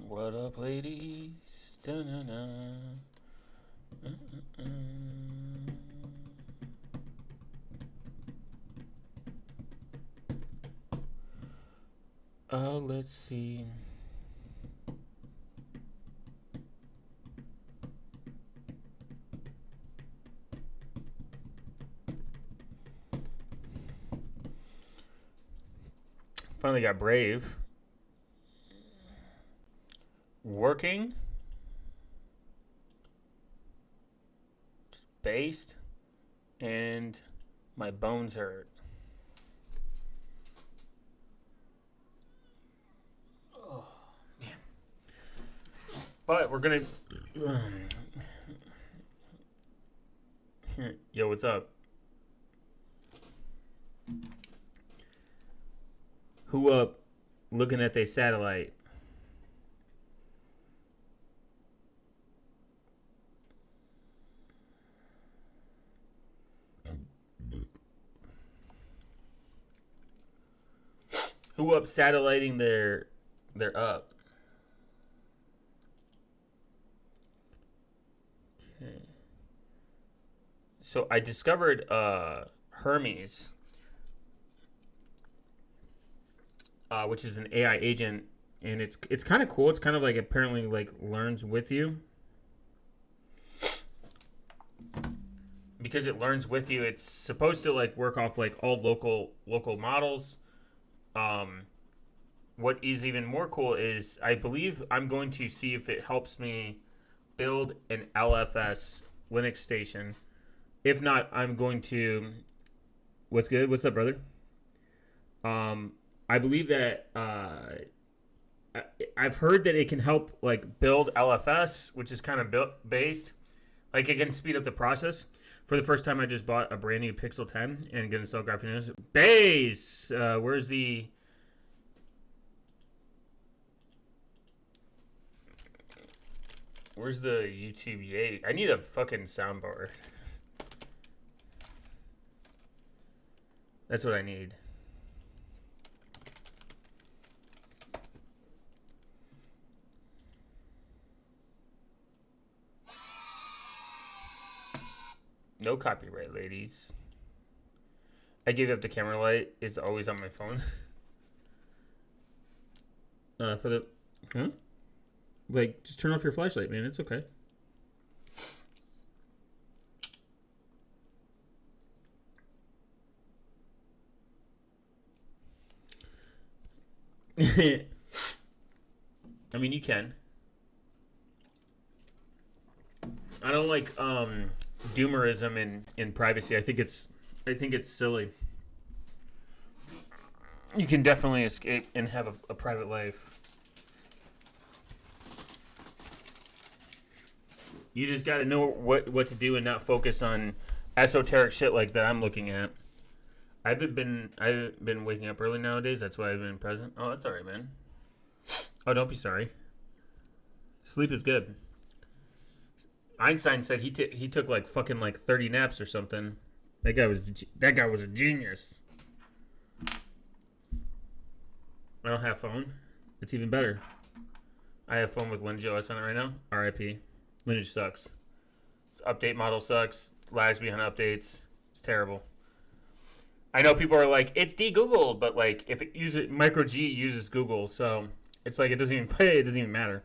What up, ladies? Da-na-na. Let's see. Finally got Brave. Working. Based. And my bones hurt. Oh, man. But we're going to... Yo, what's up? Who up looking at their satellite? Who up satelliting their up? Okay. So I discovered Hermes, which is an AI agent, and it's kind of cool. It's kind of like apparently like learns with you. Because it learns with you, it's supposed to like work off like all local models. What is even more cool is I believe I'm going to see if it helps me build an LFS Linux station. If not, I'm going to. What's good? What's up, brother? I believe that I've heard that it can help like build LFS, which is kind of based. Like it can speed up the process. For the first time, I just bought a brand new Pixel 10 and get installed Graphics. Base, where's the YouTube Yay? I need a fucking soundboard. That's what I need. No copyright, ladies. I gave up the camera light. It's always on my phone. For the... Huh? Like, just turn off your flashlight, man. It's okay. I mean, you can. I don't like, doomerism in privacy. I think it's silly. You can definitely escape and have a private life. You just got to know what to do and not focus on esoteric shit like that I'm looking at. I've been waking up early nowadays. That's why I've been present. Oh, that's all right, man. Oh, don't be sorry. Sleep is good. Einstein said he took like fucking like 30 naps or something. That guy was a genius. I don't have phone. It's even better. I have phone with Lineage OS on it right now. RIP. Lineage sucks. Its update model sucks. Lags behind updates. It's terrible. I know people are like, it's de-Googled, but like if it uses micro G uses Google, so it's like it doesn't even matter.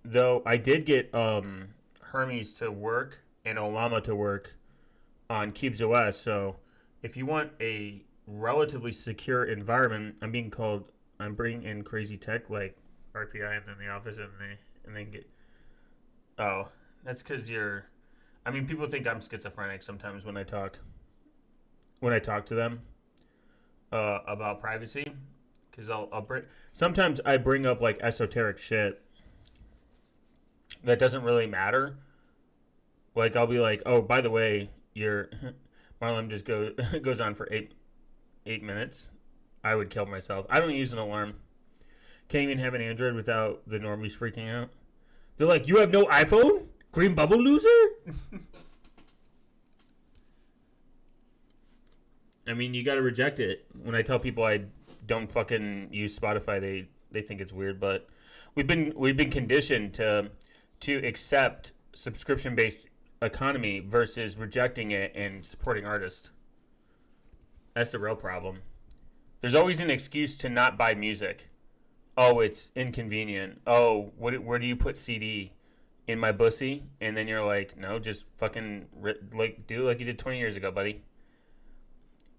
Though I did get Hermes to work and Olama to work on Cubes OS, so if you want a relatively secure environment, I'm bringing in crazy tech like RPI and then the office and then get. Oh, that's because you're. I mean, people think I'm schizophrenic sometimes when I talk to them about privacy, because I'll bring. Sometimes I bring up like esoteric shit that doesn't really matter. Like I'll be like, oh, by the way, your Marlon just goes on for eight minutes. I would kill myself. I don't use an alarm. Can't even have an Android without the normies freaking out. They're like, you have no iPhone? Green bubble loser? I mean, you got to reject it. When I tell people I don't fucking use Spotify, they think it's weird. But we've been conditioned to accept subscription based economy versus rejecting it and supporting artists. That's the real problem. There's always an excuse to not buy music. Oh, it's inconvenient. Oh, where do you put CD? In my bussy? And then you're like, no, just fucking do like you did 20 years ago, buddy.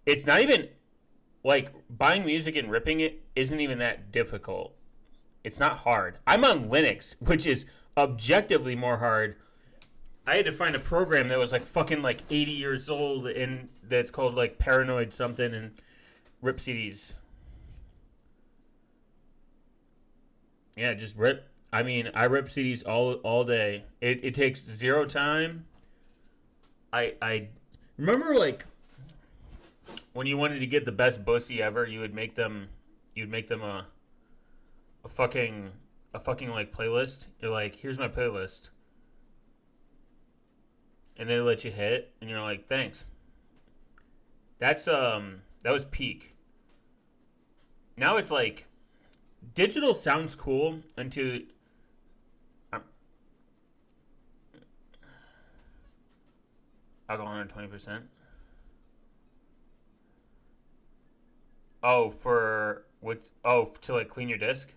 It's not even like buying music and ripping it isn't even that difficult. It's not hard. I'm on Linux, which is objectively more hard. I had to find a program that was like fucking like 80 years old and that's called like Paranoid something and rip CDs. Yeah, just rip. I mean, I rip CDs all day. It takes zero time. I remember like when you wanted to get the best bussy ever, you'd make them a fucking like playlist. You're like, here's my playlist. And they let you hit and you're like, thanks. That was peak. Now it's like digital sounds cool until alcohol 120%. Oh, for what's to like clean your disc?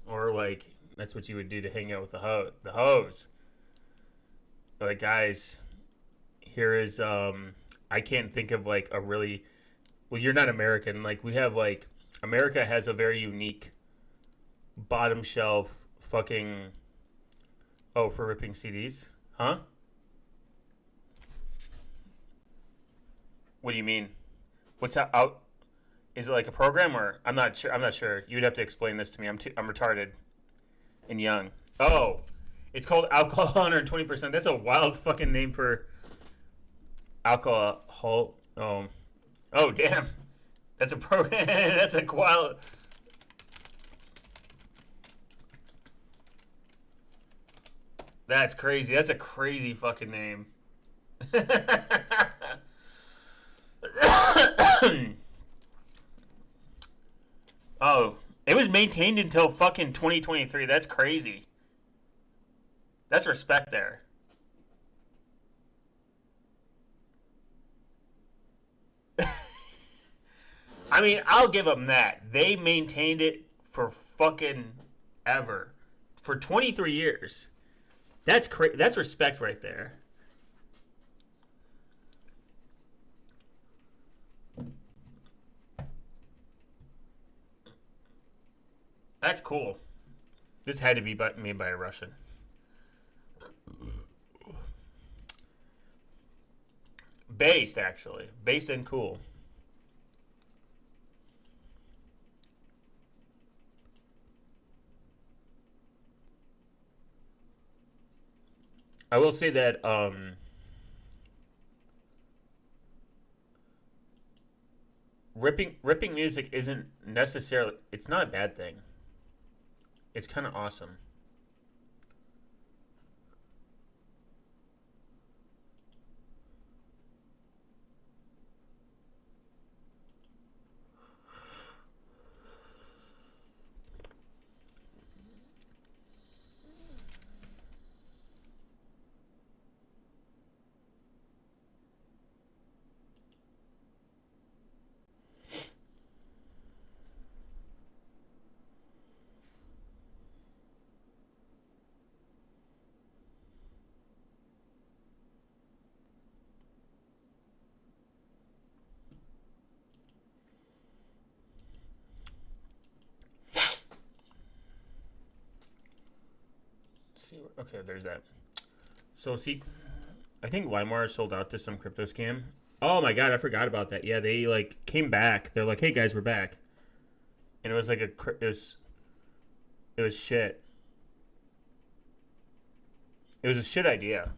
Or like that's what you would do to hang out with the hose. Like guys, here is I can't think of like a really well, you're not American. Like we have like America has a very unique bottom shelf fucking for ripping CDs. Huh? What do you mean? What's out? Is it like a program or I'm not sure. I'm not sure. You'd have to explain this to me. I'm retarded and young. Oh, it's called alcohol 120%. That's a wild fucking name for alcohol. Oh damn. That's a program. That's a wild. That's crazy. That's a crazy fucking name. Oh, it was maintained until fucking 2023. That's crazy. That's respect there. I mean, I'll give them that. They maintained it for fucking ever. For 23 years. That's respect right there. That's cool. This had to be made by a Russian. Based, actually. Based and cool. I will say that ripping music isn't necessarily it's not a bad thing. It's kind of awesome. See, okay, there's that. So see, I think LimeWire sold out to some crypto scam. Oh my god, I forgot about that. Yeah, they like came back. They're like, "Hey guys, we're back," and it was like it was shit. It was a shit idea.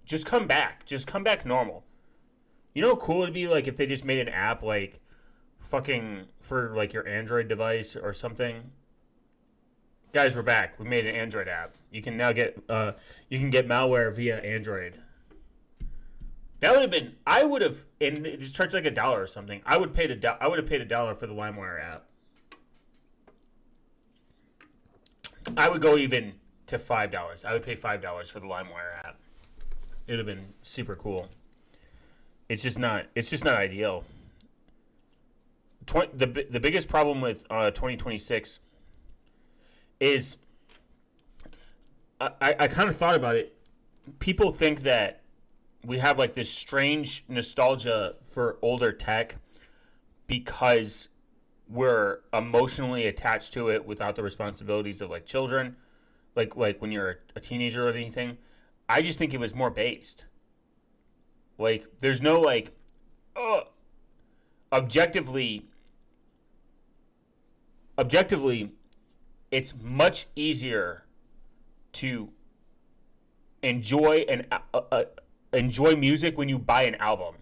Just come back. Just come back normal. You know how cool it'd be like if they just made an app like fucking for like your Android device or something. Guys, we're back. We made an Android app. You can now get malware via Android. That would have been. I would have, and it just charged like $1 or something. I would I would have paid $1 for the LimeWire app. I would go even to $5. I would pay $5 for the LimeWire app. It would have been super cool. It's just not. It's just not ideal. The biggest problem with 2026 is I kind of thought about it. People think that we have like this strange nostalgia for older tech because we're emotionally attached to it without the responsibilities of like children, like when you're a teenager or anything. I just think it was more based. Like there's no like, objectively, it's much easier to enjoy enjoy music when you buy an album.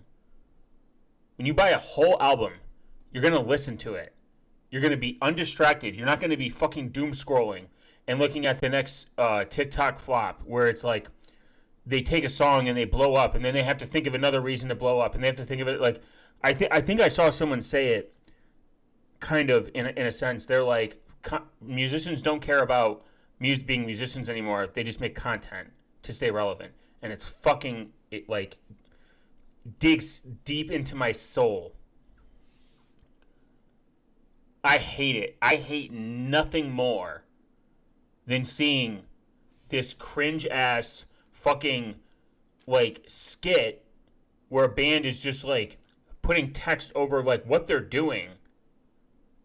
When you buy a whole album, you're gonna listen to it. You're gonna be undistracted. You're not gonna be fucking doom scrolling and looking at the next TikTok flop where it's like they take a song and they blow up, and then they have to think of another reason to blow up, and they have to think of it like I think I saw someone say it kind of in a sense. They're like, musicians don't care about being musicians anymore. They just make content to stay relevant, and it's fucking it like digs deep into my soul. I hate it. I hate nothing more than seeing this cringe ass fucking like skit where a band is just like putting text over like what they're doing.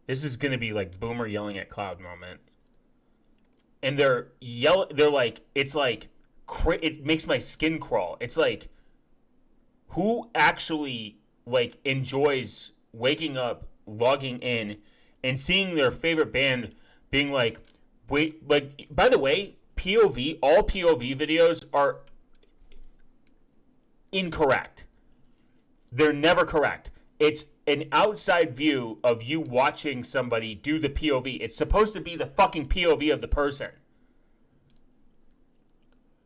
This is gonna be like Boomer yelling at Cloud moment. And they're like, it's like, it makes my skin crawl. It's like, who actually like enjoys waking up, logging in, and seeing their favorite band being like, wait, like, by the way, all POV videos are incorrect. They're never correct. It's an outside view of you watching somebody do the POV. It's supposed to be the fucking POV of the person.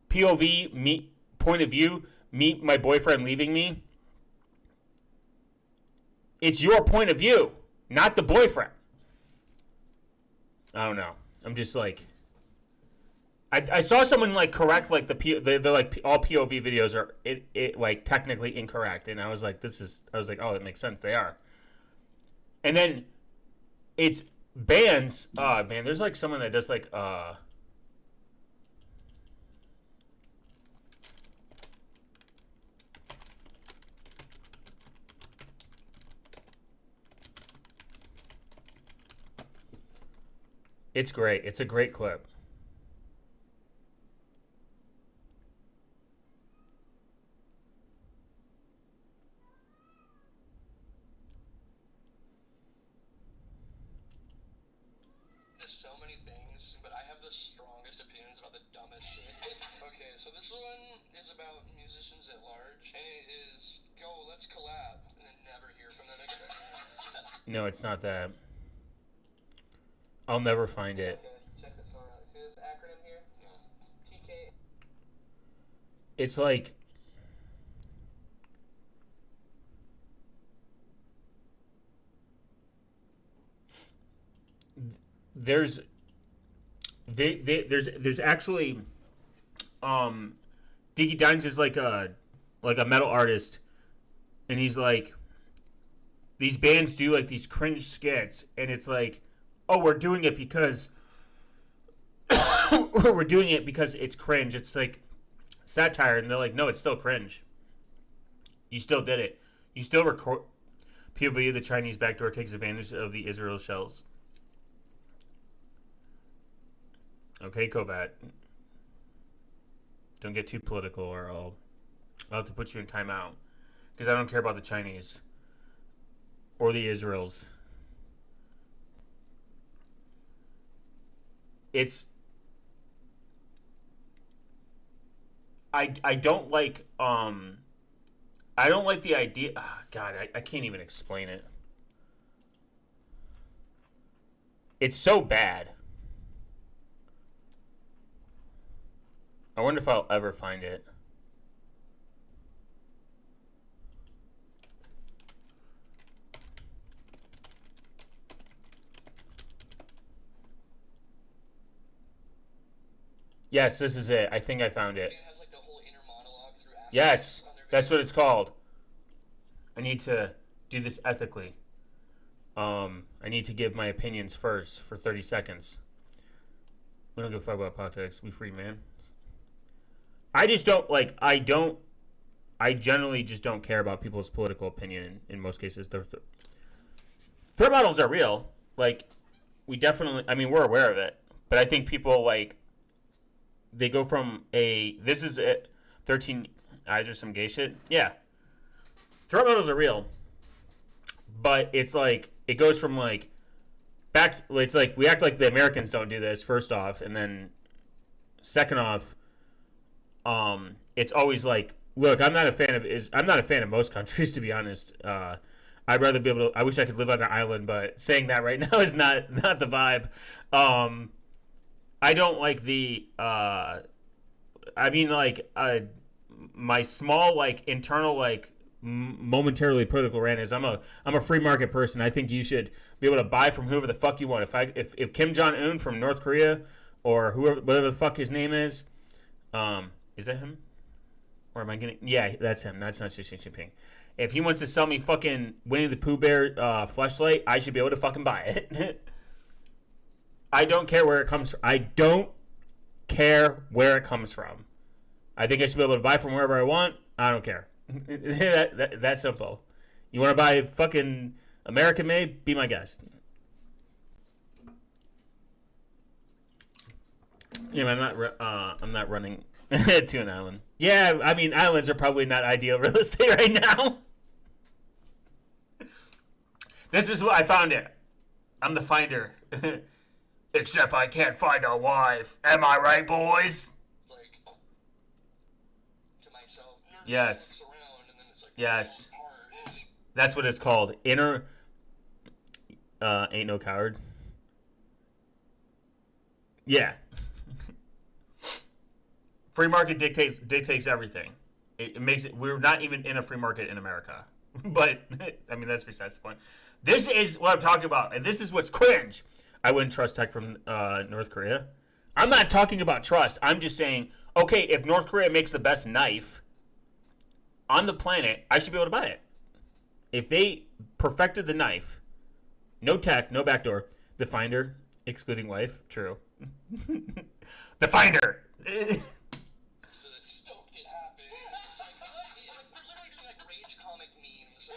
POV, me, point of view, me, my boyfriend leaving me. It's your point of view, not the boyfriend. I don't know. I'm just like, I saw someone like correct like they're like all POV videos are it like technically incorrect, and I was like, oh, that makes sense, they are. And then it's bands. Man, there's like someone that does like it's great. It's a great clip. So many things, but I have the strongest opinions about the dumbest shit. Okay, so this one is about musicians at large, and it is, go, let's collab, and then never hear from them again. No, it's not that. I'll never find it. Okay, check this one out. See this acronym here? Yeah. TK. It's like, there's actually Diggy Dines is like a metal artist, and he's like, these bands do like these cringe skits, and it's like, oh, we're doing it because it's cringe. It's like satire, and they're like, no, it's still cringe. You still did it. You still record POV of the Chinese backdoor takes advantage of the Israel shells. Okay, Kovat. Don't get too political, or I'll have to put you in timeout, because I don't care about the Chinese or the Israels. It's I don't like I don't like the idea. Oh, God, I can't even explain it. It's so bad. I wonder if I'll ever find it. Yes, this is it. I think I found it. It has like the whole inner monologue through Yes, on their that's what videos. it's called. I need to do this ethically. I need to give my opinions first for 30 seconds. We don't give a fuck about politics. We free, man. I just don't like. I generally just don't care about people's political opinion in most cases. Threat models are real. Like, we definitely. I mean, we're aware of it, but I think people like they go from a this is it 13 eyes or some gay shit. Yeah, threat models are real, but it's like it goes from like back. It's like we act like the Americans don't do this first off, and then second off, it's always like, look, I'm not a fan of most countries, to be honest. I'd rather be able to. I wish I could live on an island, but saying that right now is not the vibe. I don't like the. I mean, like my small like internal like momentarily political rant is I'm a free market person. I think you should be able to buy from whoever the fuck you want. If Kim Jong Un from North Korea or whoever whatever the fuck his name is that him? Or am I getting? Yeah, that's him. That's not Xi Jinping. If he wants to sell me fucking Winnie the Pooh Bear fleshlight, I should be able to fucking buy it. I don't care where it comes from. I don't care where it comes from. I think I should be able to buy from wherever I want. I don't care. That's simple. You want to buy fucking American made? Be my guest. Yeah, I'm not running to an island. Yeah, I mean, islands are probably not ideal real estate right now. This is what I found it. I'm the finder. Except I can't find a wife. Am I right, boys? Like to myself. Yes. Around, and then it's like, Yes. apart. That's what it's called. Inner. Ain't no coward. Yeah. Free market dictates everything. It makes it. We're not even in a free market in America. But I mean, that's besides the point. This is what I'm talking about, and this is what's cringe. I wouldn't trust tech from North Korea. I'm not talking about trust. I'm just saying, okay, if North Korea makes the best knife on the planet, I should be able to buy it. If they perfected the knife, no tech, no backdoor, the finder, excluding wife, true. The finder. Stoked it happened. It's like, they're literally doing like rage comic memes.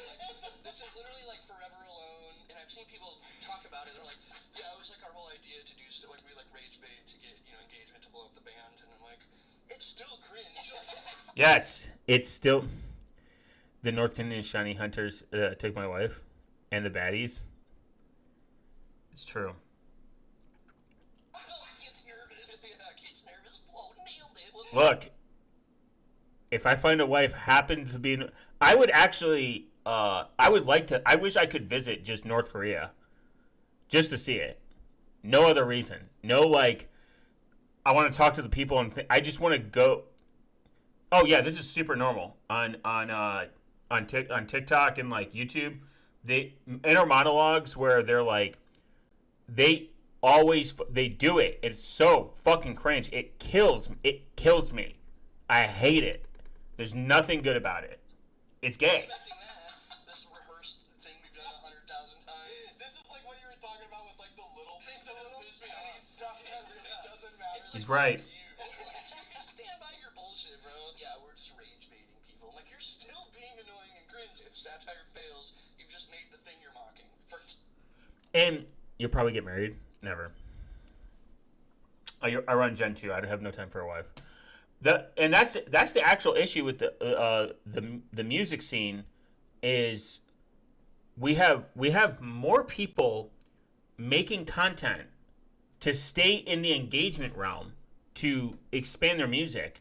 Like, this is literally like Forever Alone, and I've seen people talk about it. They're like, yeah, it was like our whole idea to do like we like rage bait to get engagement to blow up the band, and I'm like, it's still cringe. Yes, it's still. The North Korean shiny hunters took my wife, and the baddies. It's true. Gets nervous. Yeah, gets nervous. Whoa, nailed it. Look, if I find a wife happens to be, I would actually. I would like to. I wish I could visit just North Korea, just to see it. No other reason. No like. I want to talk to the people and I just want to go. Oh yeah, this is super normal on TikTok and like YouTube. They inner monologues where they're like, they do it. It's so fucking cringe. It kills me. I hate it. There's nothing good about it. It's gay. Expecting that. This rehearsed thing we've done 100,000 times. This is like what you were talking about with like the little things that piss me off. Stuff that really doesn't matter. He's right. Stand by your bullshit, bro. Yeah, we're just rage baiting people. I'm like, you're still being annoying and cringe. If satire fails, you've just made the thing you're mocking. And you'll probably get married. Never. I run Gen 2. I have no time for a wife. That's the actual issue with the music scene is we have more people making content to stay in the engagement realm to expand their music,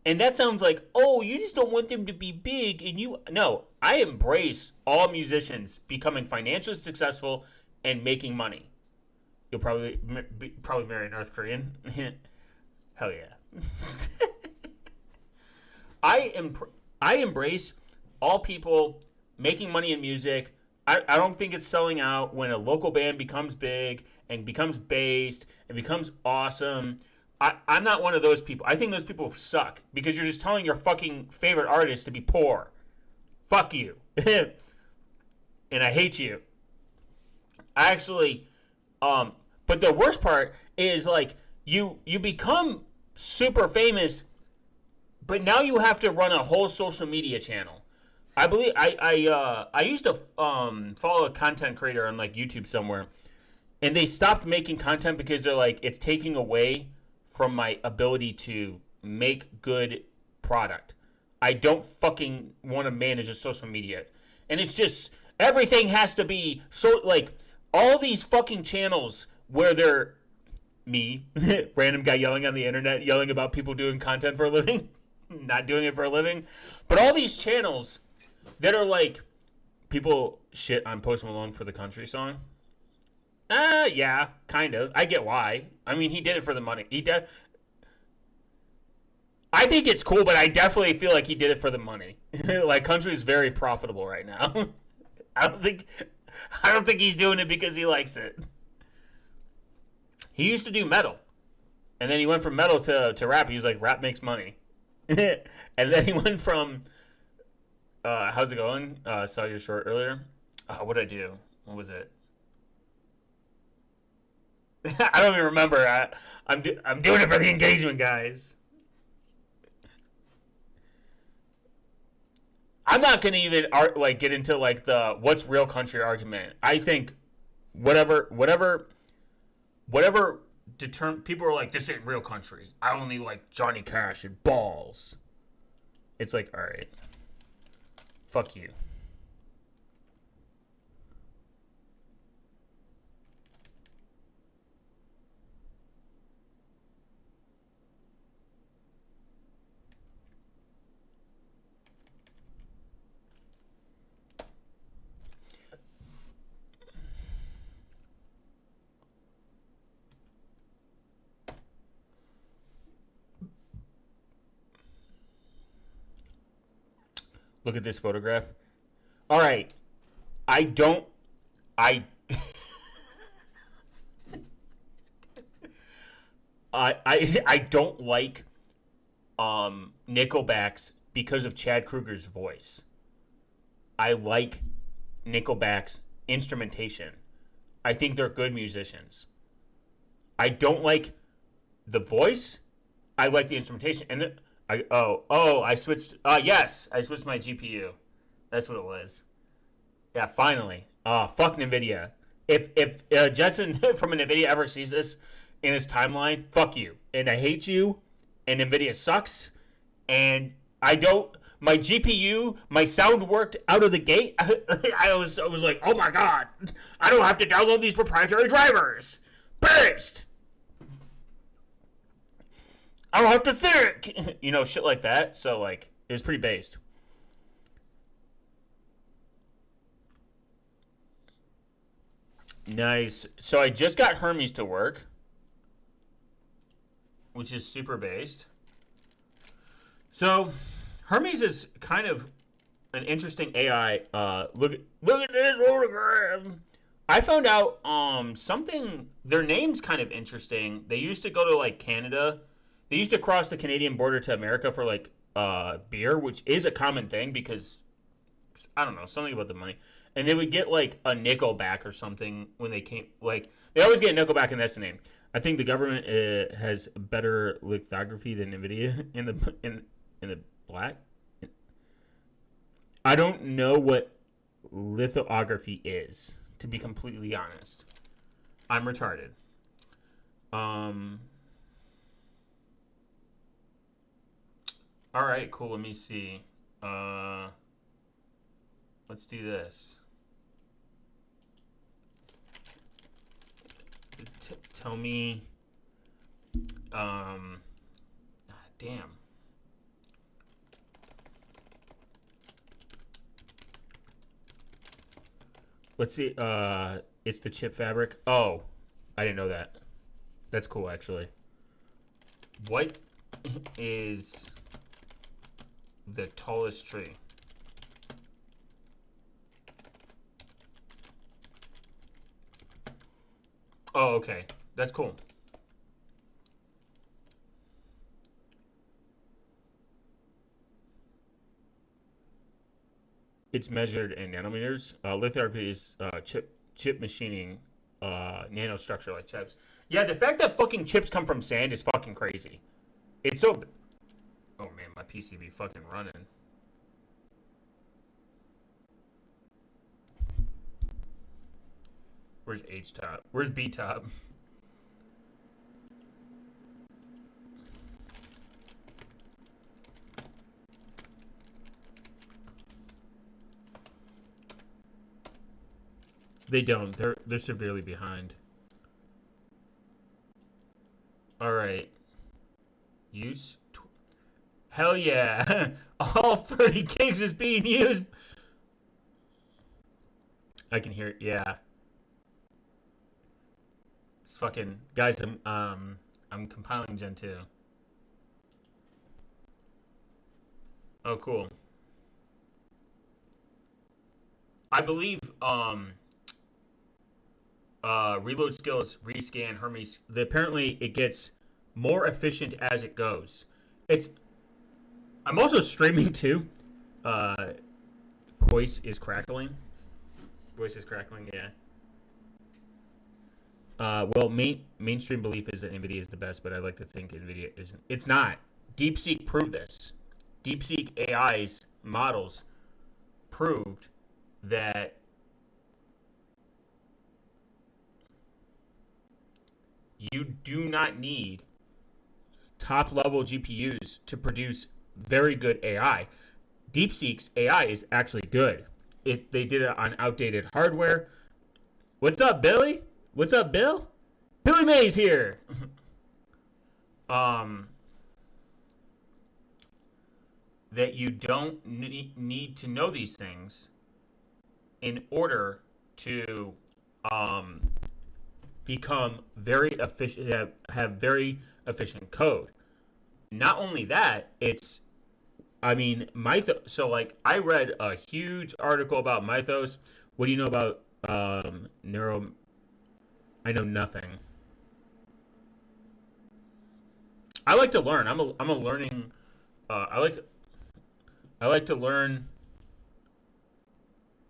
And that sounds like, oh, you just don't want them to be big. And you, no, I embrace all musicians becoming financially successful and making money. You'll probably marry a North Korean. Hell yeah. I em- I embrace all people making money in music. I don't think it's selling out when a local band becomes big and becomes based and becomes awesome. I'm not one of those people. I think those people suck because you're just telling your fucking favorite artist to be poor. Fuck you. And I hate you. I actually, but the worst part is like you become super famous, but now you have to run a whole social media channel. I believe I used to follow a content creator on like YouTube somewhere, and they stopped making content because they're like it's taking away from my ability to make good product. I don't fucking want to manage a social media, and it's just everything has to be so like all these fucking channels where they're me, random guy yelling on the internet, yelling about people doing content for a living, not doing it for a living, but all these channels that are like people shit on Post Malone for the country song. Yeah, kind of. I get why. I mean, he did it for the money. I think it's cool, but I definitely feel like he did it for the money. Like country is very profitable right now. I don't think I don't think he's doing it because he likes it. He used to do metal, and then he went from metal to rap. He was like, rap makes money. And then he went from how's it going? Saw your short earlier. What did I do? What was it? I don't even remember. I'm doing it for the engagement, guys. I'm not gonna even like get into like the what's real country argument. I think whatever people are like this ain't real country. I only like Johnny Cash and balls. It's like all right, fuck you. Look at this photograph. All right, I don't. I I don't like Nickelback's because of Chad Kruger's voice. I like Nickelback's instrumentation. I think they're good musicians. I don't like the voice. I like the instrumentation. And I switched. Yes, I switched my GPU. That's what it was. Yeah, finally. Fuck Nvidia. If Jetson from Nvidia ever sees this in his timeline, fuck you. And I hate you. And Nvidia sucks. And I don't. My GPU, my sound worked out of the gate. I was like, oh my god, I don't have to download these proprietary drivers. Based. I don't have to think. Shit like that. So like, it was pretty based. Nice. So I just got Hermes to work, which is super based. So Hermes is kind of an interesting AI. Look at this photograph. I found out something. Their name's kind of interesting. They used to go to like Canada. They used to cross the Canadian border to America for like beer, which is a common thing because I don't know something about the money. And they would get like a Nickelback or something when they came. Like they always get Nickelback, and that's the name. I think the government has better lithography than Nvidia in the black. I don't know what lithography is, to be completely honest. I'm retarded. All right, cool. Let me see. Let's do this. Tell me. Damn. Let's see. It's the chip fabric. Oh, I didn't know that. That's cool, actually. What is the tallest tree? Oh, okay. That's cool. It's measured in nanometers. Lithography is chip machining, nanostructure like chips. Yeah, the fact that fucking chips come from sand is fucking crazy. It's so. Oh man, my PC be fucking running. Where's H top? Where's B top? They don't. They're severely behind. All right. Use. Hell yeah! All 30 gigs is being used. I can hear it. Yeah. It's fucking guys. I'm compiling Gen 2. Oh, cool. I believe reload skills, rescan, Hermes. Apparently, it gets more efficient as it goes. It's. I'm also streaming too. Uh, voice is crackling. Voice is crackling. Yeah. Well, mainstream belief is that NVIDIA is the best, but I like to think NVIDIA isn't. It's not. DeepSeek proved this. DeepSeek AI's models proved that you do not need top level GPUs to produce very good AI. DeepSeek's AI is actually good. They did it on outdated hardware. What's up, Billy? What's up, Bill? Billy Mays here. um, that you don't need to know these things in order to become very efficient, have very efficient code. Not only that, it's, I mean, Mythos. So, like, I read a huge article about Mythos. What do you know about neuro? I know nothing. I like to learn. I'm a learning. I like to learn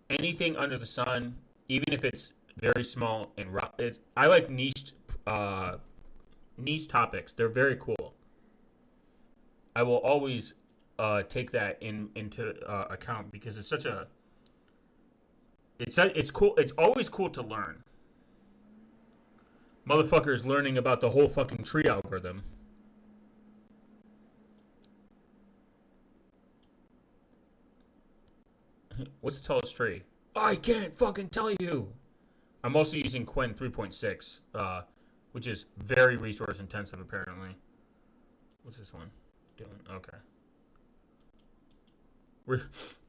anything under the sun, even if it's very small and rough. I like niche topics. They're very cool. I will always take that into account because it's such a it's cool. It's always cool to learn. Motherfuckers learning about the whole fucking tree algorithm. What's the tallest tree? I can't fucking tell you. I'm also using Quen 3.6, which is very resource intensive apparently. What's this one doing? Okay.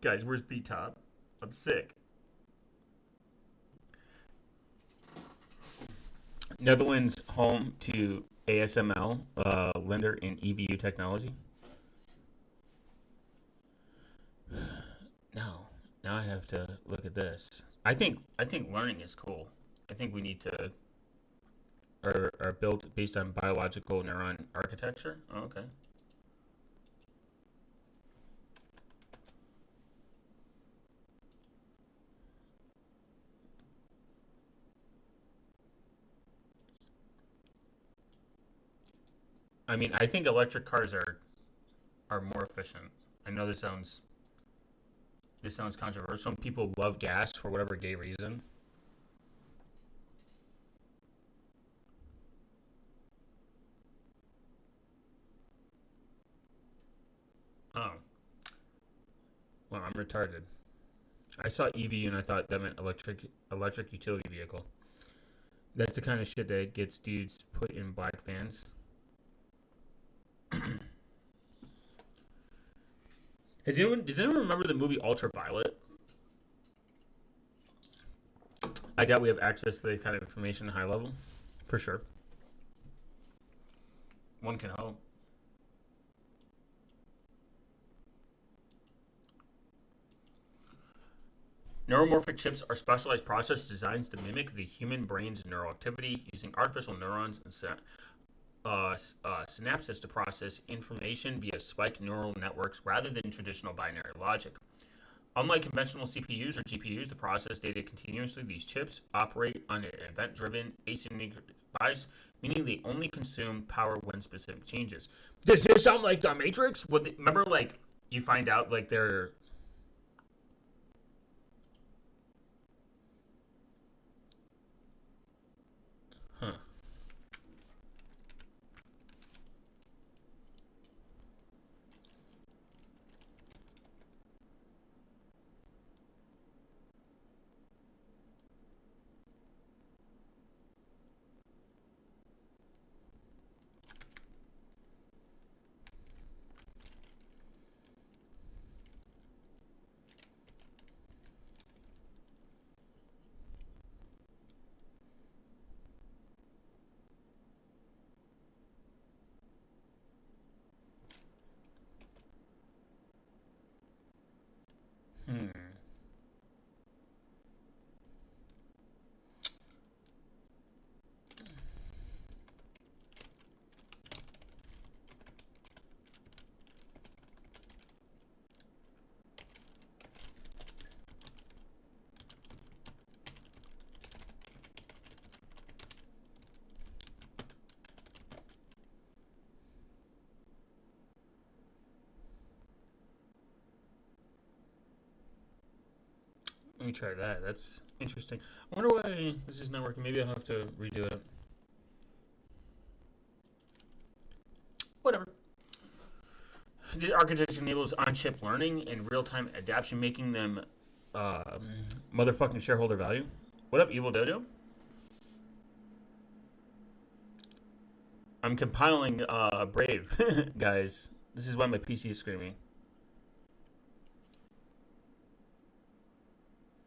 Guys, where's B top? I'm sick. Netherlands home to ASML, lender in EVU technology. Now I have to look at this. I think learning is cool. I think we need to are built based on biological neuron architecture. Oh, okay. I mean, I think electric cars are more efficient. I know this sounds controversial. People love gas for whatever gay reason. Oh, well, I'm retarded. I saw EV and I thought that meant electric utility vehicle. That's the kind of shit that gets dudes put in black vans. Does anyone remember the movie Ultraviolet? I doubt we have access to that kind of information at high level, for sure. One can hope. Neuromorphic chips are specialized process designs to mimic the human brain's neural activity using artificial neurons and synapses to process information via spike neural networks rather than traditional binary logic. Unlike conventional CPUs or GPUs that process data continuously, these chips operate on an event-driven asynchronous bias, meaning they only consume power when specific changes. Does this sound like the Matrix? Remember, like, you find out, like, they're... Huh. Hmm. Let me try that. That's interesting. I wonder why this is not working. Maybe I'll have to redo it. Whatever. This architecture enables on-chip learning and real-time adaptation, making them motherfucking shareholder value. What up, Evil Dojo? I'm compiling Brave, guys. This is why my PC is screaming.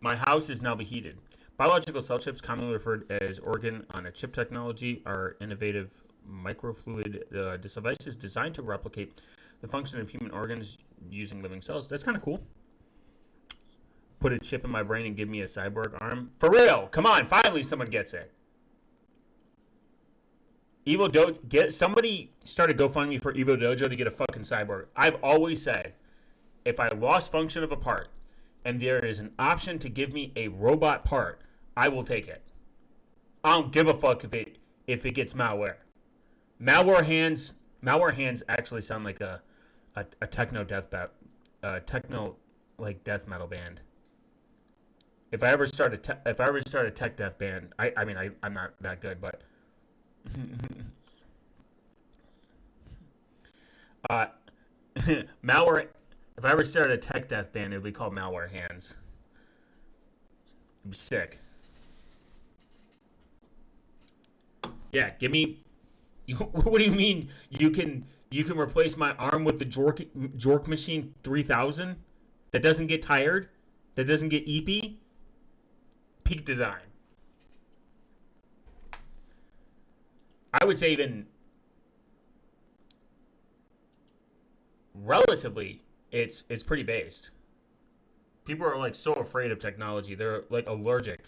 My house is now beheated. Biological cell chips, commonly referred as organ-on-a-chip technology, are innovative microfluid devices designed to replicate the function of human organs using living cells. That's kind of cool. Put a chip in my brain and give me a cyborg arm. For real! Come on, finally someone gets it. Evo Dojo, somebody started GoFundMe for Evo Dojo to get a fucking cyborg. I've always said, if I lost function of a part, and there is an option to give me a robot part, I will take it. I don't give a fuck if it gets malware. Malware hands actually sound like a techno death death metal band. If I ever start a tech death band, I'm not that good, but malware. If I ever started a tech death band, it would be called Malware Hands. It'd be sick. Yeah, give me. What do you mean? You can replace my arm with the Jork Machine 3000? That doesn't get tired? That doesn't get eepy? Peak design. I would say even relatively, it's pretty based. People are like so afraid of technology. They're like allergic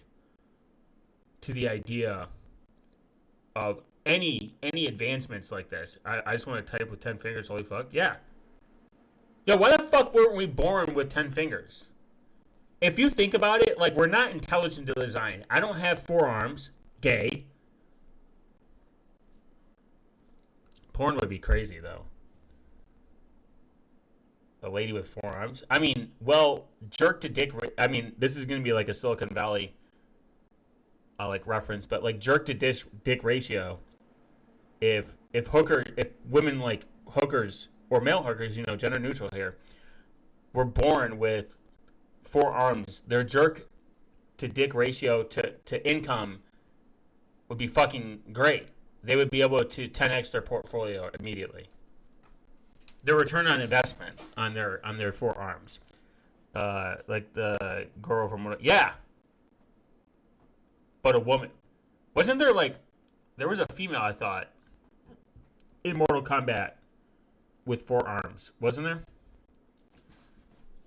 to the idea of any advancements like this. I just want to type with 10 fingers. Holy fuck. Yeah. Yeah, why the fuck weren't we born with 10 fingers? If you think about it, like, we're not intelligent to design. I don't have 4 arms. Gay. Porn would be crazy, though. A lady with 4 arms. I mean, well, jerk to dick. I mean, this is going to be like a Silicon Valley like reference, but like jerk to dick ratio. If women like hookers or male hookers, gender neutral here, were born with 4 arms, their jerk to dick ratio to income would be fucking great. They would be able to 10x their portfolio immediately. Their return on investment on their 4 arms, like the girl from yeah. but a woman. Wasn't there like there was a female I thought in Mortal Kombat with 4 arms, wasn't there?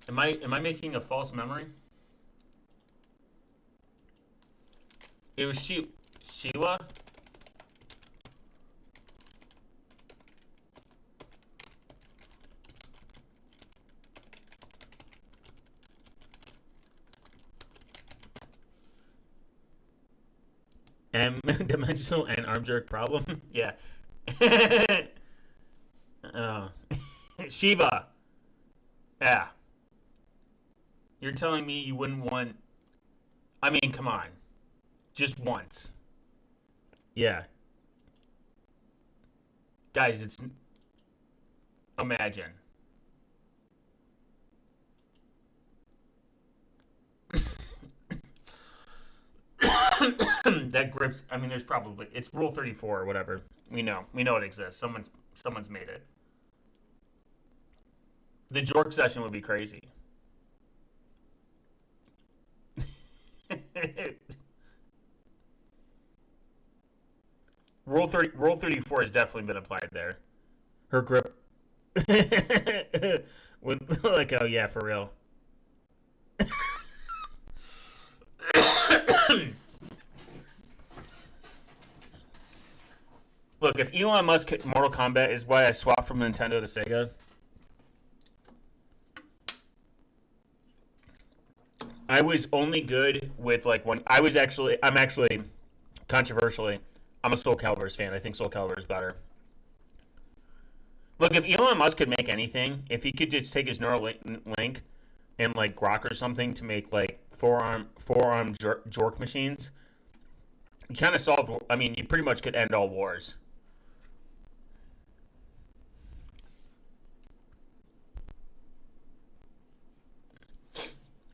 Am I making a false memory? It was Sheila. M dimensional and arm jerk problem. Yeah. uh, Shiva. Yeah. You're telling me you wouldn't want? I mean, come on. Just once. Yeah. Guys, it's imagine. That grips. I mean, there's probably it's Rule 34 or whatever. We know it exists. Someone's made it. The Jork session would be crazy. Rule 34 has definitely been applied there. Her grip. With, like, oh yeah, for real. Look, if Elon Musk hit Mortal Kombat is why I swapped from Nintendo to Sega, I was only good with like one. I'm actually controversially, I'm a Soul Calibur's fan. I think Soul Calibur is better. Look, if Elon Musk could make anything, if he could just take his Neuralink and like Grok or something to make like forearm jork machines, you kind of solved. I mean, you pretty much could end all wars.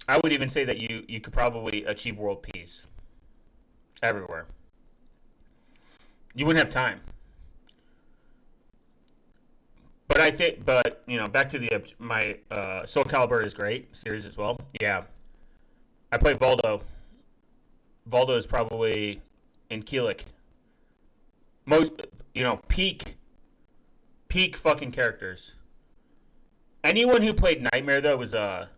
I would even say that you could probably achieve world peace everywhere. You wouldn't have time. But I think, but back to my Soul Calibur is great series as well. Yeah, I play Voldo. Voldo is probably in Keelik. Most peak fucking characters. Anyone who played Nightmare though was a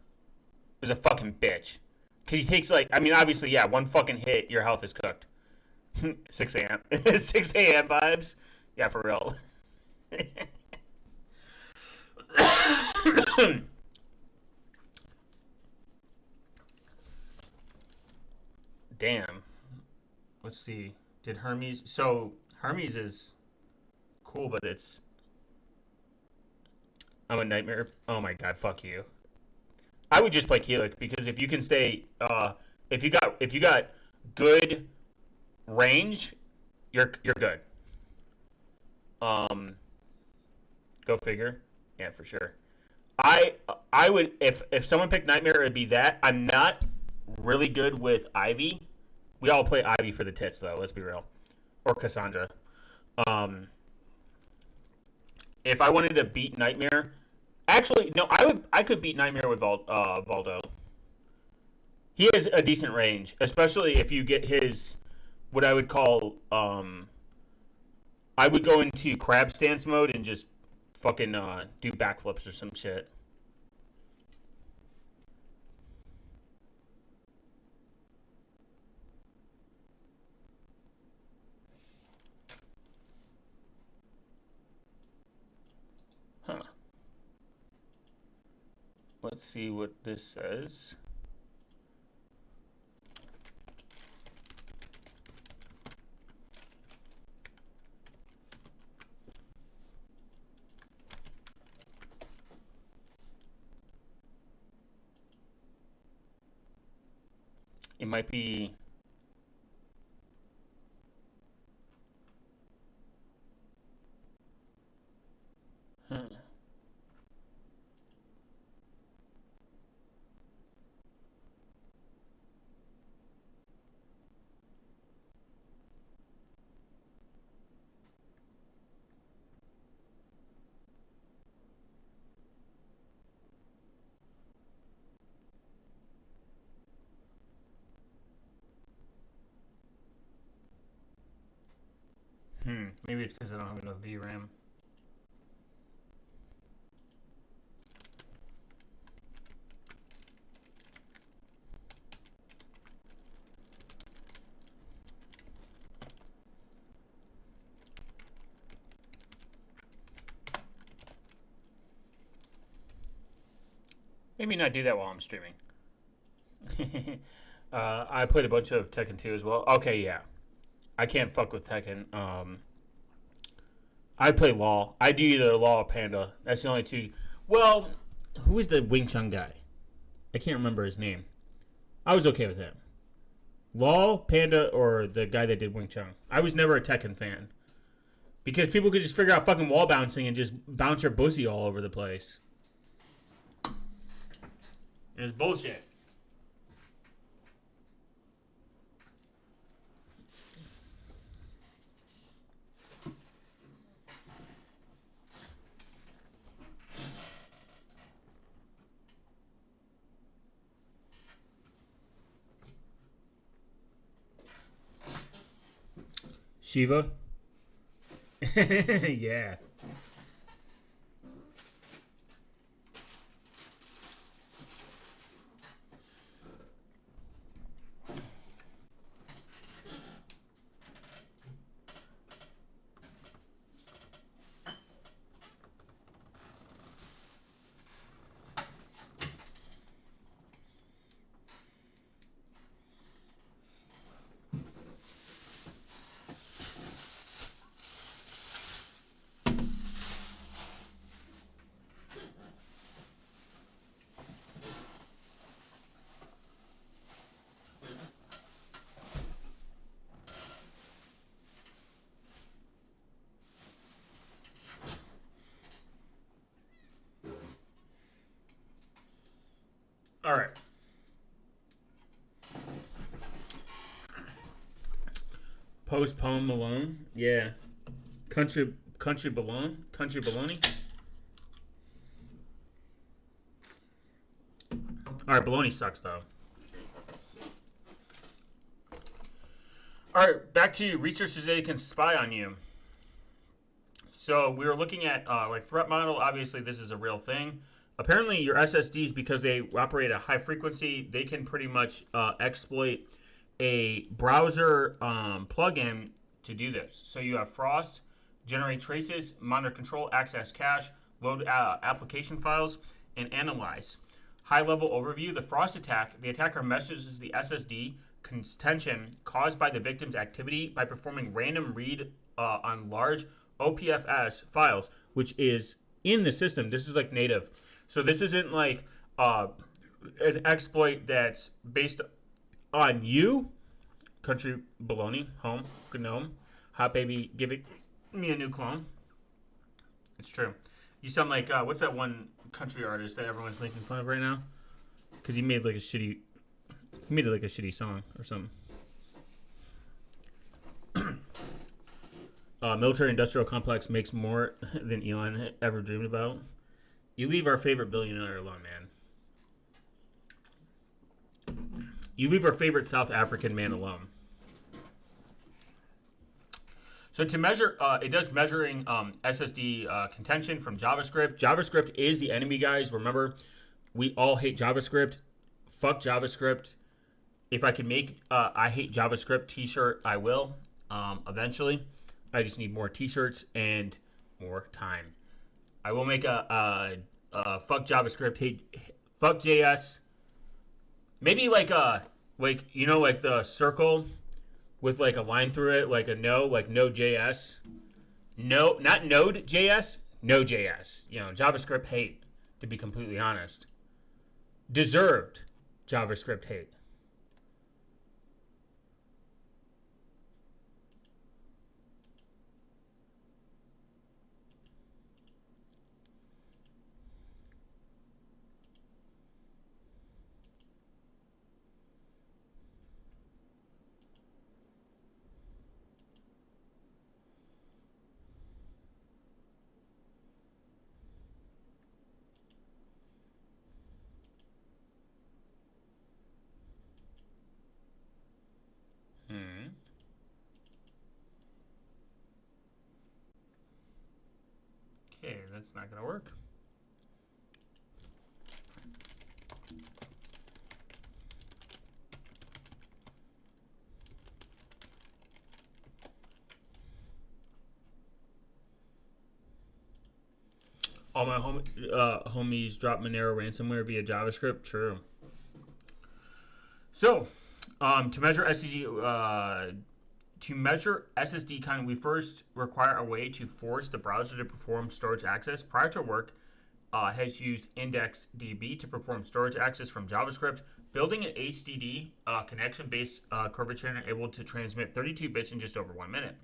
fucking bitch. Because he takes like, I mean, obviously, yeah, one fucking hit, your health is cooked. 6 a.m. 6 a.m. vibes. Yeah, for real. Damn. Let's see. Did Hermes? So Hermes is cool, but I'm a nightmare. Oh my god, fuck you. I would just play Keelik because if you can stay, if you got good range, you're good. Um, Go figure. Yeah, for sure. I I would if someone picked Nightmare, it'd be that. I'm not really good with Ivy. We all play Ivy for the tits, though. Let's be real. Or Cassandra. Um, if I wanted to beat Nightmare, actually, no, I could beat Nightmare with Valdo. He has a decent range, especially if you get his what I would call. I would go into crab stance mode and just fucking do backflips or some shit. Huh. Let's see what this says. It might be. Huh. Maybe it's because I don't have enough VRAM. Maybe not do that while I'm streaming. I played a bunch of Tekken 2 as well. Okay, yeah. I can't fuck with Tekken. I play LOL. I do either LOL or Panda. That's the only two. Well, who is the Wing Chun guy? I can't remember his name. I was okay with him. LOL, Panda, or the guy that did Wing Chun. I was never a Tekken fan. Because people could just figure out fucking wall bouncing and just bounce their pussy all over the place. It was bullshit. Shiva? Yeah. All right. Postpone Malone. Yeah. Country Balone. Country Baloney. All right, Baloney sucks though. All right, back to you. Researchers today can spy on you. So we were looking at like threat model. Obviously, this is a real thing. Apparently, your SSDs, because they operate at high frequency, they can pretty much exploit a browser plugin to do this. So you have Frost, generate traces, monitor control, access cache, load application files, and analyze. High-level overview: the Frost attack. The attacker messages the SSD contention caused by the victim's activity by performing random read on large OPFS files, which is in the system. This is like native. So this isn't like an exploit that's based on you, country baloney, home, gnome, hot baby, give it me a new clone. It's true. You sound like what's that one country artist that everyone's making fun of right now? Because he made like a shitty, he made it like a shitty song or something. Military industrial complex makes more than Elon ever dreamed about. You leave our favorite billionaire alone, man. You leave our favorite South African man alone. So to measure, it does measuring SSD contention from JavaScript. JavaScript is the enemy, guys. Remember, we all hate JavaScript. Fuck JavaScript. If I can make I hate JavaScript t-shirt, I will eventually. I just need more t-shirts and more time. I will make a fuck JavaScript, hate fuck JS. Maybe like you know, like the circle with like a line through it, like a no, like no JS. No, not Node JS, no JS. You know, JavaScript hate, to be completely honest. Deserved JavaScript hate. Okay, that's not going to work. All my homies drop Monero ransomware via JavaScript. True. So, to measure SSD content, we first require a way to force the browser to perform storage access. Prior to work, has used IndexedDB to perform storage access from JavaScript, building an HDD connection-based curvature able to transmit 32 bits in just over 1 minute.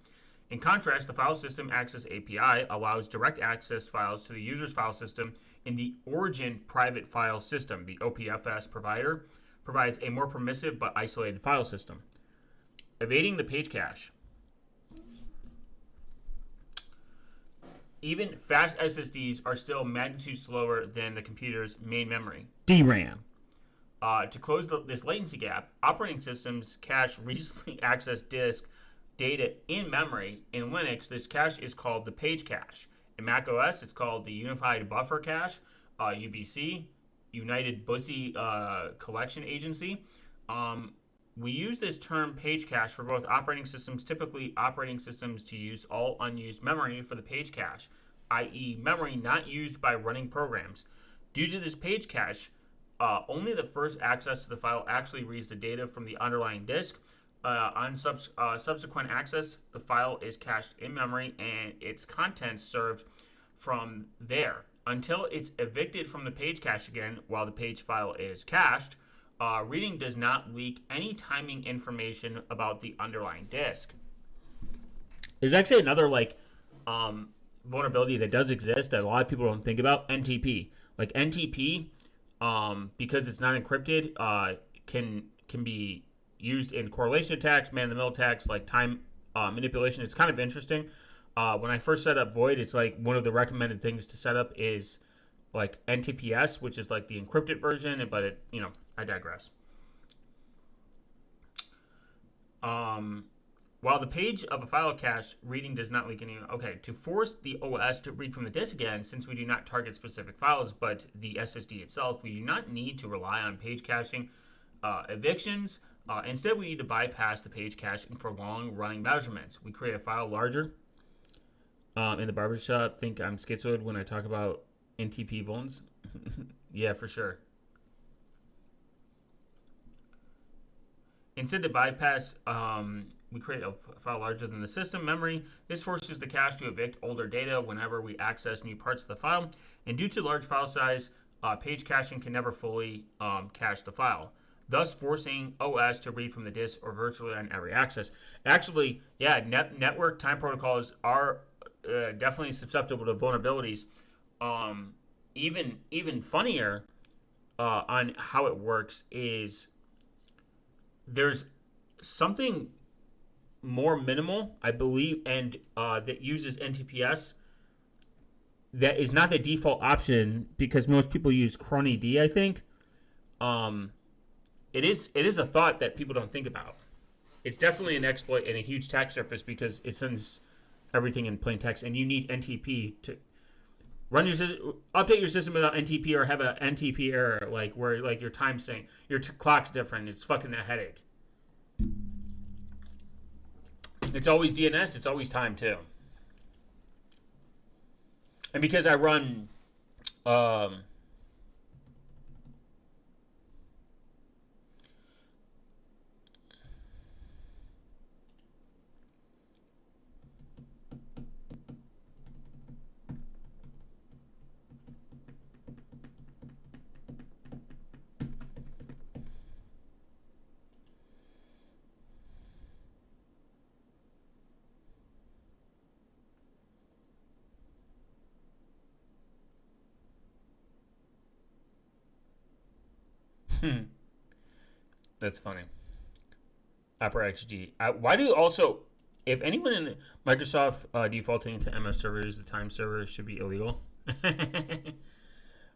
In contrast, the File System Access API allows direct access files to the user's file system in the origin private file system. The OPFS provider provides a more permissive but isolated file system. Evading the page cache. Even fast SSDs are still magnitude slower than the computer's main memory, DRAM. To close this latency gap, operating systems cache recently accessed disk data in memory. In Linux, this cache is called the page cache. In Mac OS, it's called the Unified Buffer Cache, UBC, United Busy Collection Agency. We use this term page cache for both operating systems. Typically, operating systems to use all unused memory for the page cache, i.e. memory not used by running programs. Due to this page cache, only the first access to the file actually reads the data from the underlying disk. On subsequent access, the file is cached in memory and its contents served from there. Until it's evicted from the page cache again while the page file is cached, reading does not leak any timing information about the underlying disk. There's actually another vulnerability that does exist that a lot of people don't think about, NTP. Like NTP, because it's not encrypted, can be used in correlation attacks, man-in-the-middle attacks, like time manipulation. It's kind of interesting. When I first set up Void, it's like one of the recommended things to set up is like NTPS, which is like the encrypted version, but it, I digress. While the page of a file cache reading does not leak any, to force the OS to read from the disk again, since we do not target specific files, but the SSD itself, we do not need to rely on page caching evictions. Instead, we need to bypass the page caching for long-running measurements. We create a file larger. In the barbershop, think I'm schizoid when I talk about NTP vulns. Yeah, for sure. Instead to bypass, we create a file larger than the system memory. This forces the cache to evict older data whenever we access new parts of the file. And due to large file size, page caching can never fully cache the file, thus forcing OS to read from the disk or virtually on every access. Actually, yeah, network time protocols are definitely susceptible to vulnerabilities. Even funnier on how it works is there's something more minimal, I believe, and that uses NTPS that is not the default option because most people use cronid, I think. It is a thought that people don't think about. It's definitely an exploit and a huge attack surface because it sends everything in plain text, and you need NTP to run your system, update your system without NTP or have an NTP error, like where like your time sync, your clock's different. It's fucking a headache. It's always DNS. It's always time too. And because I run, that's funny. AppRxG. Why do also, if anyone in Microsoft defaulting to MS servers, the time servers should be illegal.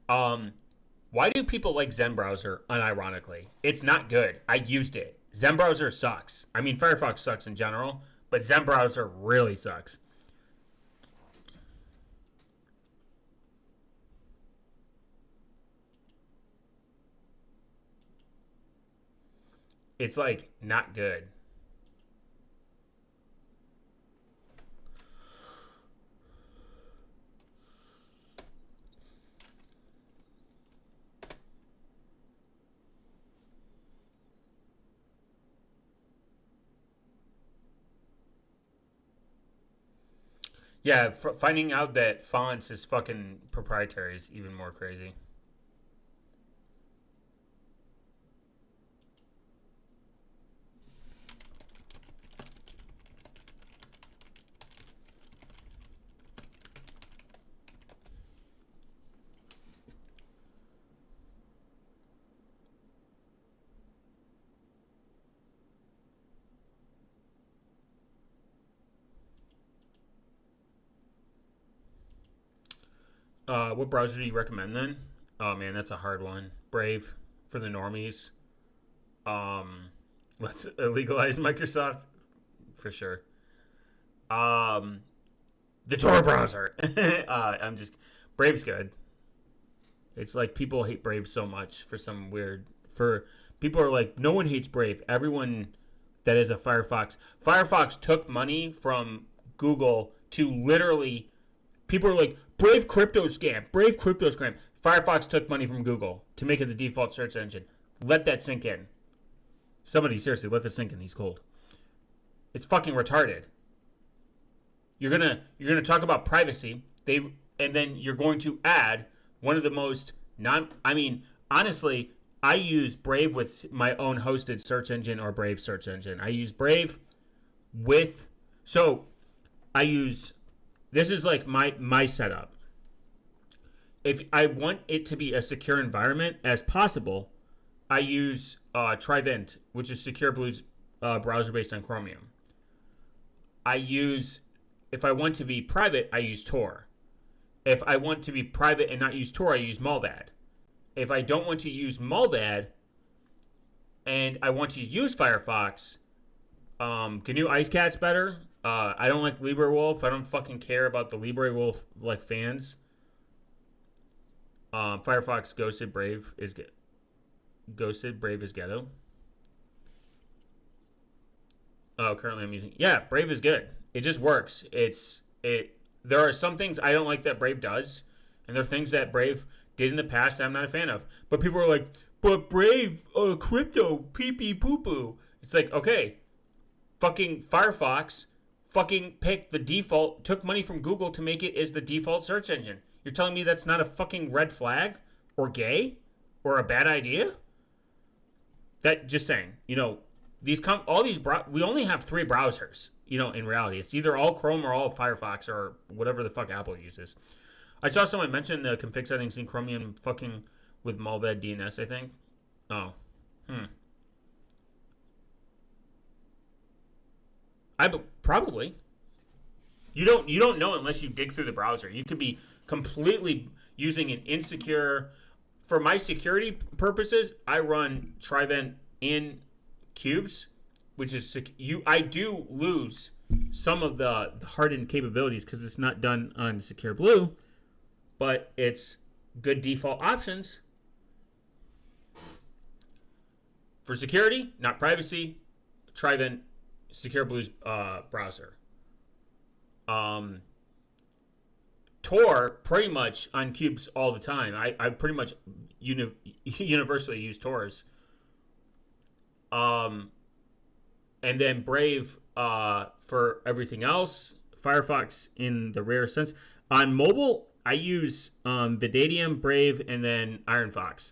Why do people like Zen browser? Unironically, it's not good. I used it. Zen browser sucks. I mean, Firefox sucks in general, but Zen browser really sucks. It's like not good. Yeah, finding out that fonts is fucking proprietary is even more crazy. What browser do you recommend then? Oh man, that's a hard one. Brave for the normies. Um, let's legalize Microsoft for sure. Um, the Tor browser. I'm just Brave's good. It's like people hate Brave so much for some weird for people are like no one hates Brave. Everyone that is a Firefox took money from Google to literally people are like Brave crypto scam, Brave crypto scam. Firefox took money from Google to make it the default search engine. Let that sink in. Somebody seriously let this sink in. He's cold. It's fucking retarded. You're gonna talk about privacy. And then you're going to add one of the most non. I mean, honestly, I use Brave with my own hosted search engine or Brave search engine. I use Brave with so I use this is like my setup. If I want it to be as secure environment as possible, I use Trivent, which is Secure Blue's browser based on Chromium. I use if I want to be private, I use Tor. If I want to be private and not use Tor, I use Mullvad. If I don't want to use Mullvad and I want to use Firefox, GNU IceCat's better. I don't like LibreWolf. I don't fucking care about the LibreWolf like fans. Firefox Ghosted Brave is good. Ghosted Brave is ghetto. Oh, currently I'm using Brave is good. It just works. There are some things I don't like that Brave does, and there are things that Brave did in the past that I'm not a fan of. But people are like, but Brave, crypto, pee pee poo poo. It's like, okay, fucking Firefox fucking picked the default, took money from Google to make it as the default search engine. You're telling me that's not a fucking red flag or gay or a bad idea? That just saying, we only have 3 browsers. In reality, it's either all Chrome or all Firefox or whatever the fuck Apple uses. I saw someone mention the config settings in Chromium fucking with Mullvad DNS, I think. Oh. Probably. You don't know unless you dig through the browser. You could be completely using an insecure. For my security purposes, I run Trivent in Cubes, which is I do lose some of the hardened capabilities because it's not done on Secure Blue, but it's good default options for security, not privacy. Trivent Secure Blue's browser. Tor pretty much on Cubes all the time. I pretty much universally use Tors. And then Brave for everything else. Firefox in the rare sense. On mobile, I use the Dadium, Brave, and then Ironfox.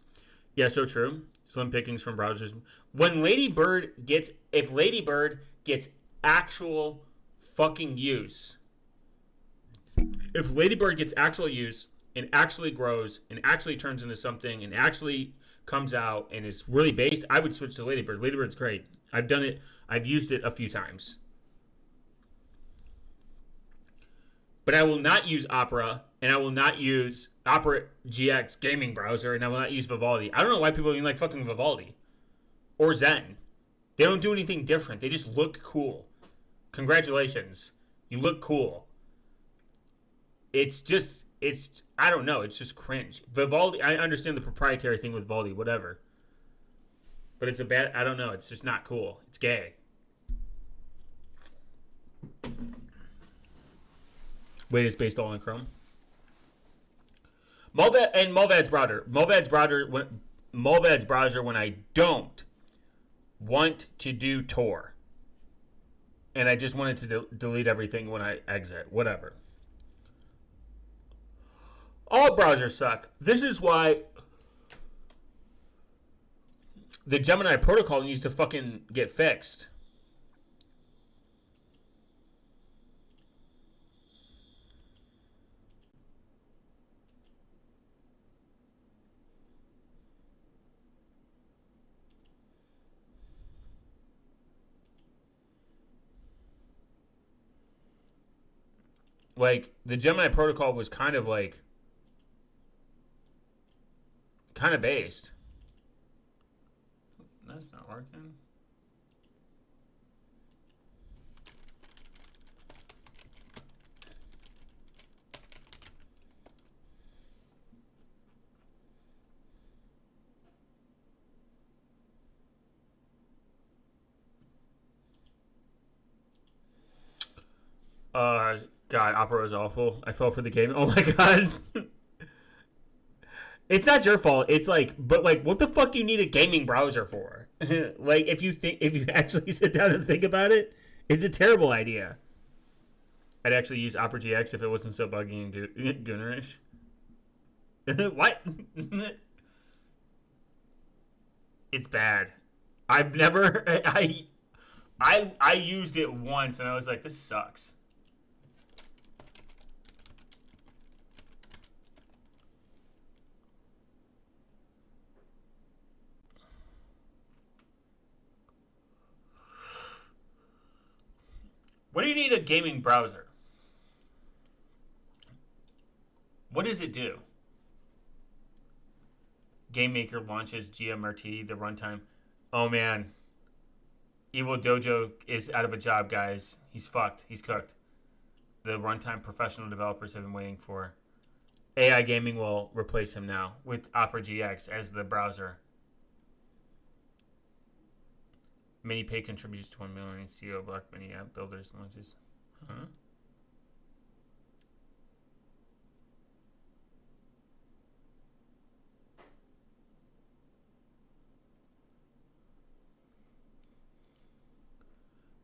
Yeah, so true. Slim pickings from browsers. If Ladybird gets actual fucking use, if Ladybird gets actual use and actually grows and actually turns into something and actually comes out and is really based, I would switch to Ladybird. Ladybird's great. I've done it. I've used it a few times. But I will not use Opera, and I will not use Opera GX gaming browser, and I will not use Vivaldi. I don't know why people even like fucking Vivaldi. Or Zen. They don't do anything different. They just look cool. Congratulations. You look cool. I don't know. It's just cringe. Vivaldi, I understand the proprietary thing with Vivaldi, whatever. But it's a bad. I don't know. It's just not cool. It's gay. Wait, it's based all on Chrome. Mulvad and Mulvad's browser. Mulvad's browser when I don't want to do Tor, and I just wanted to delete everything when I exit. Whatever. All browsers suck. This is why the Gemini protocol needs to fucking get fixed. Like, the Gemini protocol was kind of based. That's not working. God, Opera is awful. I fell for the game. Oh my god. It's not your fault. It's what the fuck do you need a gaming browser for? If you actually sit down and think about it, it's a terrible idea. I'd actually use Opera GX if it wasn't so buggy and goonerish. What? It's bad. I've never. I used it once and I was like, this sucks. What do you need a gaming browser? What does it do? Game Maker launches GMRT, the runtime. Oh man. Evil Dojo is out of a job, guys. He's fucked. He's cooked. The runtime professional developers have been waiting for. AI Gaming will replace him now with Opera GX as the browser. MiniPay contributes to 1 million CEO Block Mini app builders launches. Huh?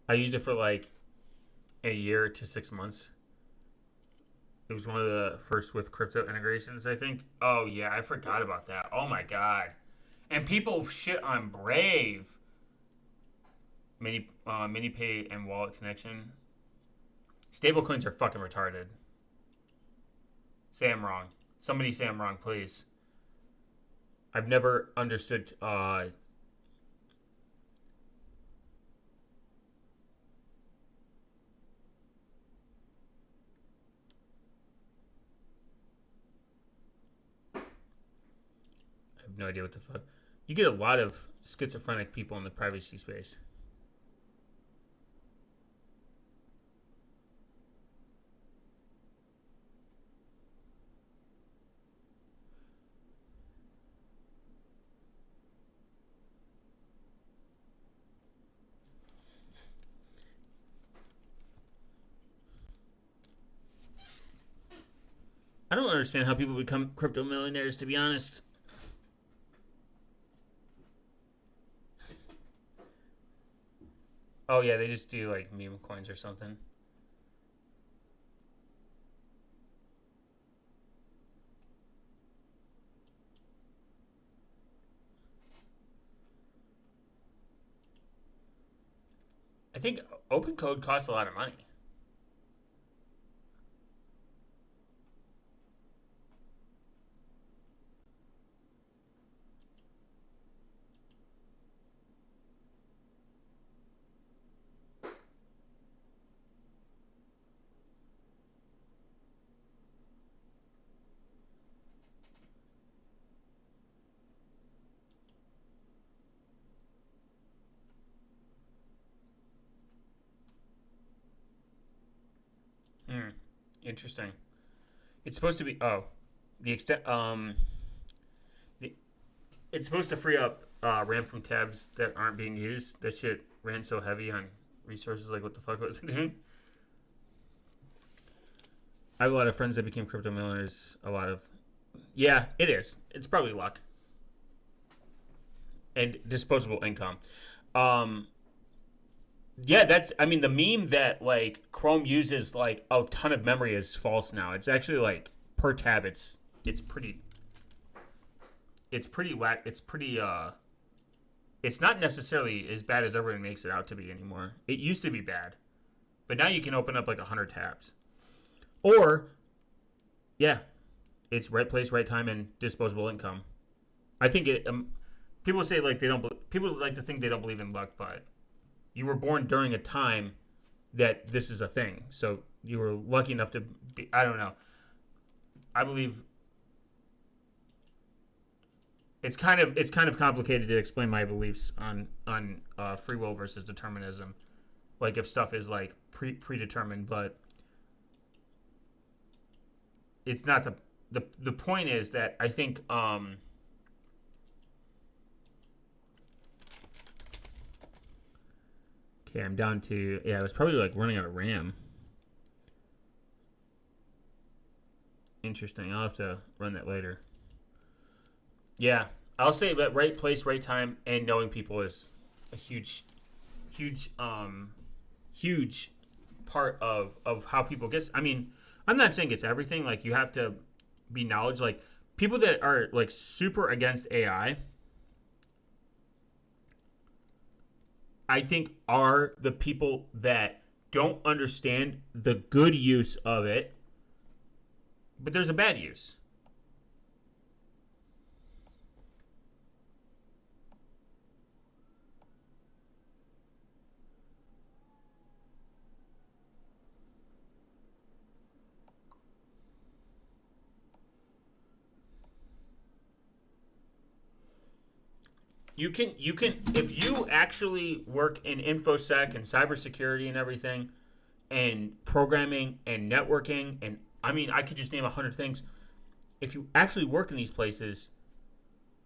I used it for a year to 6 months. It was one of the first with crypto integrations, I think. Oh yeah, I forgot about that. Oh my god. And people shit on Brave. MiniPay and wallet connection. Stablecoins are fucking retarded. Say I'm wrong. Somebody say I'm wrong, please. I've never understood. I have no idea what the fuck. You get a lot of schizophrenic people in the privacy space. I don't understand how people become crypto millionaires, to be honest. Oh yeah, they just do meme coins or something. I think open code costs a lot of money. Hmm. Interesting. It's supposed to be the extent the it's supposed to free up ran from tabs that aren't being used. That shit ran so heavy on resources. Like, what the fuck was it doing? I have a lot of friends that became crypto millionaires. Yeah, it is. It's probably luck and disposable income. Um, yeah, that's. I mean, the meme that like Chrome uses like a ton of memory is false now. It's actually like per tab. It's pretty. It's pretty whack. It's pretty. It's not necessarily as bad as everyone makes it out to be anymore. It used to be bad, but now you can open up like 100 tabs. Or, yeah, it's right place, right time, and disposable income. I think it. People say like they don't. People like to think they don't believe in luck, but you were born during a time that this is a thing. So you were lucky enough to be. I don't know. I believe it's kind of complicated to explain my beliefs on free will versus determinism. Like if stuff is like predetermined, but it's not the point is that I think okay, I'm down to yeah, I was probably like running out of RAM. Interesting. I'll have to run that later. Yeah, I'll say that right place, right time, and knowing people is a huge part of how people get. I mean, I'm not saying it's everything. Like you have to be knowledge. Like people that are like super against AI, I think are the people that don't understand the good use of it, but there's a bad use. You can if you actually work in infosec and cybersecurity and everything and programming and networking and I mean I could just name 100 things. If you actually work in these places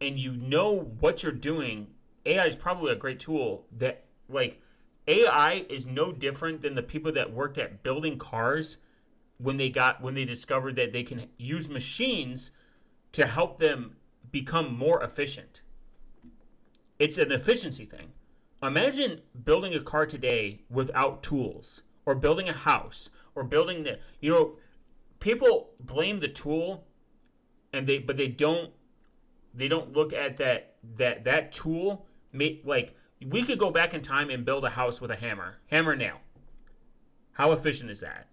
and you know what you're doing, AI is probably a great tool that like AI is no different than the people that worked at building cars when they discovered that they can use machines to help them become more efficient. It's an efficiency thing. Imagine building a car today without tools, or building a house, or building the. People blame the tool, and they don't look at that tool. Like we could go back in time and build a house with a hammer and nail. How efficient is that?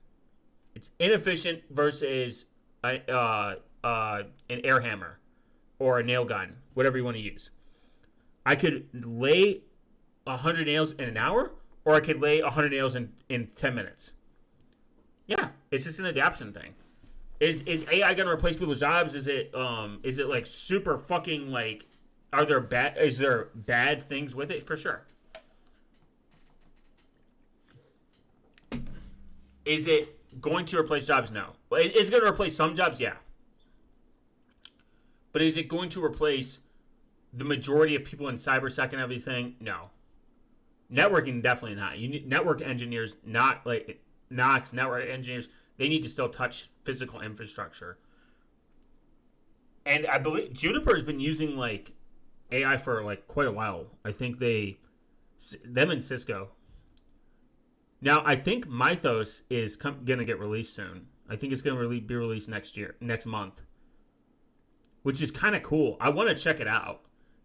It's inefficient versus an air hammer or a nail gun, whatever you want to use. I could lay 100 nails in an hour, or I could lay 100 nails in 10 minutes. Yeah, it's just an adaptation thing. Is AI going to replace people's jobs? Is it like super fucking like? Is there bad things with it? For sure. Is it going to replace jobs? No. Is it going to replace some jobs? Yeah. But is it going to replace the majority of people in cybersec and everything? No. Networking, definitely not. You need network engineers, not like Knox network engineers. They need to still touch physical infrastructure. And I believe Juniper has been using like AI for like quite a while. I think them and Cisco. Now I think Mythos is going to get released soon. I think it's going to be released next month, which is kind of cool. I want to check it out.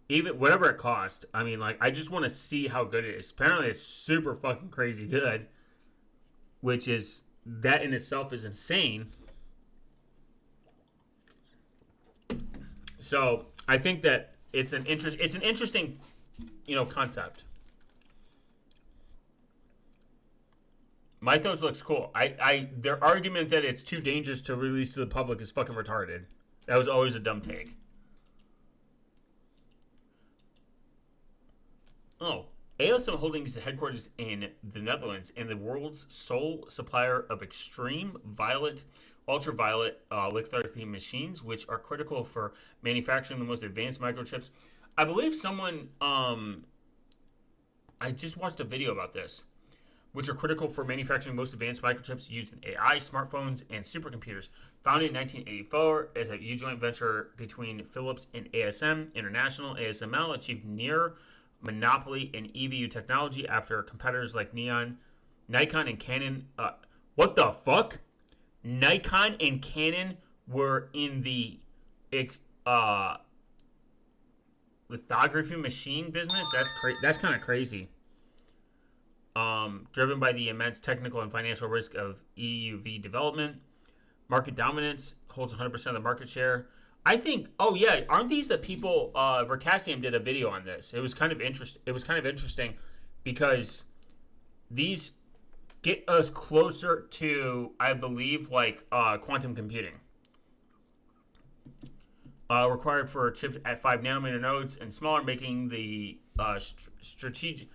Even whatever it costs. I mean, like, I just want to see how good it is. Apparently, it's super fucking crazy good, which is that in itself is insane. So I think that it's an interesting, concept. Mythos looks cool. Their argument that it's too dangerous to release to the public is fucking retarded. That was always a dumb take. Oh, ASM Holdings is headquarters in the Netherlands and the world's sole supplier of extreme violet, ultraviolet lithography machines, which are critical for manufacturing the most advanced microchips. I believe someone I just watched a video about this, which are critical for manufacturing most advanced microchips used in AI, smartphones, and supercomputers. Founded in 1984 as a joint venture between Philips and ASM International, ASML achieved near monopoly in EVU technology after competitors like Nikon, and Canon. What the fuck? Nikon and Canon were in the uh, lithography machine business. That's kind of crazy. Driven by the immense technical and financial risk of EUV development, market dominance holds 100% of the market share. I think. Oh yeah, aren't these the people? Vertasium did a video on this. It was kind of interesting because these get us closer to, I believe, like quantum computing. Required for chips at 5 nanometer nodes and smaller, making the strategic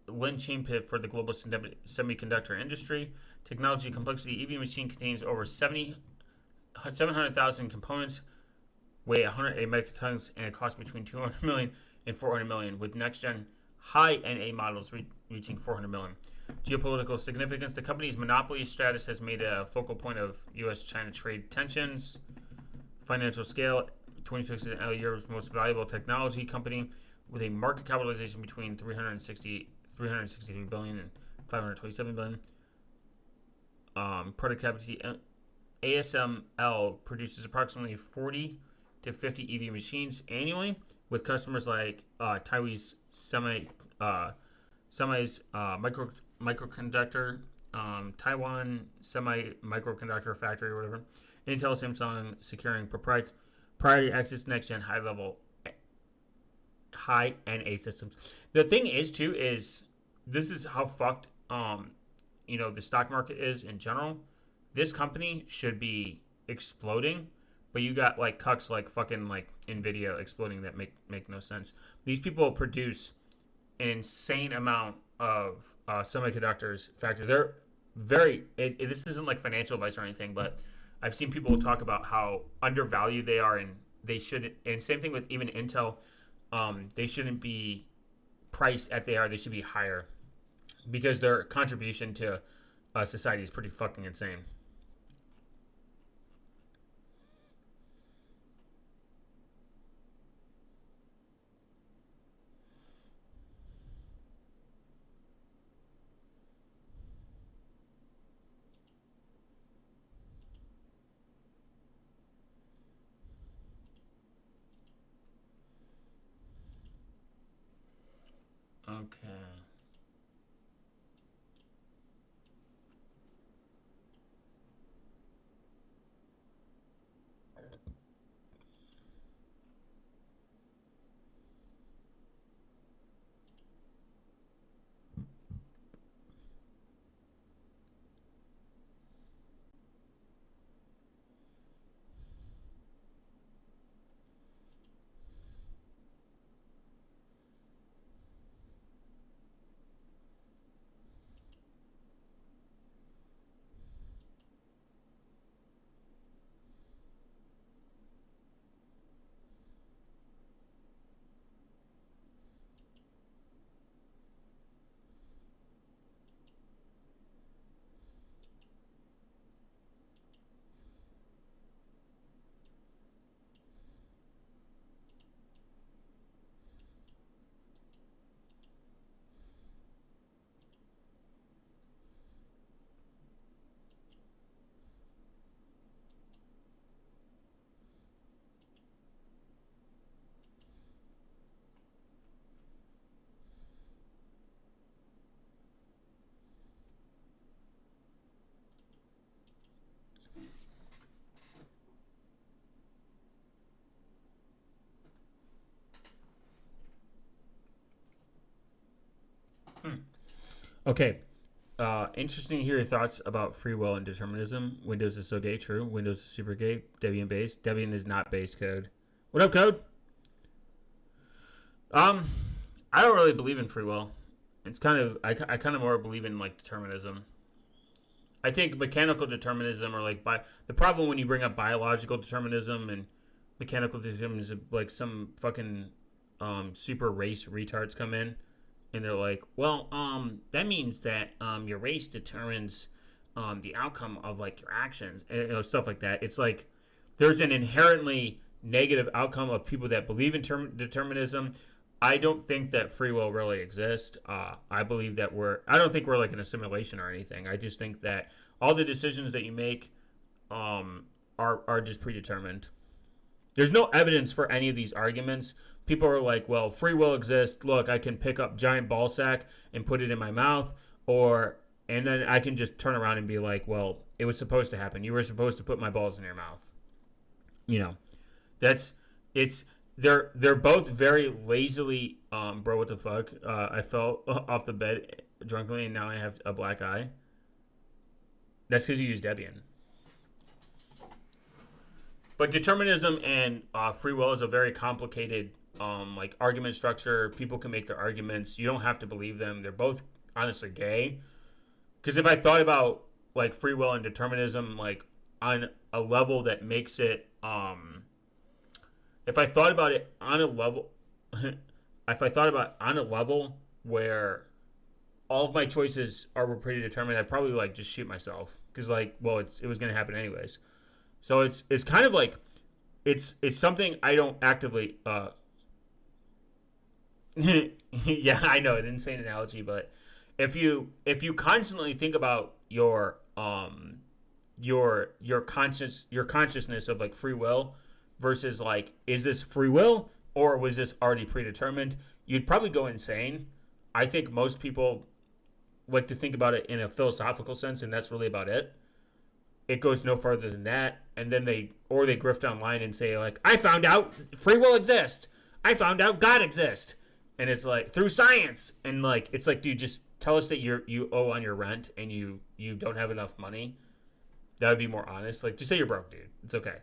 linchpin for the global semiconductor industry. Technology complexity: EV machine contains over 700,000 components, weigh 108 metric tons, and it costs between 200 million and 400 million, with next-gen high NA models reaching 400 million. Geopolitical significance: the company's monopoly status has made a focal point of U.S.-China trade tensions. Financial scale: 2016 Europe's most valuable technology company with a market capitalization between 363 billion and 527 billion. Product capacity: ASML produces approximately 40 to 50 EV machines annually, with customers like Taiwanese microconductor, Taiwan Semi-Microconductor Factory, or whatever. Intel, Samsung securing proprietary access to next-gen high NA systems. The thing is, too, is this is how fucked the stock market is in general. This company should be exploding, but you got like cucks like fucking like Nvidia exploding that make no sense. These people produce an insane amount of semiconductors factory. They're this isn't like financial advice or anything, but I've seen people talk about how undervalued they are, and they should. And same thing with even Intel. They shouldn't be priced at they are. They should be higher because their contribution to society is pretty fucking insane. Okay. Okay. Interesting to hear your thoughts about free will and determinism. Windows is so gay, true. Windows is super gay. Debian based. Debian is not base code. What up, code? Um, I don't really believe in free will. It's kind of I kind of more believe in like determinism. I think mechanical determinism or like the problem when you bring up biological determinism and mechanical determinism, like some fucking super race retards come in and they're like, well, that means that your race determines the outcome of like your actions and stuff like that. It's like there's an inherently negative outcome of people that believe in determinism. I don't think that free will really exists. I believe that I don't think we're like in a simulation or anything. I just think that all the decisions that you make are just predetermined. There's no evidence for any of these arguments. People are like, well, free will exists. Look, I can pick up giant ball sack and put it in my mouth, and then I can just turn around and be like, well, it was supposed to happen. You were supposed to put my balls in your mouth. You know, they're both very lazily, bro, what the fuck? I fell off the bed drunkenly and now I have a black eye. That's because you use Debian. But determinism and free will is a very complicated like argument structure. People can make their arguments. You don't have to believe them. They're both honestly gay. Because if I thought about like free will and determinism like on a level that makes it if I thought about it on a level where all of my choices were predetermined, I'd probably like just shoot myself because like, well, it was going to happen anyways. So it's kind of like it's something I don't actively yeah, I know, I didn't say an analogy, but if you constantly think about your consciousness of like free will versus like, is this free will or was this already predetermined, you'd probably go insane. I think most people like to think about it in a philosophical sense, and that's really about it. It goes no further than that, and then they grift online and say like, I found out free will exists. I found out God exists, and it's like through science, and like it's like, dude, just tell us that you owe on your rent and you don't have enough money. That would be more honest. Like, just say you're broke, dude. It's okay.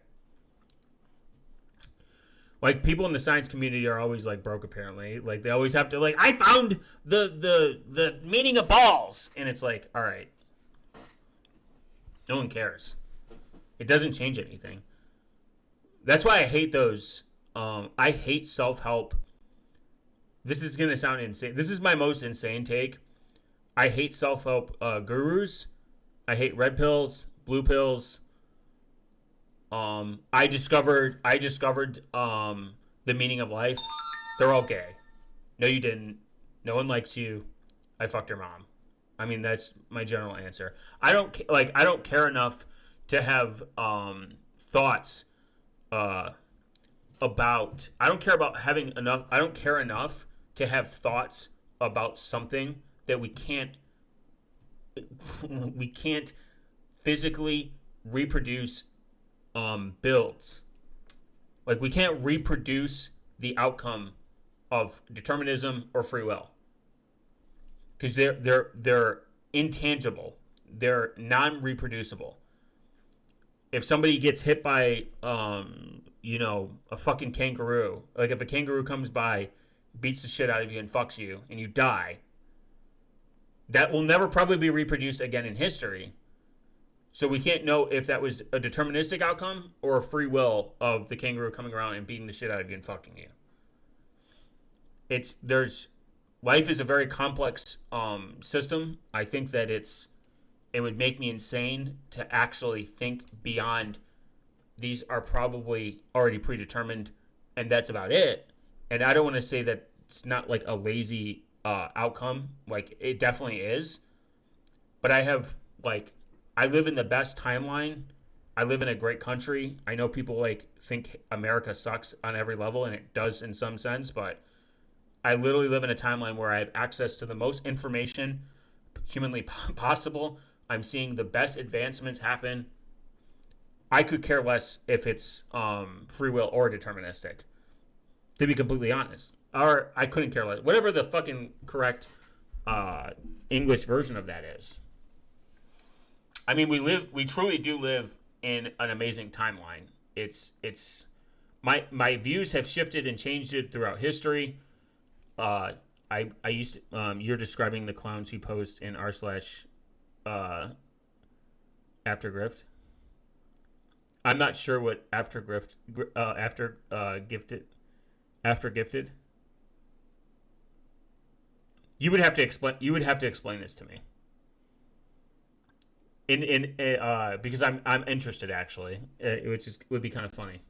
Like, people in the science community are always like broke apparently. Like, they always have to like, I found the meaning of balls, and it's like, all right. No one cares. It doesn't change anything. That's why I hate those. I hate self-help. This is going to sound insane. This is my most insane take. I hate self-help gurus. I hate red pills, blue pills. I discovered the meaning of life. They're all gay. No, you didn't. No one likes you. I fucked your mom. I mean, that's my general answer. I don't care enough to have thoughts about. I don't care about having enough. I don't care enough to have thoughts about something that we can't physically reproduce builds. Like, we can't reproduce the outcome of determinism or free will. Because they're intangible, they're non-reproducible. If somebody gets hit by a fucking kangaroo, like if a kangaroo comes by, beats the shit out of you and fucks you, and you die, that will never probably be reproduced again in history. So we can't know if that was a deterministic outcome or a free will of the kangaroo coming around and beating the shit out of you and fucking you. Life is a very complex system. I think that it would make me insane to actually think beyond these are probably already predetermined and that's about it. And I don't want to say that it's not like a lazy outcome. Like, it definitely is. But I live in the best timeline. I live in a great country. I know people like think America sucks on every level, and it does in some sense, but I literally live in a timeline where I have access to the most information humanly possible. I'm seeing the best advancements happen. I could care less if it's free will or deterministic, to be completely honest. Or I couldn't care less. Whatever the fucking correct English version of that is. I mean, we truly do live in an amazing timeline. My views have shifted and changed it throughout history. I used to, you're describing the clowns who post in r/aftergrift. I'm not sure what after gifted. You would have to explain. You would have to explain this to me. Because I'm interested actually, which is would be kind of funny.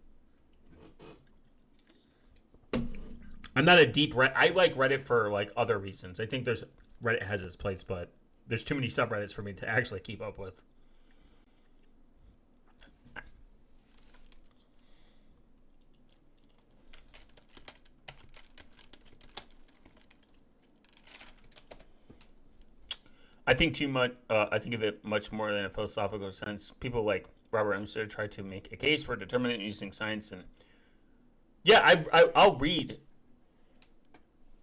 I'm not a deep Reddit. I like Reddit for like other reasons. I think there's Reddit has its place, but there's too many subreddits for me to actually keep up with. I think too much. I think of it much more than a philosophical sense. People like Robert Hemster try to make a case for determinant using science, and yeah, I'll read.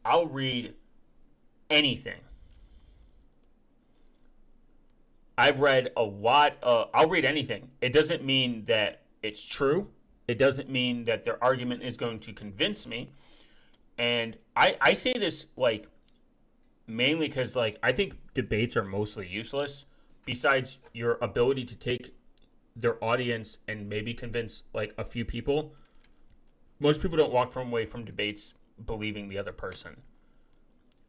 I'll read anything. I've read a lot. I'll read anything. It doesn't mean that it's true. It doesn't mean that their argument is going to convince me. And I say this like mainly because like I think debates are mostly useless. Besides your ability to take their audience and maybe convince like a few people, most people don't walk from away from debates believing the other person.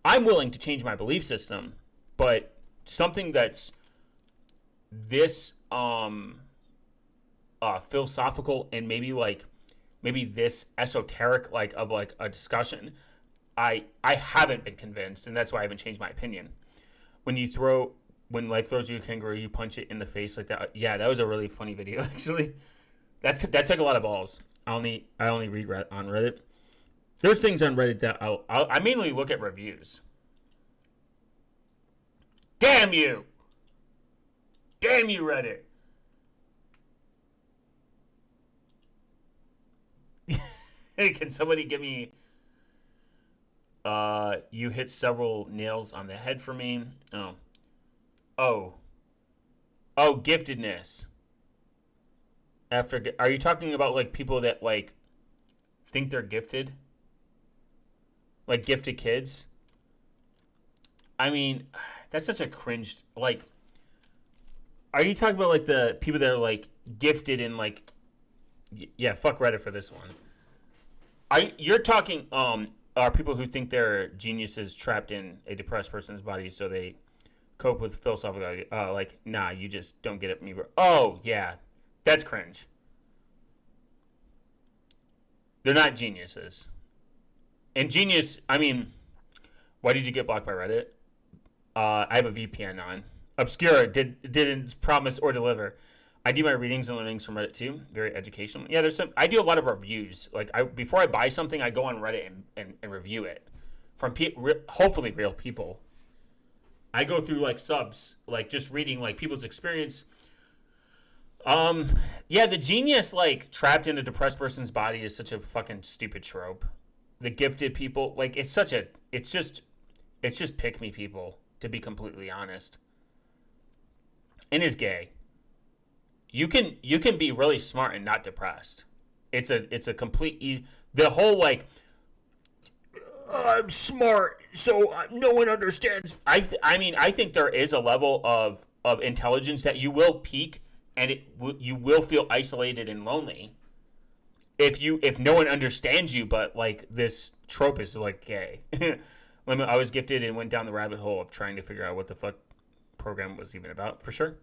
I'm willing to change my belief system, but something that's this philosophical and maybe this esoteric like of like a discussion, I haven't been convinced, and that's why I haven't changed my opinion. When life throws you a kangaroo, you punch it in the face like that. Yeah, that was a really funny video actually. That took a lot of balls. I only read on Reddit. There's things on Reddit that I mainly look at reviews. Damn you! Damn you, Reddit! Hey, can somebody give me? You hit several nails on the head for me. Oh, giftedness. Are you talking about like people that like think they're gifted? Like gifted kids? I mean, that's such a cringe. Like, are you talking about like the people that are like gifted in like? Yeah, fuck Reddit for this one. You're talking are people who think they're geniuses trapped in a depressed person's body, so they cope with philosophical. Like, nah, you just don't get it, me. Oh yeah, that's cringe. They're not geniuses. And genius, I mean, why did you get blocked by Reddit? I have a VPN on. Obscura didn't promise or deliver. I do my readings and learnings from Reddit too. Very educational. Yeah, I do a lot of reviews. Like before I buy something, I go on Reddit and review it from hopefully real people. I go through like subs, like just reading like people's experience. Yeah, the genius like trapped in a depressed person's body is such a fucking stupid trope. The gifted people, like it's just pick me people, to be completely honest. And is gay. You can be really smart and not depressed. It's a complete the whole like I'm smart so no one understands. I mean I think there is a level of intelligence that you will peak and you will feel isolated and lonely if no one understands you. But like this trope is like gay. I was gifted and went down the rabbit hole of trying to figure out what the fuck program was even about. For sure.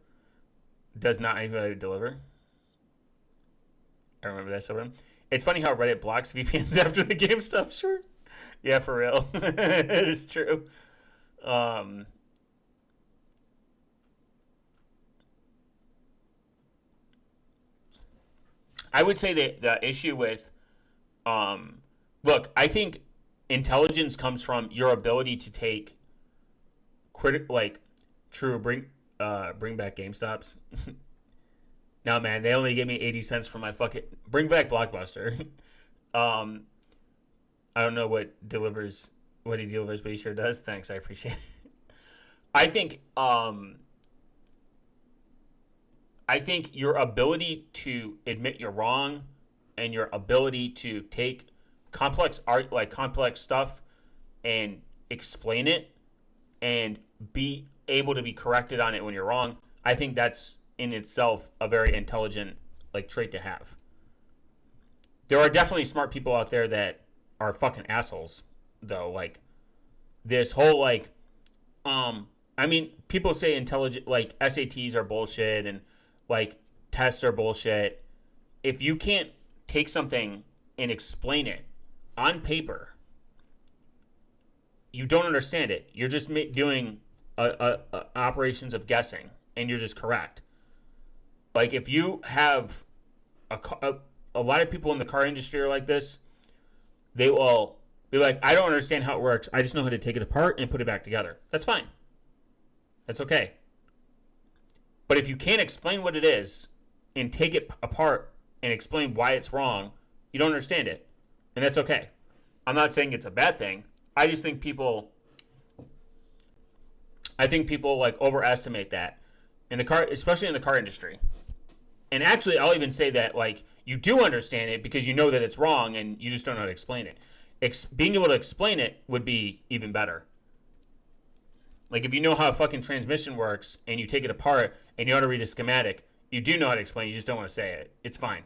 Does not anybody deliver? I remember that so. It's funny how Reddit blocks VPNs after the game stuff. Sure. Yeah, for real. It is true. I would say that the issue with, look, I think intelligence comes from your ability to take bring back GameStops. No, man, they only give me 80 cents for my fucking bring back Blockbuster. I don't know what he delivers, but he sure does. Thanks, I appreciate it. I think your ability to admit you're wrong and your ability to take complex art, like complex stuff, and explain it and be able to be corrected on it when you're wrong, I think that's in itself a very intelligent like trait to have. There are definitely smart people out there that are fucking assholes, though. Like this whole like, I mean, people say intelligent like SATs are bullshit and like tests are bullshit. If you can't take something and explain it on paper, you don't understand it. You're just doing operations of guessing, and you're just correct. Like if you have a lot of people in the car industry are like this. They will be like, I don't understand how it works. I just know how to take it apart and put it back together. That's fine. That's okay. But if you can't explain what it is and take it apart and explain why it's wrong, you don't understand it. And that's okay. I'm not saying it's a bad thing. I just think people like overestimate that in the car, especially in the car industry. And actually, I'll even say that like you do understand it because you know that it's wrong and you just don't know how to explain it. Being able to explain it would be even better. Like if you know how a fucking transmission works and you take it apart and you know how to read a schematic, you do know how to explain it, you just don't want to say it. It's fine.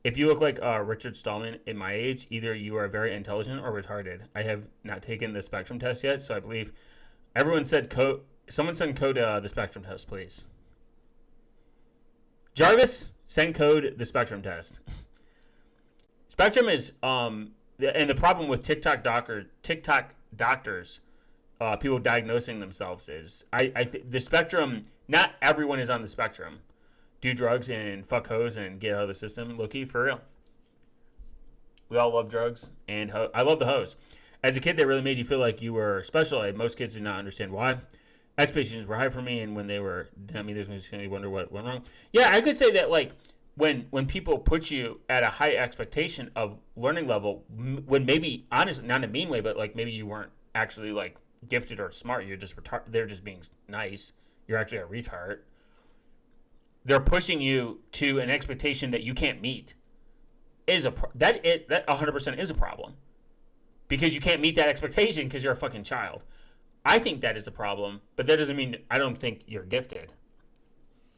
If you look like Richard Stallman in my age, either you are very intelligent or retarded. I have not taken the spectrum test yet, so I believe everyone said code. Someone send code the spectrum test, please. Jarvis, send code the spectrum test. Spectrum is and the problem with TikTok doctors, people diagnosing themselves is the spectrum. Not everyone is on the spectrum. Do drugs and fuck hoes and get out of the system. Low-key, for real. We all love drugs, and I love the hoes. As a kid, they really made you feel like you were special. Most kids did not understand why. Expectations were high for me, and when they were, I mean, there's going to wonder what went wrong. Yeah, I could say that, like, when people put you at a high expectation of learning level, when maybe, honestly, not in a mean way, but, like, maybe you weren't actually, like, gifted or smart. You're just they're just being nice. You're actually a retard. They're pushing you to an expectation that you can't meet. That 100% is a problem, because you can't meet that expectation because you're a fucking child. I think that is a problem, but that doesn't mean I don't think you're gifted.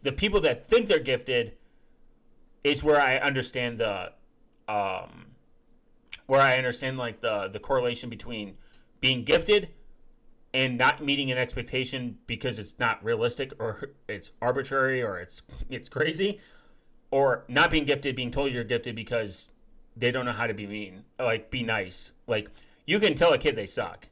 The people that think they're gifted is where I understand the like the correlation between being gifted and not meeting an expectation because it's not realistic or it's arbitrary or it's crazy, or not being gifted, being told you're gifted because they don't know how to be mean, like be nice. Like you can tell a kid they suck.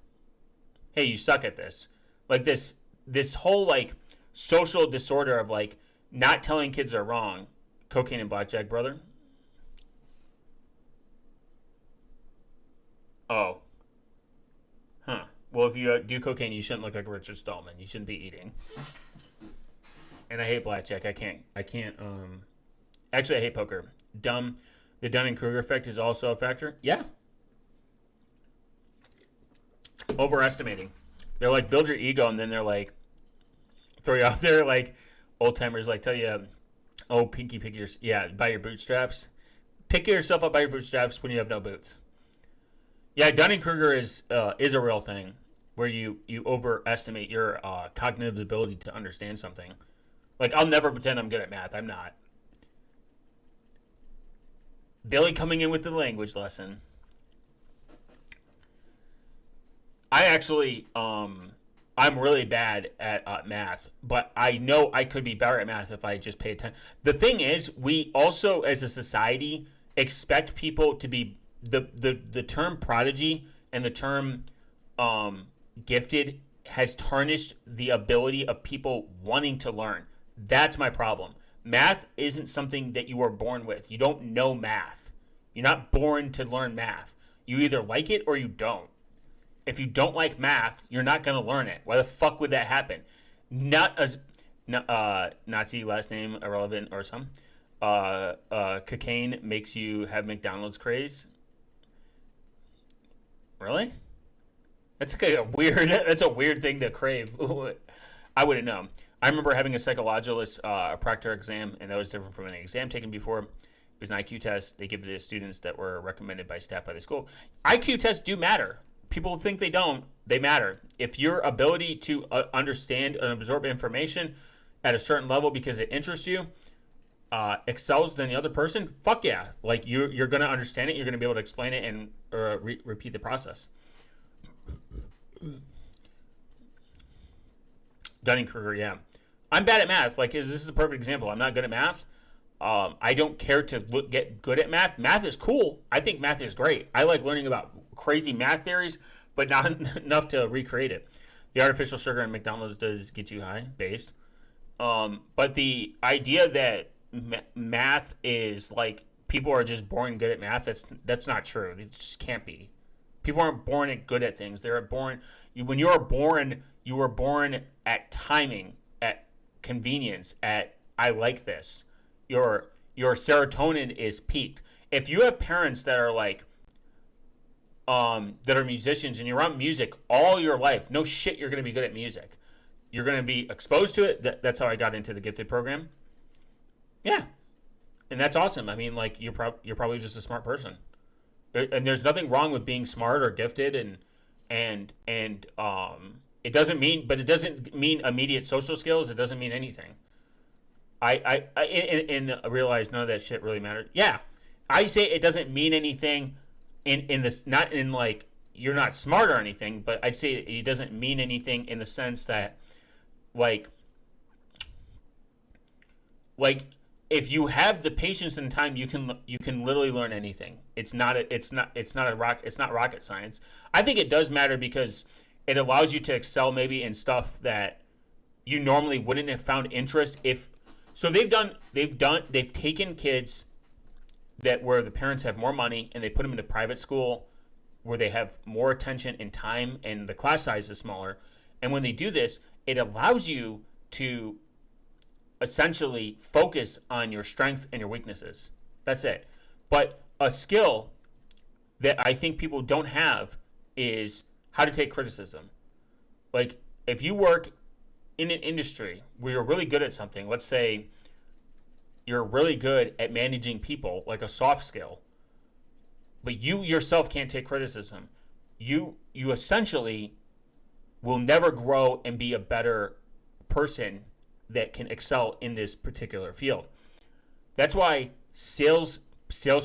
Hey, you suck at this. Like this whole like social disorder of like not telling kids they're wrong. Cocaine and blackjack, brother. Oh. Huh. Well, if you do cocaine, you shouldn't look like Richard Stallman. You shouldn't be eating. And I hate blackjack. I can't. Actually, I hate poker. Dumb. The Dunning-Kruger effect is also a factor. Yeah. Overestimating. They're like, build your ego, and then they're like, throw you out there like old timers, like tell you, oh, pinky pick your, yeah, by your bootstraps. Pick yourself up by your bootstraps when you have no boots. Yeah, Dunning-Kruger is a real thing, where you overestimate your cognitive ability to understand something. Like, I'll never pretend I'm good at math. I'm not. Billy coming in with the language lesson. I actually, I'm really bad at math, but I know I could be better at math if I just pay attention. The thing is, we also, as a society, expect people to be the term prodigy and the term gifted has tarnished the ability of people wanting to learn. That's my problem. Math isn't something that you are born with. You don't know math. You're not born to learn math. You either like it or you don't. If you don't like math, you're not going to learn it. Why the fuck would that happen? Not as Nazi last name irrelevant or something. Cocaine makes you have McDonald's craze. Really? That's like a weird. That's a weird thing to crave. I wouldn't know. I remember having a psychologist proctor exam, and that was different from an exam taken before. It was an IQ test. They give it to students that were recommended by staff by the school. IQ tests do matter. People think they don't. They matter. If your ability to understand and absorb information at a certain level because it interests you, excels than the other person, fuck yeah. Like you're gonna understand it. You're gonna be able to explain it and repeat the process. Dunning-Kruger, yeah. I'm bad at math. Like, this is a perfect example. I'm not good at math. I don't care to get good at math. Math is cool. I think math is great. I like learning about crazy math theories, but not enough to recreate it. The artificial sugar in McDonald's does get you high, based. But the idea that math is like people are just born good at math, that's not true. It just can't be. People aren't born good at things. They're born. When you are born, you were born at timing, at convenience, at I like this. Your serotonin is peaked. If you have parents that are like that are musicians and you're around music all your life, no shit, you're going to be good at music. You're going to be exposed to it. That's how I got into the gifted program. Yeah, and that's awesome. I mean, like you're probably just a smart person, and there's nothing wrong with being smart or gifted, and it doesn't mean immediate social skills. It doesn't mean anything. I realize none of that shit really matters. Yeah, I say it doesn't mean anything in this, not in like you're not smart or anything, but I'd say it doesn't mean anything in the sense that like if you have the patience and time, you can literally learn anything. It's not rocket science. I think it does matter because it allows you to excel maybe in stuff that you normally wouldn't have found interest if. So they've taken kids that where the parents have more money and they put them into private school where they have more attention and time and the class size is smaller. And when they do this, it allows you to essentially focus on your strengths and your weaknesses. That's it. But a skill that I think people don't have is how to take criticism. Like if you work in an industry where you're really good at something, let's say you're really good at managing people, like a soft skill, but you yourself can't take criticism, you essentially will never grow and be a better person that can excel in this particular field. That's why sales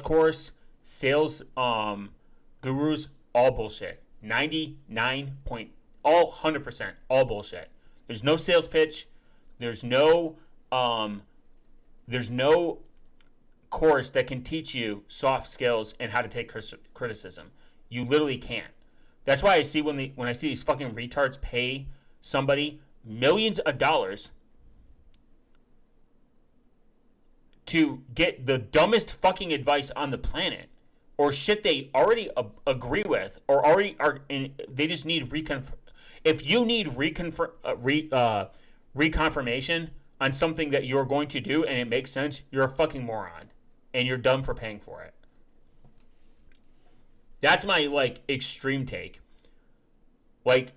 course, sales gurus, all bullshit. 100%, all bullshit. There's no sales pitch. There's no course that can teach you soft skills and how to take criticism. You literally can't. That's why I see when I see these fucking retards pay somebody millions of dollars to get the dumbest fucking advice on the planet or shit they already agree with or already are in, they just need if you need reconfirmation on something that you're going to do and it makes sense, you're a fucking moron and you're dumb for paying for it. That's my like extreme take. Like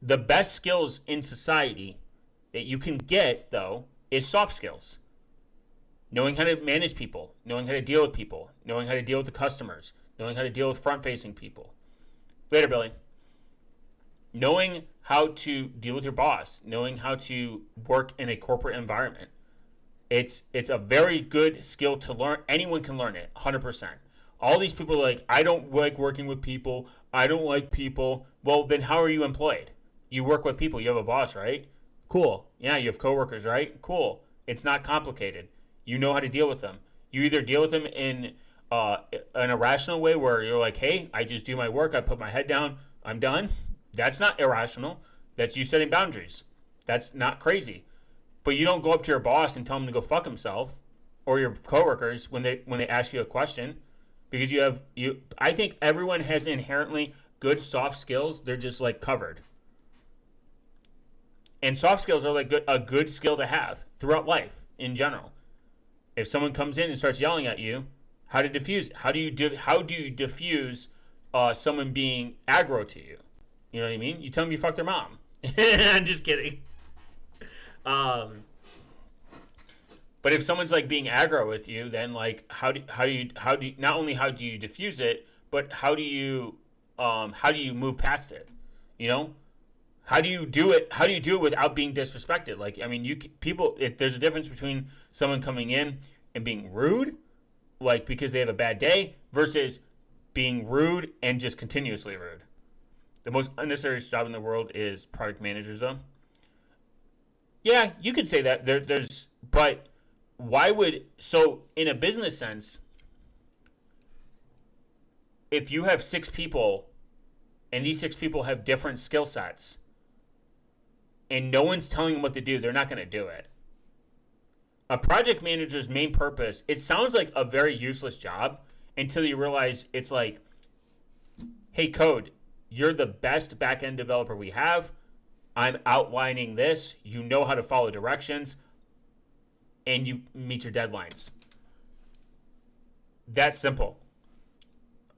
the best skills in society that you can get though is soft skills. Knowing how to manage people, knowing how to deal with people, knowing how to deal with the customers, knowing how to deal with front-facing people. Later, Billy. Knowing how to deal with your boss, knowing how to work in a corporate environment. It's a very good skill to learn. Anyone can learn it, 100%. All these people are like, I don't like working with people. I don't like people. Well, then how are you employed? You work with people. You have a boss, right? Cool. Yeah, you have coworkers, right? Cool. It's not complicated. You know how to deal with them. You either deal with them in an irrational way where you're like, hey, I just do my work. I put my head down. I'm done. That's not irrational. That's you setting boundaries. That's not crazy. But you don't go up to your boss and tell him to go fuck himself or your coworkers when they ask you a question because I think everyone has inherently good soft skills. They're just like covered. And soft skills are like a good skill to have throughout life in general. If someone comes in and starts yelling at you, how to diffuse? How do you diffuse someone being aggro to you? You know what I mean? You tell them you fucked their mom. I'm just kidding. But if someone's like being aggro with you, then like how do you not only how do you diffuse it, but how do you move past it? You know? How do you do it? How do you do it without being disrespected? Like, I mean, there's a difference between someone coming in and being rude, like because they have a bad day, versus being rude and just continuously rude. The most unnecessary job in the world is product managers, though. Yeah, you could say that. But why would, so in a business sense, if you have 6 people and these 6 people have different skill sets and no one's telling them what to do, they're not going to do it. A project manager's main purpose, it sounds like a very useless job until you realize it's like, hey, code, you're the best back-end developer we have. I'm outlining this. You know how to follow directions. And you meet your deadlines. That's simple.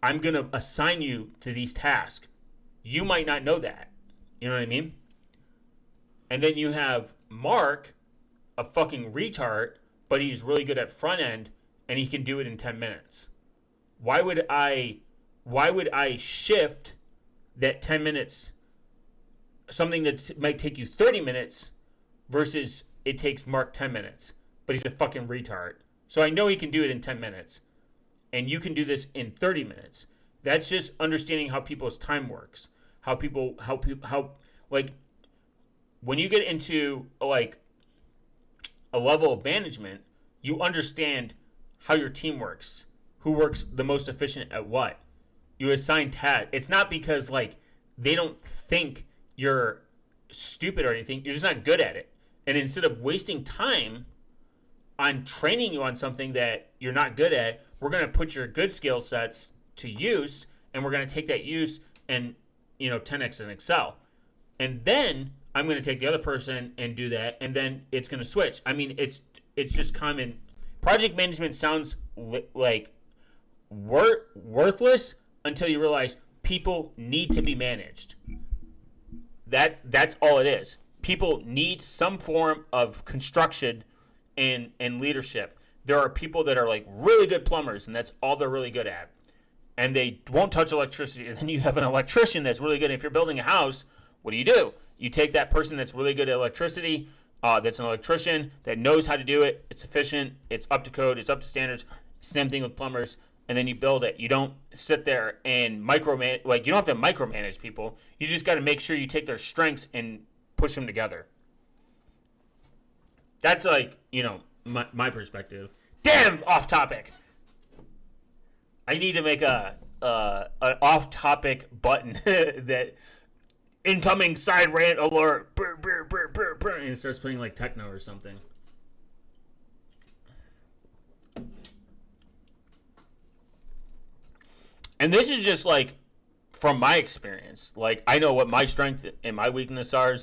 I'm going to assign you to these tasks. You might not know that. You know what I mean? And then you have Mark, a fucking retard, but he's really good at front end and he can do it in 10 minutes. Why would I shift that 10 minutes, something that might take you 30 minutes versus it takes Mark 10 minutes, but he's a fucking retard. So I know he can do it in 10 minutes and you can do this in 30 minutes. That's just understanding how people's time works. How like when you get into like a level of management, you understand how your team works, who works the most efficient at what. You assign tasks. It's not because like they don't think you're stupid or anything. You're just not good at it. And instead of wasting time on training you on something that you're not good at, we're going to put your good skill sets to use, and we're going to take that use and 10x in Excel. And then I'm going to take the other person and do that, and then it's going to switch. I mean, it's just common. Project management sounds like worthless until you realize people need to be managed. That's all it is. People need some form of construction and leadership. There are people that are like really good plumbers, and that's all they're really good at. And they won't touch electricity. And then you have an electrician that's really good. If you're building a house, what do? You take that person that's really good at electricity, that's an electrician, that knows how to do it. It's efficient. It's up to code. It's up to standards. Same thing with plumbers. And then you build it. You don't sit there and micromanage. Like, you don't have to micromanage people. You just got to make sure you take their strengths and push them together. That's like, my perspective. Damn, off topic. I need to make an off topic button that incoming side rant alert. Brr, brr, brr, brr, brr, and it starts playing like techno or something. And this is just like from my experience. Like, I know what my strength and my weakness are.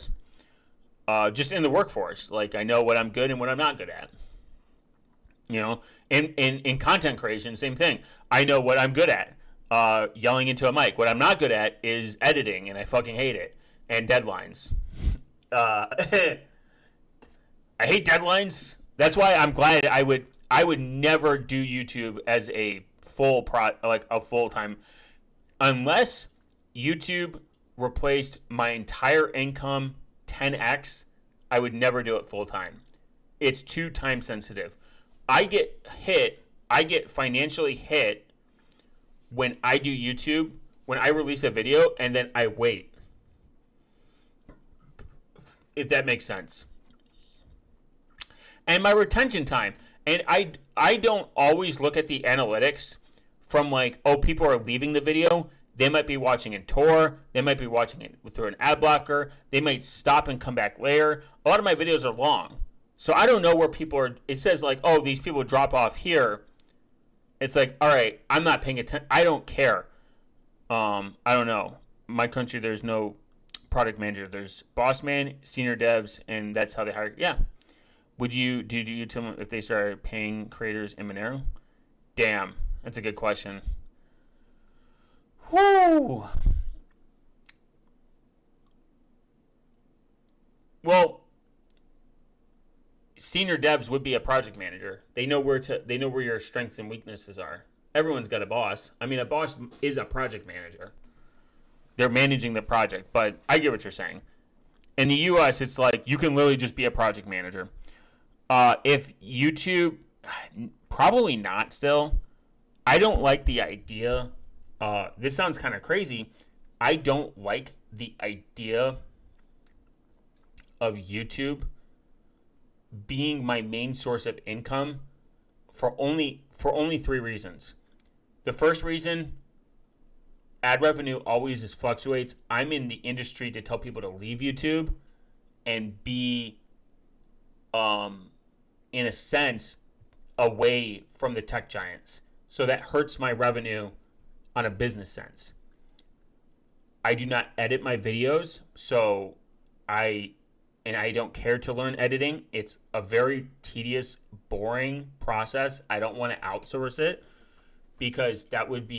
Just in the workforce. Like, I know what I'm good and what I'm not good at. In content creation, same thing. I know what I'm good at. Yelling into a mic. What I'm not good at is editing, and I fucking hate it. And deadlines. I hate deadlines. That's why I'm glad I would never do YouTube as a full time, unless YouTube replaced my entire income 10x. I would never do it full time. It's too time sensitive. I get financially hit when I do YouTube, when I release a video and then I wait. If that makes sense. And my retention time. And I don't always look at the analytics from like, oh, people are leaving the video. They might be watching in Tor. They might be watching it through an ad blocker. They might stop and come back later. A lot of my videos are long. So I don't know where people are. It says like, oh, these people drop off here. It's like, all right, I'm not paying attention. I don't care. I don't know. My country, there's no product manager. There's boss man, senior devs, and that's how they hire. Yeah. Do you tell them if they started paying creators in Monero? Damn, that's a good question. Whoo. Well, senior devs would be a project manager. They know where your strengths and weaknesses are. Everyone's got a boss. I mean, a boss is a project manager. They're managing the project, but I get what you're saying. In the US, it's like you can literally just be a project manager. If YouTube, Probably not still. I don't like the idea. This sounds kind of crazy. I don't like the idea of YouTube being my main source of income for only three reasons. The first reason, ad revenue always just fluctuates. I'm in the industry to tell people to leave YouTube and be, in a sense, away from the tech giants. So that hurts my revenue on a business sense. I do not edit my videos, so I don't care to learn editing. It's a very tedious, boring process. I don't want to outsource it because that would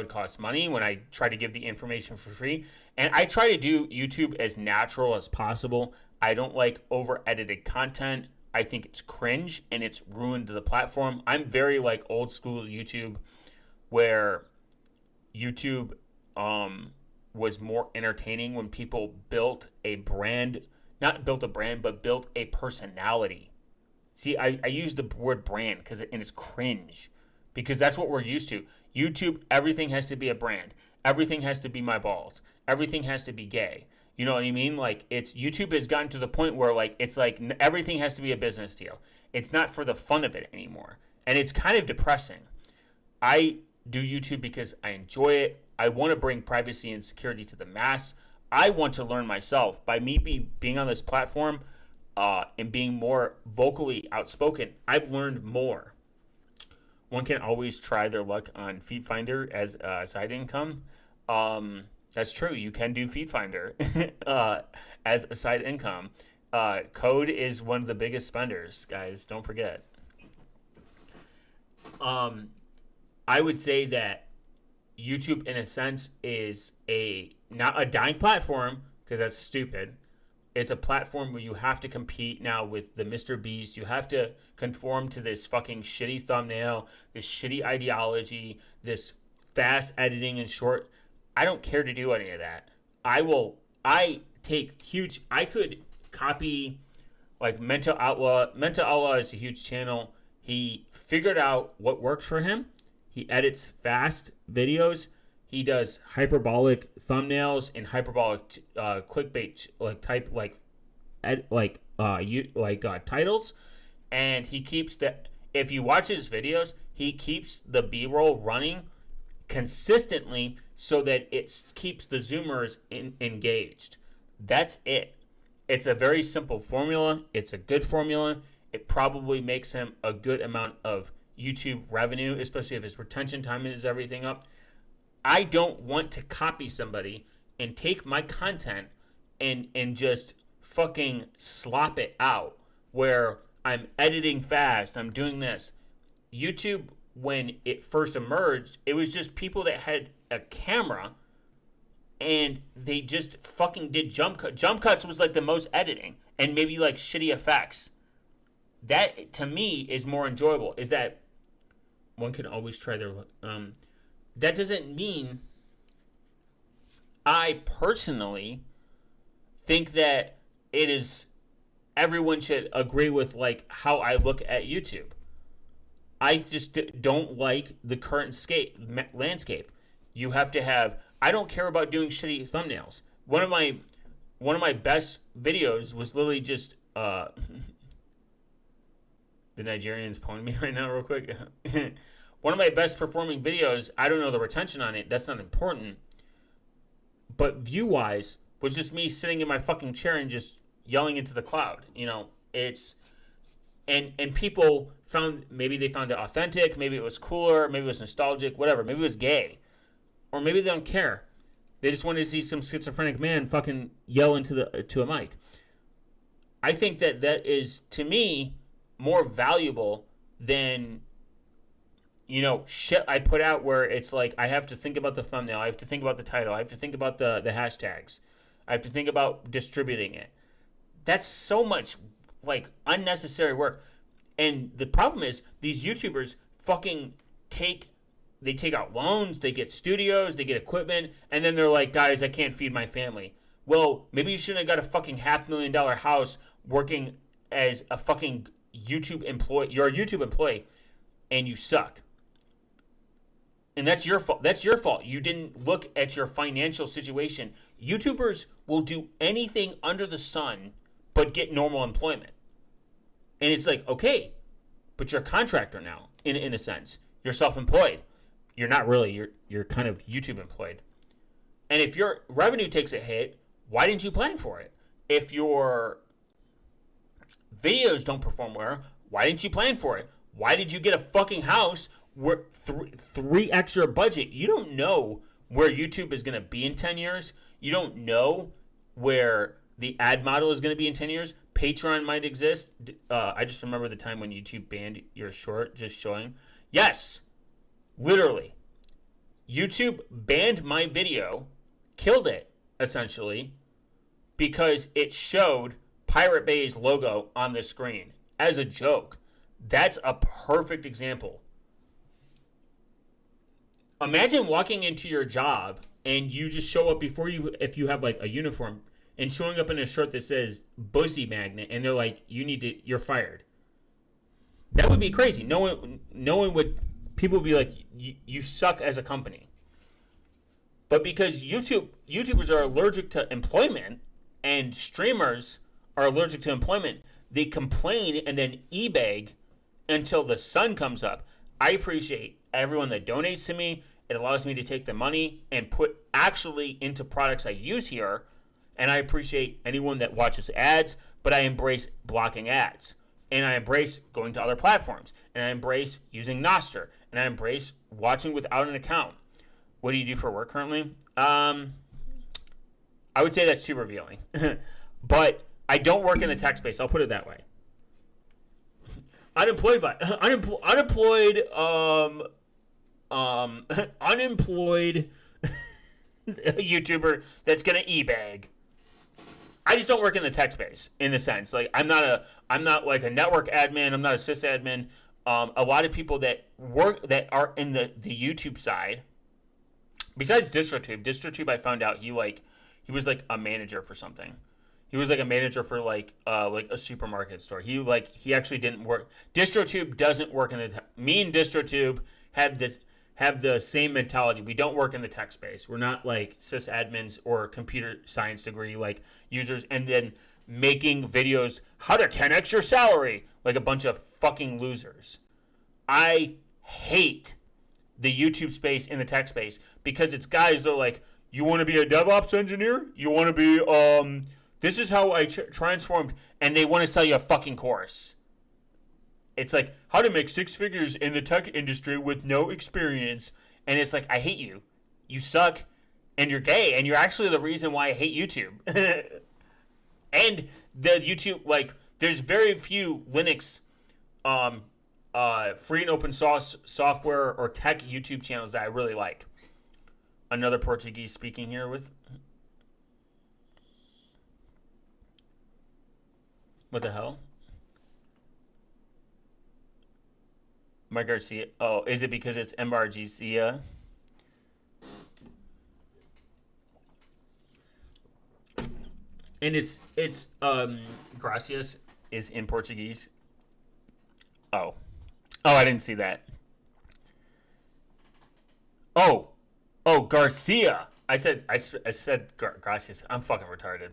cost money when I try to give the information for free. And I try to do YouTube as natural as possible. I don't like over edited content. I think it's cringe and it's ruined the platform. I'm very like old school YouTube, where YouTube was more entertaining when people built a brand, not built a brand, but built a personality. See, I use the word brand and it's cringe because that's what we're used to. YouTube, everything has to be a brand. Everything has to be my balls. Everything has to be gay. You know what I mean? Like, YouTube has gotten to the point where like it's like everything has to be a business deal. It's not for the fun of it anymore, and it's kind of depressing. I do YouTube because I enjoy it. I want to bring privacy and security to the mass. I want to learn myself. By me being on this platform and being more vocally outspoken, I've learned more. One can always try their luck on Feed Finder as a side income. That's true. You can do Feed Finder as a side income. Code is one of the biggest spenders, guys. Don't forget. I would say that YouTube, in a sense, is not a dying platform, because that's stupid. It's a platform where you have to compete now with the Mr. Beast. You have to conform to this fucking shitty thumbnail, this shitty ideology, this fast editing and short. I don't care to do any of that. I could copy like Mental Outlaw. Mental Outlaw is a huge channel. He figured out what works for him. He edits fast videos. He does hyperbolic thumbnails and hyperbolic clickbait titles, and he keeps that. If you watch his videos, he keeps the B-roll running consistently so that it keeps the Zoomers engaged. That's it. It's a very simple formula. It's a good formula. It probably makes him a good amount of YouTube revenue, especially if his retention time is everything up. I don't want to copy somebody and take my content and just fucking slop it out where I'm editing fast, I'm doing this. YouTube, when it first emerged, it was just people that had a camera and they just fucking did jump cuts. Jump cuts was like the most editing and maybe like shitty effects. That, to me, is more enjoyable. Is that one can always try their that doesn't mean I personally think that it is everyone should agree with like how I look at YouTube. I just don't like the current landscape. You have to have. I don't care about doing shitty thumbnails. One of my best videos was literally just the Nigerian's pulling me right now real quick. One of my best performing videos, I don't know the retention on it, that's not important. But view-wise, was just me sitting in my fucking chair and just yelling into the cloud. You know, it's... And people maybe they found it authentic, maybe it was cooler, maybe it was nostalgic, whatever. Maybe it was gay. Or maybe they don't care. They just wanted to see some schizophrenic man fucking yell to a mic. I think that is, to me, more valuable than... shit I put out where it's like I have to think about the thumbnail, I have to think about the title, I have to think about the hashtags, I have to think about distributing it. That's so much like unnecessary work. And the problem is these YouTubers fucking take out loans, they get studios, they get equipment, and then they're like, guys, I can't feed my family. Well, maybe you shouldn't have got a fucking $500,000 house working as a fucking YouTube employee. You're a YouTube employee. and you suck. And that's your fault. That's your fault. You didn't look at your financial situation. YouTubers will do anything under the sun but get normal employment. And it's like, okay, but you're a contractor now, in a sense. You're self-employed. You're not really. You're kind of YouTube employed. And if your revenue takes a hit, why didn't you plan for it? If your videos don't perform well, why didn't you plan for it? Why did you get a fucking house where three extra budget? You don't know where YouTube is going to be in 10 years. You don't know where the ad model is going to be in 10 years. Patreon might exist. I just remember the time when YouTube banned your short just showing. Yes, literally. YouTube banned my video, killed it, essentially, because it showed Pirate Bay's logo on the screen as a joke. That's a perfect example. Imagine walking into your job and you just show up before you, if you have like a uniform, and showing up in a shirt that says Bussy Magnet, and they're like, you're fired. That would be crazy. No one would, people would be like, you suck as a company. But because YouTubers are allergic to employment, and streamers are allergic to employment, they complain and then e-bag until the sun comes up. I appreciate everyone that donates to me. It allows me to take the money and put actually into products I use here. And I appreciate anyone that watches ads, but I embrace blocking ads. And I embrace going to other platforms. And I embrace using Nostr. And I embrace watching without an account. What do you do for work currently? I would say that's too revealing. But I don't work in the tech space. I'll put it that way. Unemployed YouTuber that's gonna e-bag. I just don't work in the tech space in the sense like I'm not like a network admin. I'm not a sysadmin. A lot of people that are in the YouTube side. Besides DistroTube, I found out he was like a manager for something. He was like a manager for like a supermarket store. He actually didn't work. DistroTube doesn't work in the me and DistroTube have the same mentality. We don't work in the tech space. We're not like sysadmins or computer science degree like users and then making videos how to 10x your salary like a bunch of fucking losers. I hate the YouTube space and the tech space because it's guys that are like, you want to be a DevOps engineer? You want to be this is how I transformed, and they want to sell you a fucking course. It's like, how to make six figures in the tech industry with no experience. And it's like, I hate you. You suck, and you're gay, and you're actually the reason why I hate YouTube. And the YouTube, like, there's very few Linux, free and open source software or tech YouTube channels that I really like. Another Portuguese speaking here with... What the hell? Mike Garcia. Oh, is it because it's MRGCA? And it's Gracias is in Portuguese. Oh, I didn't see that. Oh, Garcia. I said Gracias. I'm fucking retarded.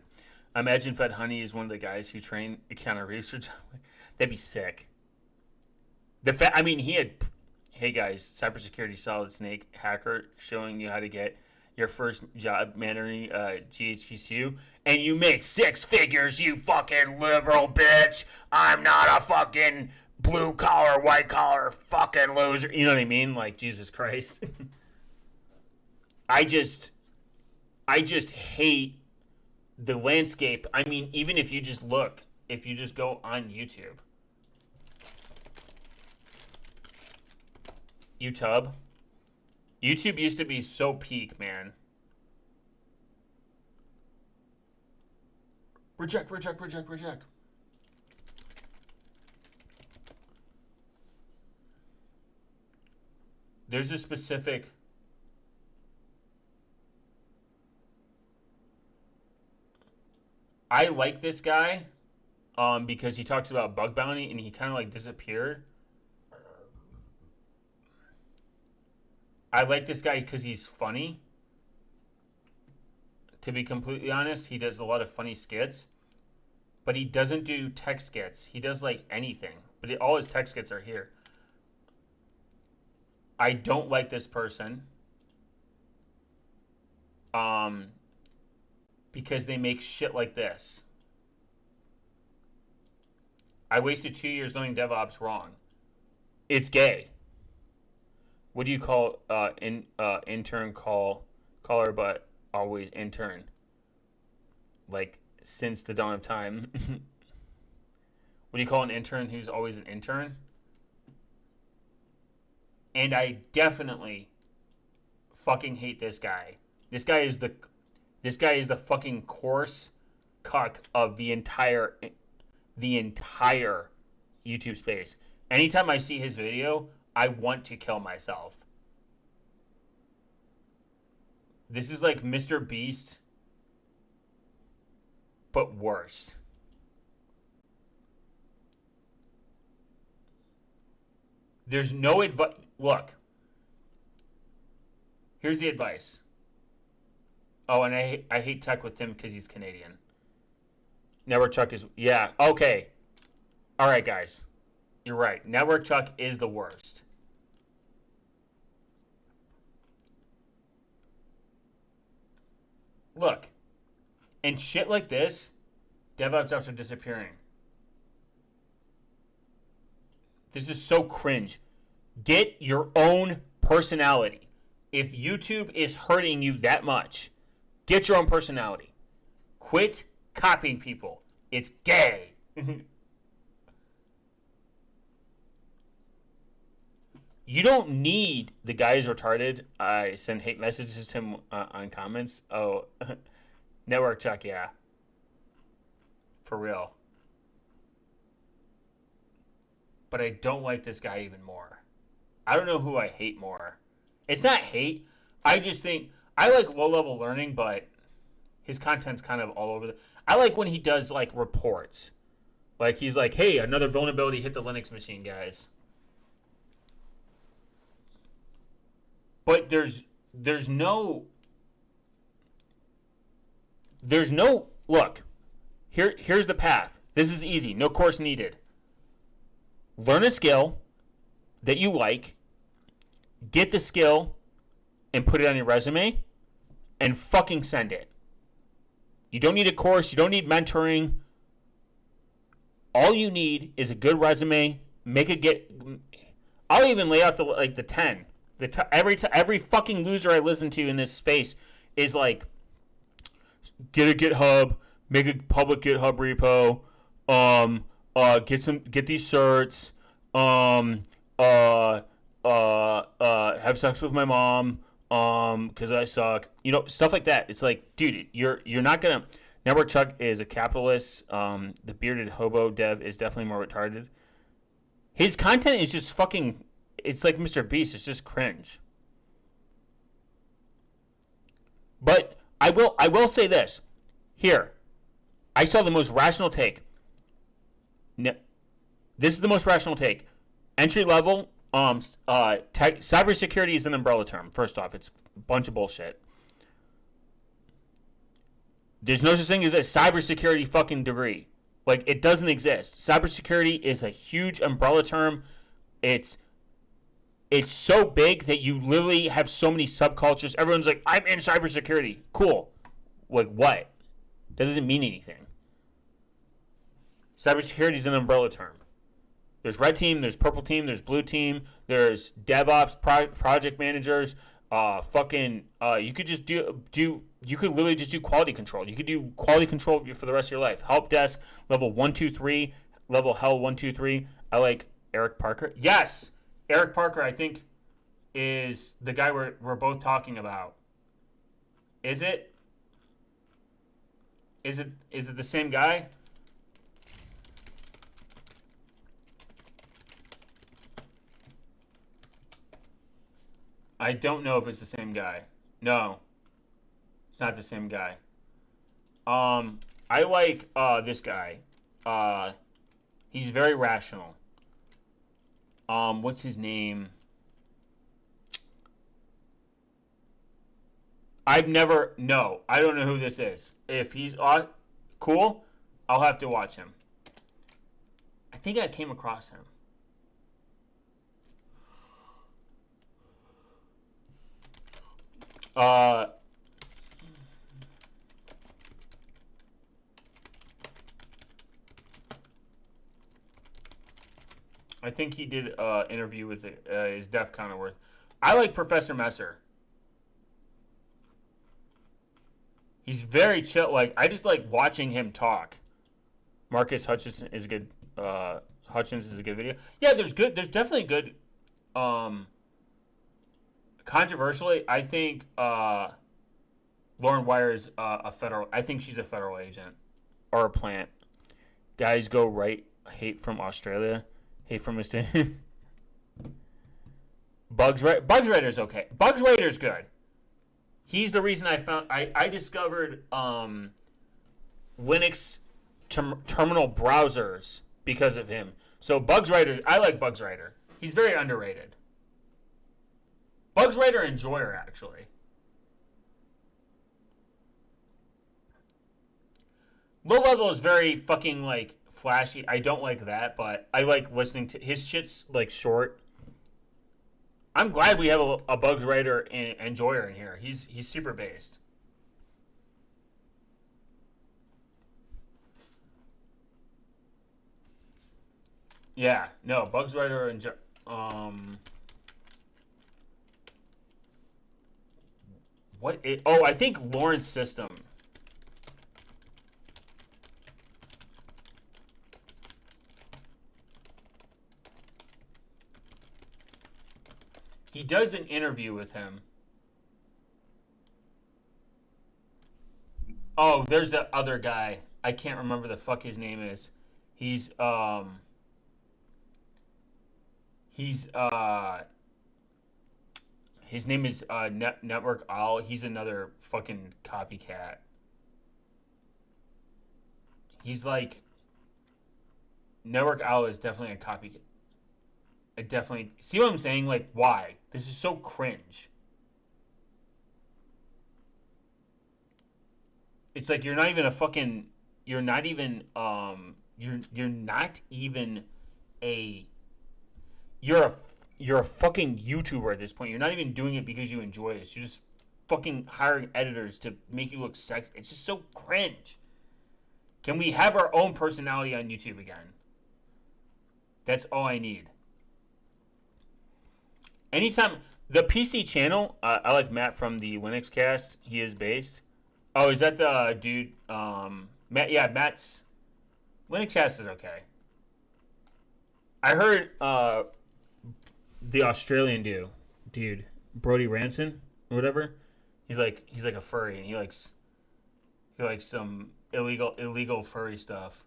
Imagine Fed Honey is one of the guys who trained Keanu Reeves. That'd be sick. He had, hey guys, cybersecurity solid snake hacker showing you how to get your first job managing GHQC, and you make six figures, you fucking liberal bitch. I'm not a fucking blue collar, white collar fucking loser. You know what I mean? Like, Jesus Christ. I just hate the landscape. I mean, even if you just go on YouTube. YouTube used to be so peak, man. Reject. There's a specific... I like this guy because he talks about bug bounty and he kind of like disappeared. I like this guy because he's funny. To be completely honest, he does a lot of funny skits. But he doesn't do tech skits. He does like anything. But all his tech skits are here. I don't like this person. Because they make shit like this. I wasted 2 years learning DevOps wrong. It's gay. What do you call intern caller, but always intern? Like since the dawn of time. What do you call an intern who's always an intern? And I definitely fucking hate this guy. This guy is the fucking coarse cuck of the entire YouTube space. Anytime I see his video, I want to kill myself. This is like Mr. Beast, but worse. There's no advice. Look. Here's the advice. Oh, and I hate tech with Tim because he's Canadian. Network Chuck is... Yeah, okay. All right, guys. You're right. Network Chuck is the worst. Look. And shit like this, DevOps apps are disappearing. This is so cringe. Get your own personality. If YouTube is hurting you that much, get your own personality. Quit copying people. It's gay. You don't need the guy who's retarded. I send hate messages to him on comments. Oh, Network Chuck, yeah. For real. But I don't like this guy even more. I don't know who I hate more. It's not hate. I just think I like low-level learning, but his content's kind of all over the... I like when he does, like, reports. Like, he's like, hey, another vulnerability hit the Linux machine, guys. But there's no... Look, here's the path. This is easy. No course needed. Learn a skill that you like, get the skill, and put it on your resume, and fucking send it. You don't need a course. You don't need mentoring. All you need is a good resume. I'll even lay out the 10. Every fucking loser I listen to in this space is like, get a GitHub, make a public GitHub repo, get these certs, have sex with my mom, because I suck. Stuff like that. It's like, dude, you're not gonna... Network Chuck is a capitalist. The bearded hobo dev is definitely more retarded. His content is just fucking... It's like Mr. Beast. It's just cringe. But I will say this. Here. I saw the most rational take. This is the most rational take. Entry level, cybersecurity is an umbrella term. First off, it's a bunch of bullshit. There's no such thing as a cybersecurity fucking degree. Like, it doesn't exist. Cybersecurity is a huge umbrella term. It's so big that you literally have so many subcultures. Everyone's like, I'm in cybersecurity. Cool. Like, what? That doesn't mean anything. Cybersecurity is an umbrella term. There's red team, there's purple team, there's blue team, there's DevOps, project managers, you could just you could literally just do quality control. You could do quality control for the rest of your life. Help desk, level 123, level hell 123. I like Eric Parker. Yes! Eric Parker, I think, is the guy we're both talking about. Is it? Is it the same guy? I don't know if it's the same guy. No. It's not the same guy. I like this guy. He's very rational. What's his name? I've never. No, I don't know who this is. If he's cool, I'll have to watch him. I think I came across him. Uh, I think he did an interview with his Def Connorworth. I like Professor Messer. He's very chill. Like I just like watching him talk. Marcus Hutchinson is a good. Hutchins is a good video. Yeah, there's good. There's definitely good. Controversially, I think Lauren Wire is a federal. I think she's a federal agent or a plant. Guys go right. Hate from Australia. Hate from Mr. Bugs Rider's okay. Bugs Rider's good. He's the reason I discovered Linux terminal browsers because of him. So Bugs Rider, I like Bugs Rider. He's very underrated. Bugs Rider and Enjoyer, actually. Low Level is very fucking like flashy. I don't like that, but I like listening to his shit's like short. I'm glad we have a Bugs Rider and Enjoyer in here. He's super based. Yeah, no, Bugs Rider and I think Lawrence System. He does an interview with him. Oh, there's the other guy. I can't remember the fuck his name is. He's his name is Network Owl. He's another fucking copycat. He's like Network Owl is definitely a copycat. I definitely see what I'm saying. Like, why? This is so cringe. It's like you're not even a fucking. You're not even. You're not even a. You're a fucking YouTuber at this point. You're not even doing it because you enjoy this. You're just fucking hiring editors to make you look sexy. It's just so cringe. Can we have our own personality on YouTube again? That's all I need. Anytime the PC channel, I like Matt from the Linux Cast. He is based. Oh, is that the dude? Matt. Yeah, Matt's Linux Cast is okay. I heard the Australian dude, Brody Ranson or whatever. He's like a furry, and he likes some illegal furry stuff,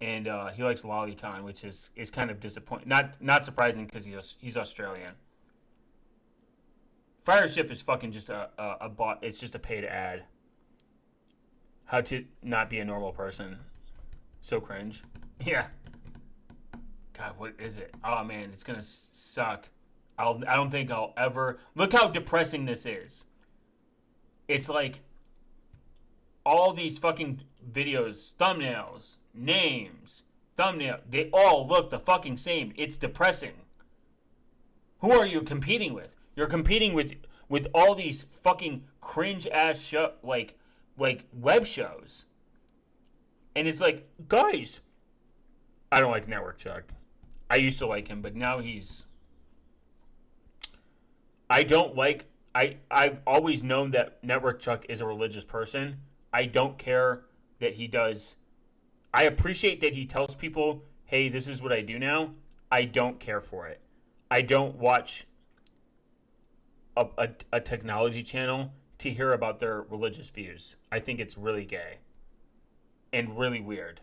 and he likes Lolicon, which is kind of disappointing. Not surprising because he's Australian. Fireship is fucking just a bot. It's just a paid ad. How to not be a normal person. So cringe. Yeah. God, what is it? Oh man, it's gonna suck. I don't think I'll ever. Look how depressing this is. It's like all these fucking videos, thumbnails, names, thumbnail. They all look the fucking same. It's depressing. Who are you competing with? You're competing with all these fucking cringe ass like web shows. And it's like, guys, I don't like Network Chuck. I used to like him, but now he's. I don't like. I've always known that Network Chuck is a religious person. I don't care that he does. I appreciate that he tells people, hey, this is what I do now. I don't care for it. I don't watch a technology channel to hear about their religious views. I think it's really gay and really weird.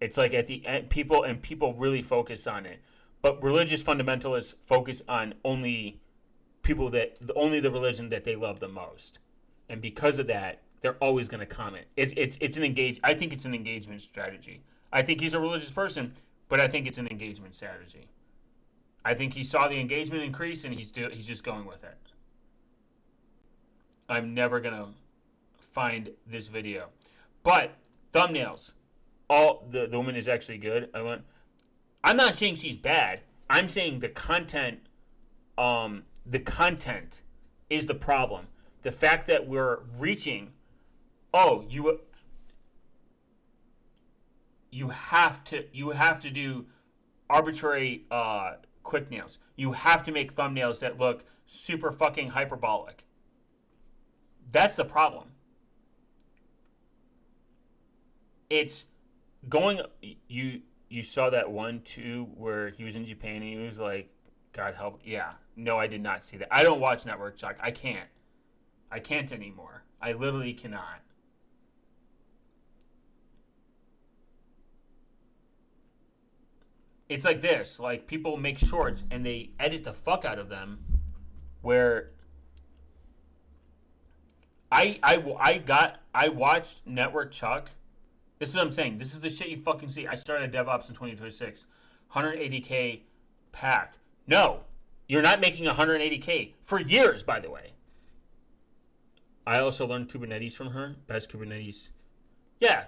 It's like at the end, people really focus on it, but religious fundamentalists focus on only the religion that they love the most, and because of that, they're always going to comment. It's an I think it's an engagement strategy. I think he's a religious person, but I think it's an engagement strategy. I think he saw the engagement increase and he's just going with it. I'm never gonna find this video. But thumbnails, all the woman is actually good. I'm not saying she's bad. I'm saying the content is the problem. The fact that we're reaching, you have to do arbitrary quick nails. You have to make thumbnails that look super fucking hyperbolic. That's the problem. It's going. You saw that one too where he was in Japan and he was like, God help. Yeah. No, I did not see that. I don't watch Network Chuck. I can't anymore. I literally cannot. It's like this. Like, people make shorts and they edit the fuck out of them where I watched Network Chuck. This is what I'm saying. This is the shit you fucking see. I started DevOps in 2026. 180K path. No, you're not making 180K for years, by the way. I also learned Kubernetes from her. Best Kubernetes. Yeah,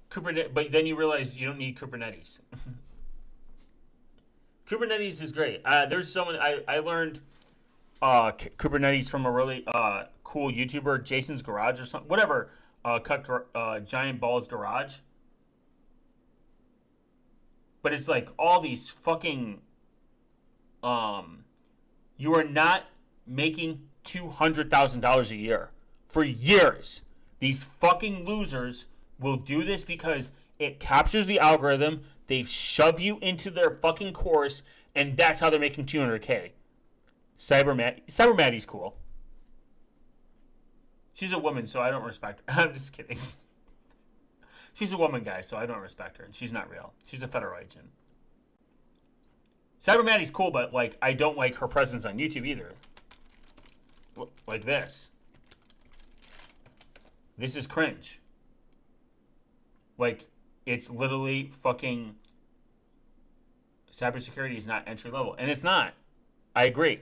Kubernetes. But then you realize you don't need Kubernetes. Kubernetes is great. There's someone I learned Kubernetes from a really cool YouTuber, Jason's Garage or something. Whatever. Giant Balls Garage. But it's like all these fucking you are not making $200,000 a year for years. These fucking losers will do this because it captures the algorithm. They shove you into their fucking course, and that's how they're making $200K. Cyber Maddie's cool. She's a woman, so I don't respect her. I'm just kidding. She's a woman, guys, so I don't respect her. And she's not real. She's a federal agent. Cyber Maddie's cool, but like I don't like her presence on YouTube either. Like this. This is cringe. Like, it's literally fucking... Cybersecurity is not entry level. And it's not. I agree.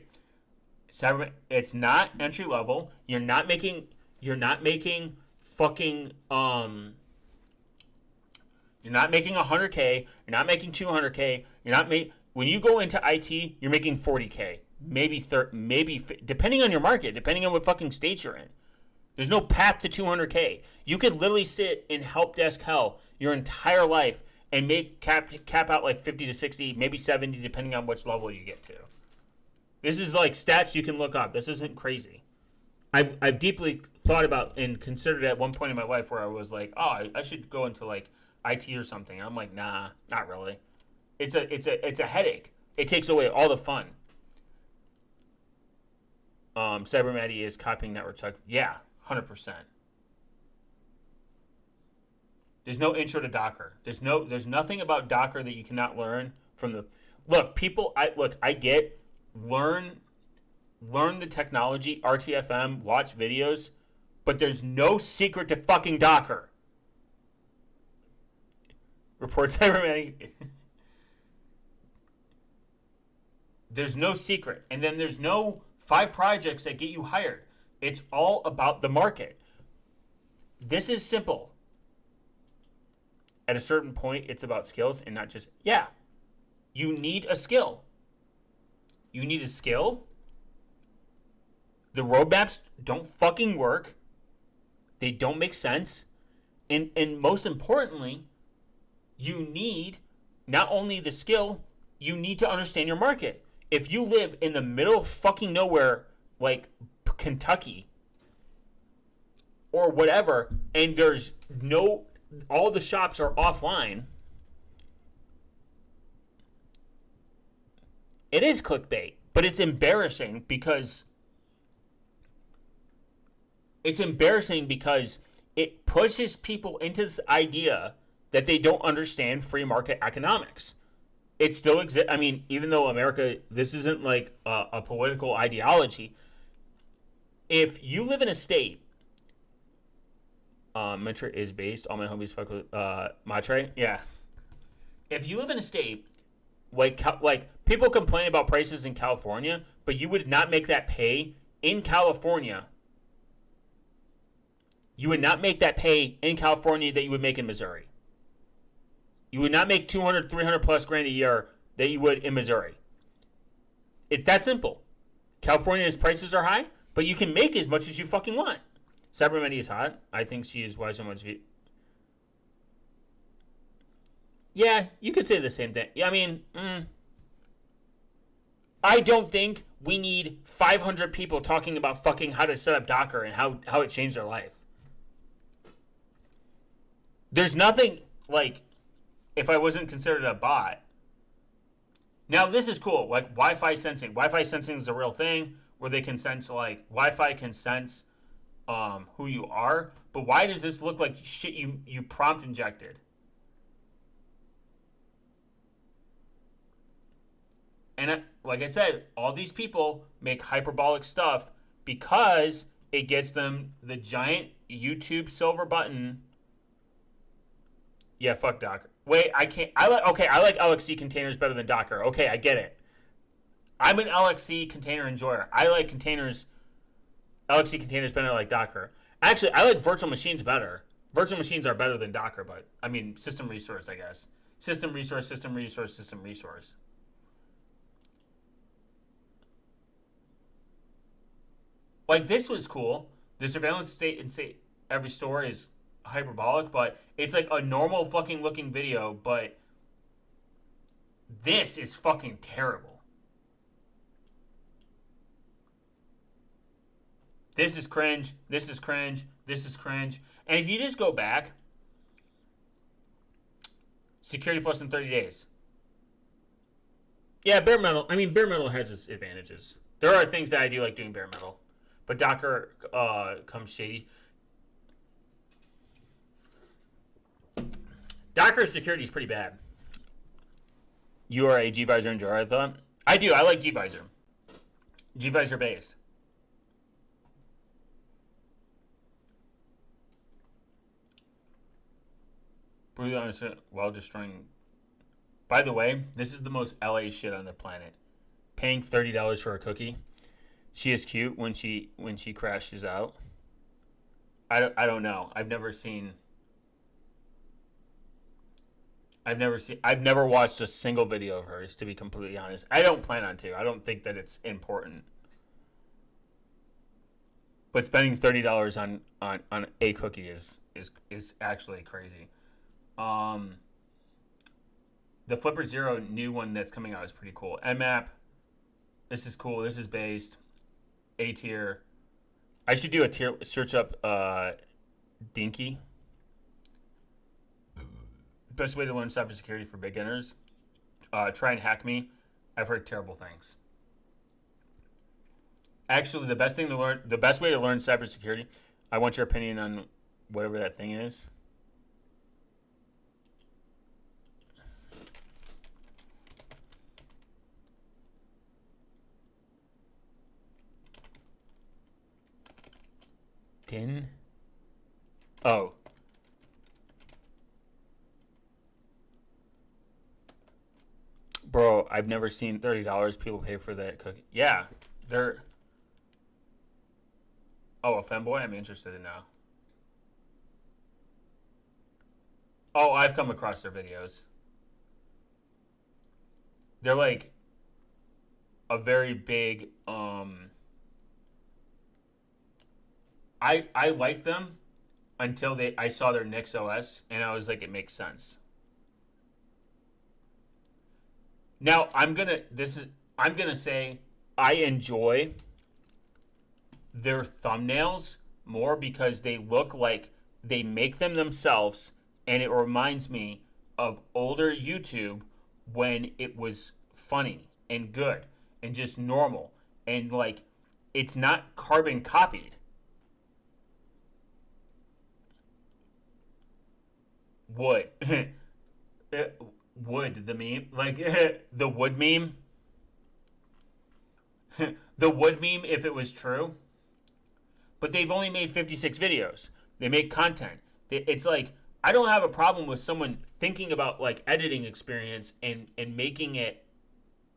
It's not entry level. You're not making fucking you're not making 100K, you're not making 200K, when you go into IT, you're making 40K, maybe 30, maybe depending on your market, depending on what fucking state you're in. There's no path to 200K. You could literally sit in help desk hell your entire life and make cap out like 50 to 60, maybe 70 depending on which level you get to. This is like stats you can look up. This isn't crazy. I've deeply thought about and considered at one point in my life where I was like, oh, I should go into like IT or something. And I'm like, nah, not really. It's a headache. It takes away all the fun. Cyber Maddie is copying Network Chuck. Yeah, 100%. There's no intro to Docker. There's nothing about Docker that you cannot learn from the I get learn the technology, RTFM, watch videos, but there's no secret to fucking Docker. Report Cyber Maddie. There's no secret. And then there's no 5 projects that get you hired. It's all about the market. This is simple. At a certain point, it's about skills and not just, you need a skill. You need a skill. The roadmaps don't fucking work. They don't make sense. And most importantly, you need not only the skill, you need to understand your market. If you live in the middle of fucking nowhere, like Kentucky or whatever, and there's all the shops are offline, it is clickbait, but it's embarrassing because it pushes people into this idea that they don't understand free market economics. It still exists. I mean, even though America, this isn't like a political ideology. If you live in a state, Matra is based. All my homies fuck with Matre. Yeah. If you live in a state like people complain about prices in California, but you would not make that pay in California You would not make that pay in California that you would make in Missouri. You would not make 200, 300 plus grand a year that you would in Missouri. It's that simple. California's prices are high, but you can make as much as you fucking want. Cybermany is hot. I think she is why so much. Yeah, you could say the same thing. Yeah, I mean, I don't think we need 500 people talking about fucking how to set up Docker and how it changed their life. There's nothing like if I wasn't considered a bot. Now this is cool, like Wi-Fi sensing. Wi-Fi sensing is a real thing where they can sense like Wi-Fi can sense who you are. But why does this look like shit you prompt injected? And like I said, all these people make hyperbolic stuff because it gets them the giant YouTube silver button. Yeah, fuck Docker. Wait, I can't. I like LXC containers better than Docker. Okay, I get it. I'm an LXC container enjoyer. I like containers. LXC containers better than like Docker. Actually, I like virtual machines better. Virtual machines are better than Docker, but I mean system resource, I guess. System resource, system resource, system resource. Like this was cool. The surveillance state in every store is hyperbolic, but it's like a normal fucking looking video, but this is fucking terrible. This is cringe. This is cringe. This is cringe. And if you just go back, security plus in 30 days. Yeah, bare metal. I mean, bare metal has its advantages. There are things that I do like doing bare metal. But Docker comes shady. Docker security is pretty bad. You are a gvisor enjoyer, I thought. I do. I like gvisor. Gvisor based. Brutally honest while destroying. By the way, this is the most LA shit on the planet. Paying $30 for a cookie. She is cute when she crashes out. I don't know. I've never watched a single video of hers, to be completely honest. I don't plan on to. I don't think that it's important. But spending $30 on a cookie is actually crazy. The Flipper Zero new one that's coming out is pretty cool. Nmap. This is cool. This is based. A tier. I should do a tier search up Dinky. Best way to learn cybersecurity for beginners. Try and hack me. I've heard terrible things. Actually, the best way to learn cybersecurity. I want your opinion on whatever that thing is. Oh. Bro, I've never seen $30 people pay for that cookie. Yeah, they're... Oh, a femboy? I'm interested in now. Oh, I've come across their videos. They're like a very big... I liked them until I saw their Nix OS, and I was like, it makes sense. Now I'm gonna say I enjoy their thumbnails more because they look like they make them themselves, and it reminds me of older YouTube when it was funny and good and just normal and like it's not carbon copied. Wood. Wood, the meme. Like, the wood meme. The wood meme, if it was true. But they've only made 56 videos. They make content. It's like, I don't have a problem with someone thinking about, like, editing experience and making it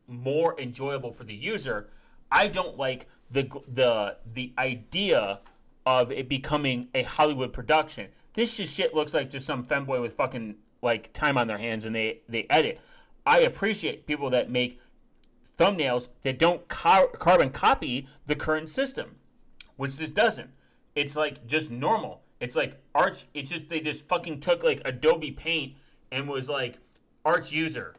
more enjoyable for the user. I don't like the idea of it becoming a Hollywood production. This just shit looks like just some femboy with fucking like time on their hands and they edit. I appreciate people that make thumbnails that don't carbon copy the current system, which this doesn't. It's like just normal. It's like Arch. It's just they just fucking took like Adobe Paint and was like Arch user.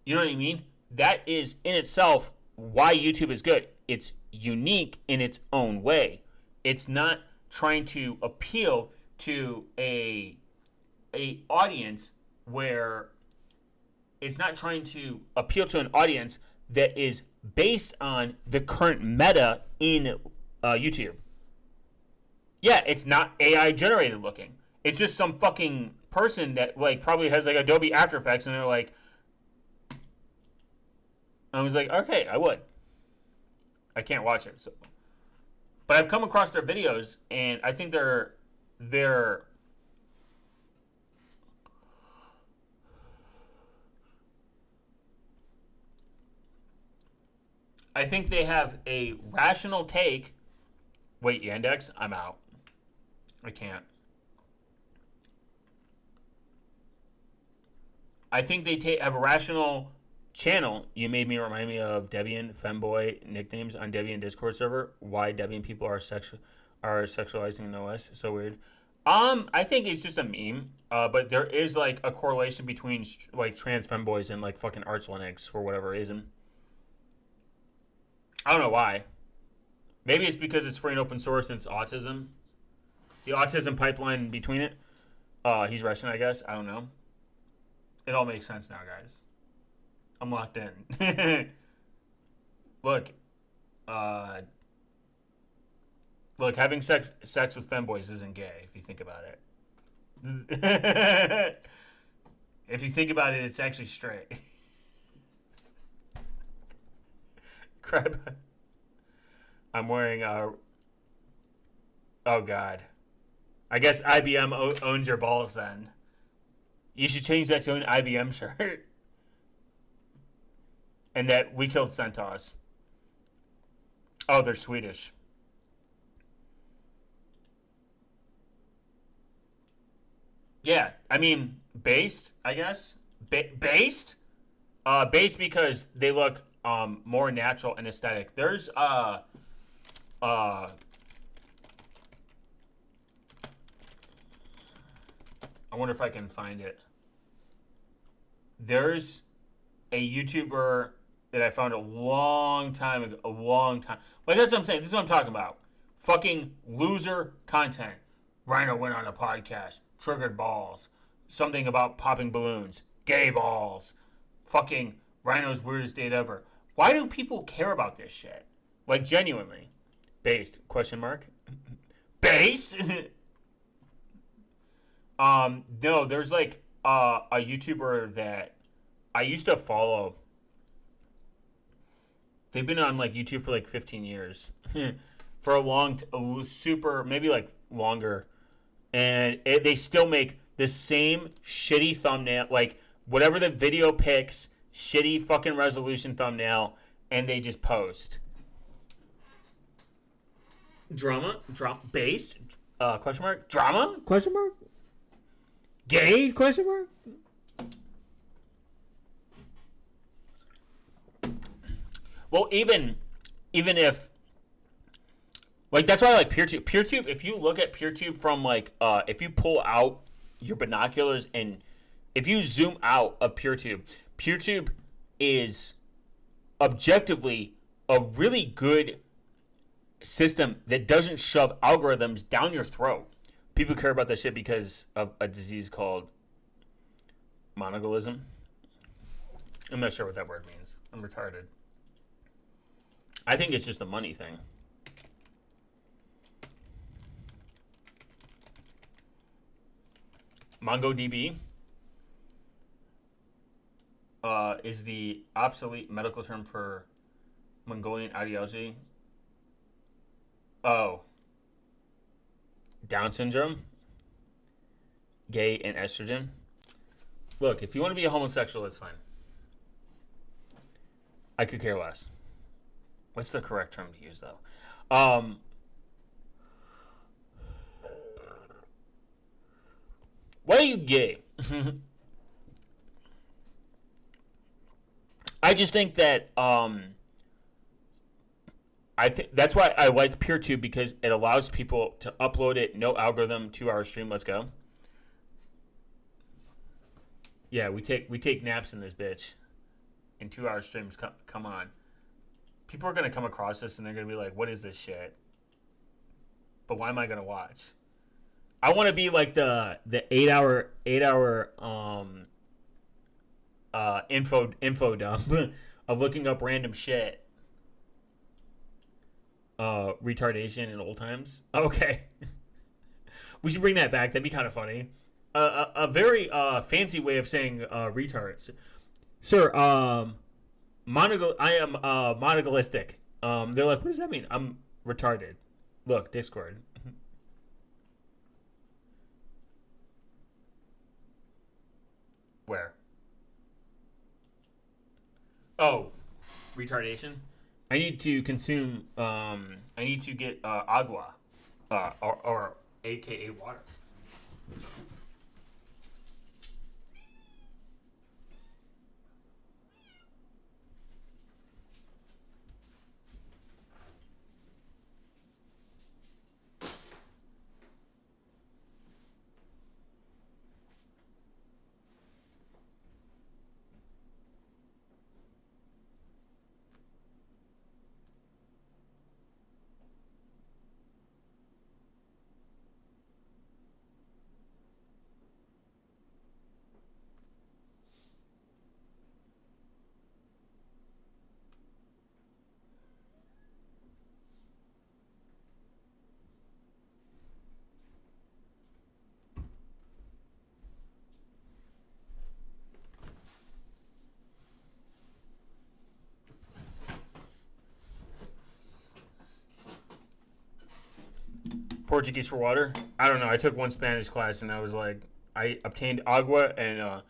You know what I mean? That is in itself why YouTube is good. It's unique in its own way. It's not trying to appeal to a audience where it's not trying to appeal to an audience that is based on the current meta in YouTube. Yeah, it's not AI generated looking. It's just some fucking person that like probably has like Adobe After Effects and they're like, I was like, okay, I would. I can't watch it, so. But I've come across their videos and I think they're I think they have a rational take. Wait, Yandex? I'm out. I can't. I think they have a rational channel. You made me remind me of Debian femboy nicknames on Debian Discord server. Why Debian people are sexualizing in OS? So weird. I think it's just a meme. But there is like a correlation between like trans femboys and like fucking Arch Linux for whatever reason. I don't know why. Maybe it's because it's free and open source and it's autism. The autism pipeline between it. He's Russian, I guess. I don't know. It all makes sense now, guys. I'm locked in. Look, having sex with femboys isn't gay if you think about it. If you think about it, it's actually straight. Crap. I'm wearing oh god. I guess IBM owns your balls then. You should change that to an IBM shirt. And that we killed Centos. Oh, they're Swedish. Yeah, I mean, based, I guess. Based? Based because they look more natural and aesthetic. There's I wonder if I can find it. There's a YouTuber that I found a long time ago. A long time. Like, that's what I'm saying. This is what I'm talking about. Fucking loser content. Rhino went on a podcast. Triggered balls. Something about popping balloons. Gay balls. Fucking Rhino's weirdest date ever. Why do people care about this shit? Like, genuinely. Based. Question mark? Based? No, there's like a YouTuber that I used to follow. They've been on like YouTube for like 15 years. For a long, super, maybe like longer. And they still make the same shitty thumbnail, like whatever the video picks, shitty fucking resolution thumbnail, and they just post. Drama? Based? Question mark? Drama? Question mark? Gay? Question mark? Well, even if, like, that's why I like PeerTube. PeerTube, if you look at PeerTube from, like, if you pull out your binoculars and if you zoom out of PeerTube, PeerTube is objectively a really good system that doesn't shove algorithms down your throat. People care about that shit because of a disease called monogolism. I'm not sure what that word means. I'm retarded. I think it's just a money thing. MongoDB is the obsolete medical term for Mongolian ideology. Oh. Down syndrome, gay, and estrogen. Look, if you want to be a homosexual, that's fine. I could care less. What's the correct term to use, though? Why are you gay? I just think that I think that's why I like PeerTube because it allows people to upload it, no algorithm, 2 hour stream. Let's go. Yeah, we take naps in this bitch. In 2 hour streams, come on. People are gonna come across this and they're gonna be like, "What is this shit?" But why am I gonna watch? I want to be like the 8 hour info dump of looking up random shit. Retardation in old times. Okay, we should bring that back. That'd be kind of funny. A very fancy way of saying retards, sir. I am monogalistic. They're like, what does that mean? I'm retarded. Look, Discord. Where? Oh, retardation. I need to consume. I need to get agua, or AKA water. Portuguese for water. I don't know. I took one Spanish class and I was like, I obtained agua and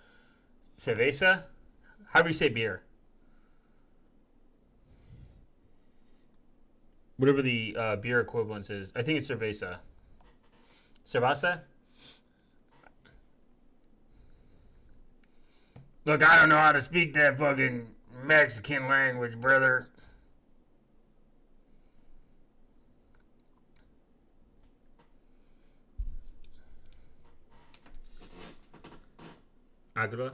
cerveza. How do you say beer? Whatever the beer equivalence is. I think it's cerveza. Cerveza? Look, I don't know how to speak that fucking Mexican language, brother. Agua?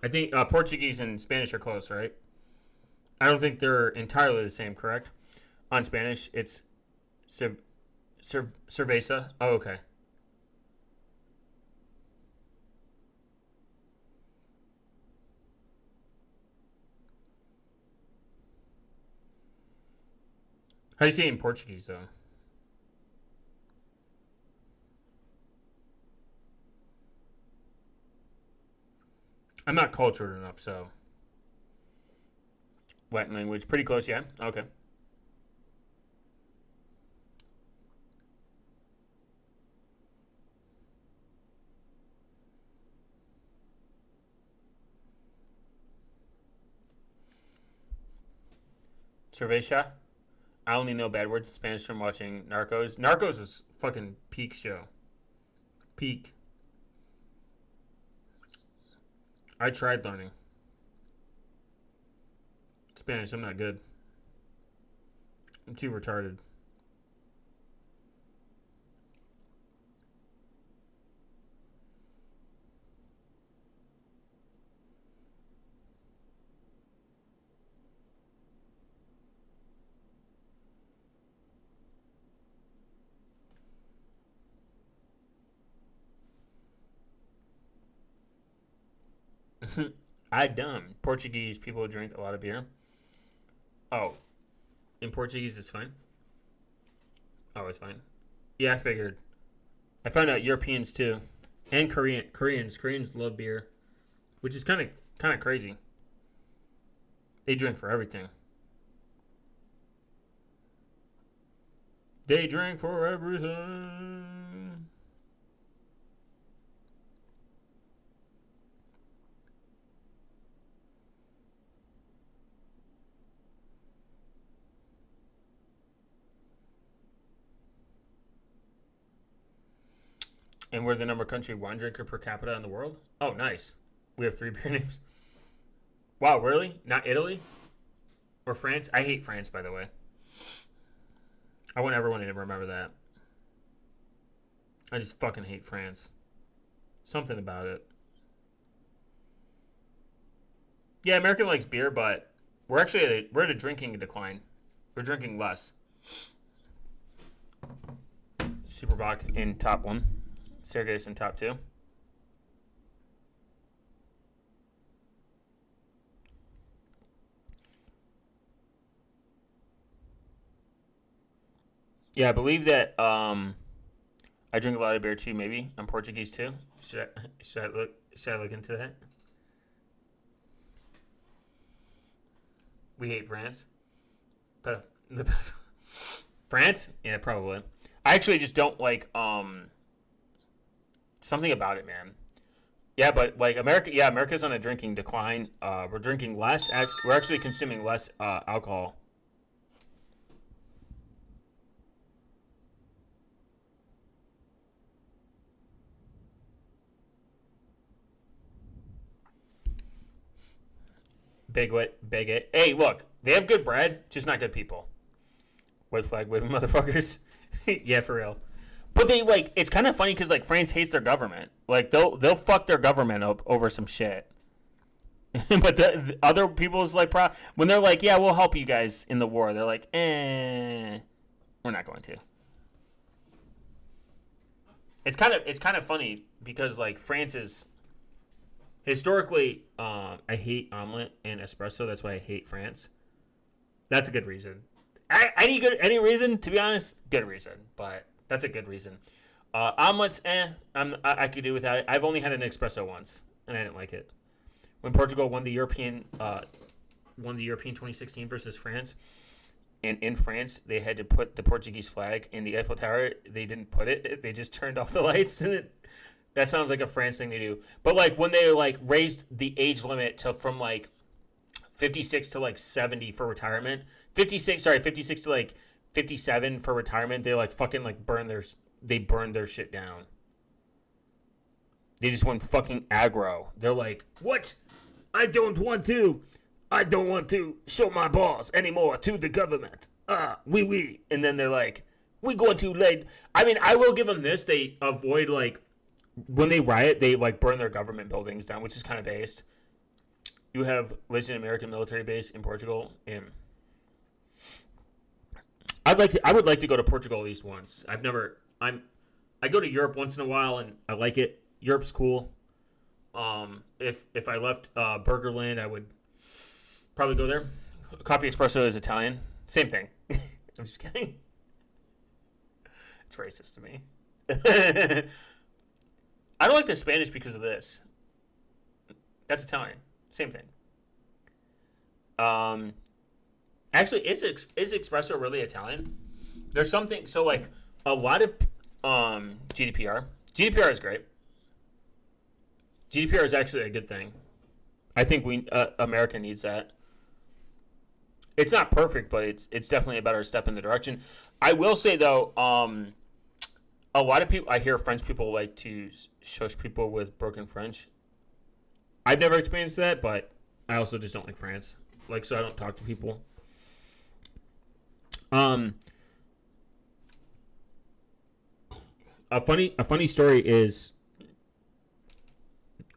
I think Portuguese and Spanish are close, right? I don't think they're entirely the same, correct? On Spanish, it's cerveza. Oh, okay. How do you say it in Portuguese, though? I'm not cultured enough, so. Latin language. Pretty close, yeah? Okay. Cerveza. I only know bad words in Spanish from watching Narcos. Narcos was fucking peak show. Peak. I tried learning Spanish. I'm not good. I'm too retarded. I dumb. Portuguese people drink a lot of beer. Oh, in Portuguese it's fine. Oh, it's fine. Yeah, I figured. I found out Europeans too, and Koreans love beer, which is kind of crazy. They drink for everything. They drink for everything. And we're the number country wine drinker per capita in the world? Oh, nice. We have 3 beer names. Wow, really? Not Italy? Or France? I hate France, by the way. I want everyone to remember that. I just fucking hate France. Something about it. Yeah, American likes beer, but we're actually we're at a drinking decline. We're drinking less. Superbach in top 1. Sergey's in top 2. Yeah, I believe that I drink a lot of beer too. Maybe I'm Portuguese too. Should I look into that? We hate France. But France? Yeah, probably. I actually just don't like something about it, man. Yeah, but like America, yeah, America's on a drinking decline. We're drinking less. We're actually consuming less alcohol. Bigot. Hey, look, they have good bread, just not good people. White flag waving motherfuckers. Yeah, for real. But they like it's kind of funny because like France hates their government. Like they'll fuck their government up over some shit. But the other people's like when they're like, yeah, we'll help you guys in the war. They're like, we're not going to. It's kind of funny because like France is historically, I hate omelet and espresso. That's why I hate France. That's a good reason. Any reason, to be honest, good reason. But that's a good reason. Omelets, I could do without it. I've only had an espresso once, and I didn't like it. When Portugal won the European 2016 versus France, and in France they had to put the Portuguese flag in the Eiffel Tower. They didn't put it. They just turned off the lights, and that sounds like a France thing to do. But like when they like raised the age limit from like 56 to like 70 for retirement. 56 to like 57 for retirement. They like fucking like burned their shit down. They just went fucking aggro. They're like, "What? I don't want to show my balls anymore to the government. Oui. And then they're like, "We're going to lay." I mean, I will give them this. They avoid like when they riot, they like burn their government buildings down, which is kind of based. You have listed American military base in Portugal, and I would like to go to Portugal at least once. I go to Europe once in a while, and I like it. Europe's cool. If I left Burgerland, I would probably go there. Coffee Espresso is Italian. Same thing. I'm just kidding. It's racist to me. I don't like the Spanish because of this. That's Italian. Same thing. Actually, is espresso really Italian? There's something. So like a lot of GDPR. GDPR is great. GDPR is actually a good thing. I think America needs that. It's not perfect, but it's definitely a better step in the direction. I will say though, a lot of people, I hear French people like to shush people with broken French. I've never experienced that, but I also just don't like France. Like, so I don't talk to people. A funny story is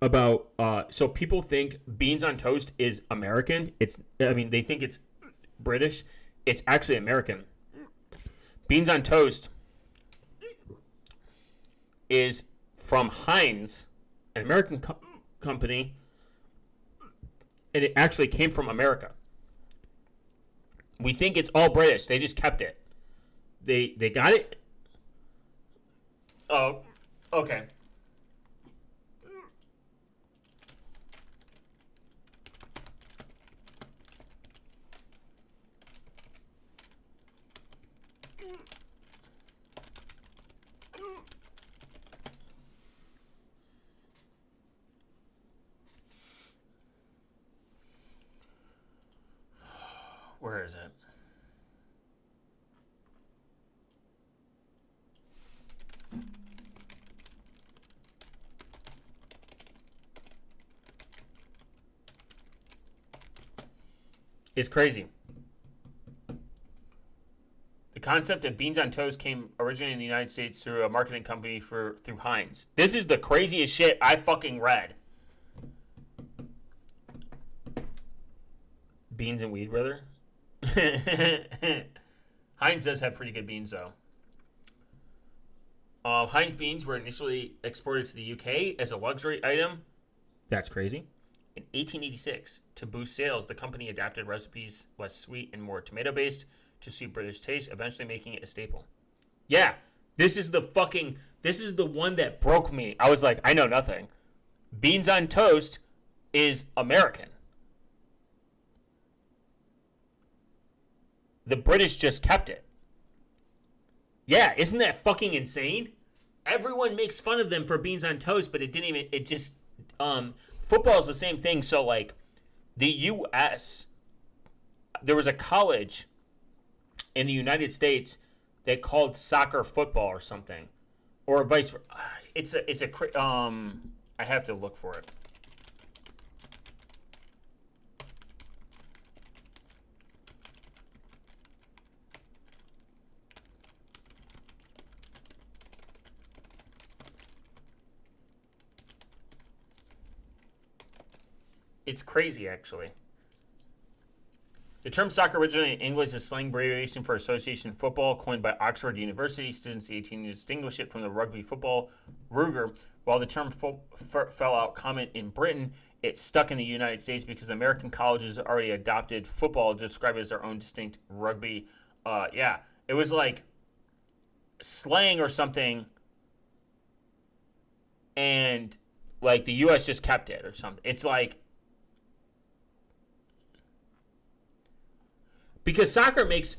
about so people think beans on toast is American. They think it's British. It's actually American. Beans on toast is from Heinz, an American company, and it actually came from America. We think it's all British. They just kept it. They got it. Oh, okay. Where is it? It's crazy. The concept of beans on toast came originally in the United States through a marketing company through Heinz. This is the craziest shit I fucking read. Beans and weed, brother. Heinz does have pretty good beans, though. Heinz beans were initially exported to the UK as a luxury item. That's crazy. In 1886, to boost sales, the company adapted recipes less sweet and more tomato-based to suit British taste, eventually making it a staple. Yeah, this is the one that broke me. I was like, I know nothing. Beans on toast is American. The British just kept it. Yeah, isn't that fucking insane? Everyone makes fun of them for beans on toast, but football is the same thing. So, like, the U.S., there was a college in the United States that called soccer football or something, or vice versa. I have to look for it. It's crazy, actually. The term soccer originated in English is slang abbreviation for association football, coined by Oxford University students in the 18th to distinguish it from the rugby football Ruger. While the term fell out common in Britain, it stuck in the United States because American colleges already adopted football to describe it as their own distinct rugby. Yeah, it was like slang or something, and like the U.S. just kept it or something. It's like, because soccer makes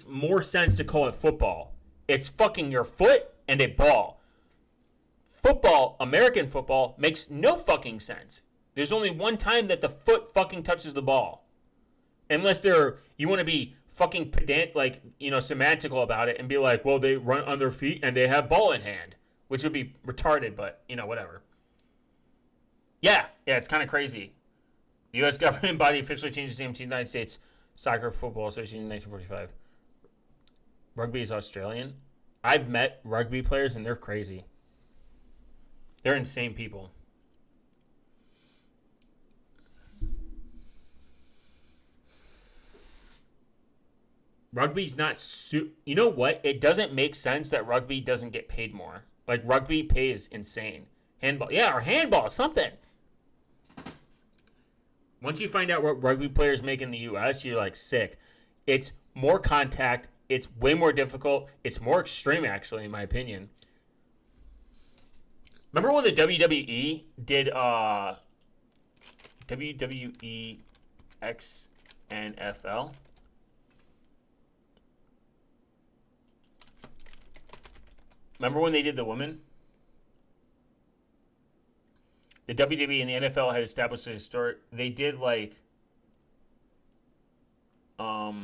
more sense to call it football. It's fucking your foot and a ball. Football, American football, makes no fucking sense. There's only one time that the foot fucking touches the ball. Unless you want to be fucking pedant, like, semantical about it and be like, well, they run on their feet and they have ball in hand. Which would be retarded, but, whatever. Yeah, it's kind of crazy. The U.S. government body officially changed its name to the United States Soccer Football Association in 1945. Rugby is Australian. I've met rugby players, and they're crazy. They're insane people. Rugby's not... You know what? It doesn't make sense that rugby doesn't get paid more. Like, rugby pay is insane. Handball. Yeah, or handball. Something. Once you find out what rugby players make in the U.S., you're like, sick. It's more contact. It's way more difficult. It's more extreme, actually, in my opinion. Remember when the WWE did WWE XNFL? Remember when they did the women? The WWE and the NFL had established a historic... They did, like... Oh,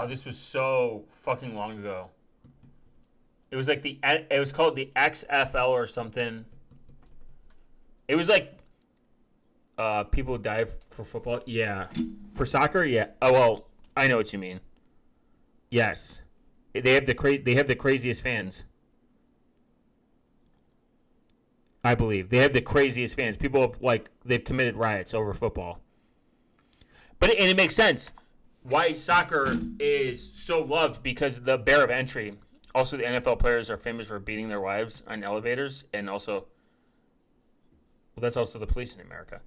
this was so fucking long ago. It was like it was called the XFL or something. It was like people die for football. Yeah. For soccer, yeah. Oh, well, I know what you mean. Yes. They have the craziest fans. I believe. They have the craziest fans. People have, they've committed riots over football. And it makes sense why soccer is so loved, because the barrier of entry. Also, the NFL players are famous for beating their wives on elevators, and also, well, that's also the police in America.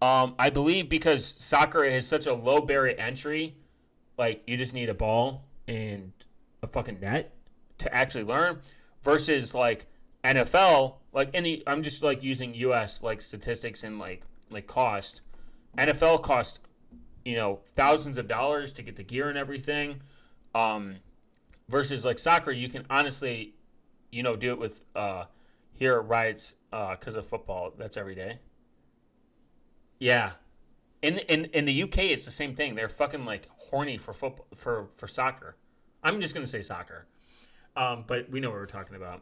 I believe because soccer is such a low barrier entry, like, you just need a ball and a fucking net to actually learn, versus like NFL, I'm just like using US like statistics and like cost. NFL cost, thousands of dollars to get the gear and everything. Versus like soccer, you can honestly, do it with here riots because of football. That's every day. Yeah. In the UK, it's the same thing. They're fucking like horny for football for soccer. I'm just gonna say soccer, but we know what we're talking about.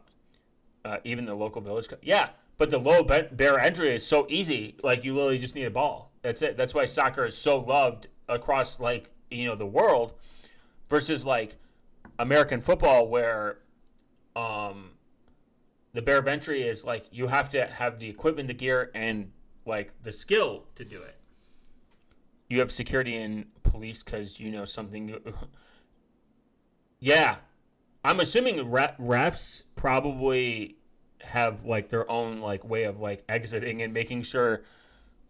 Even the local village, yeah. But the low barrier entry is so easy. Like you literally just need a ball. That's it. That's why soccer is so loved across like the world, versus like American football where the barrier of entry is like you have to have the equipment, the gear, and like the skill to do it. You have security and police because something. Yeah, I'm assuming refs probably have like their own like way of like exiting and making sure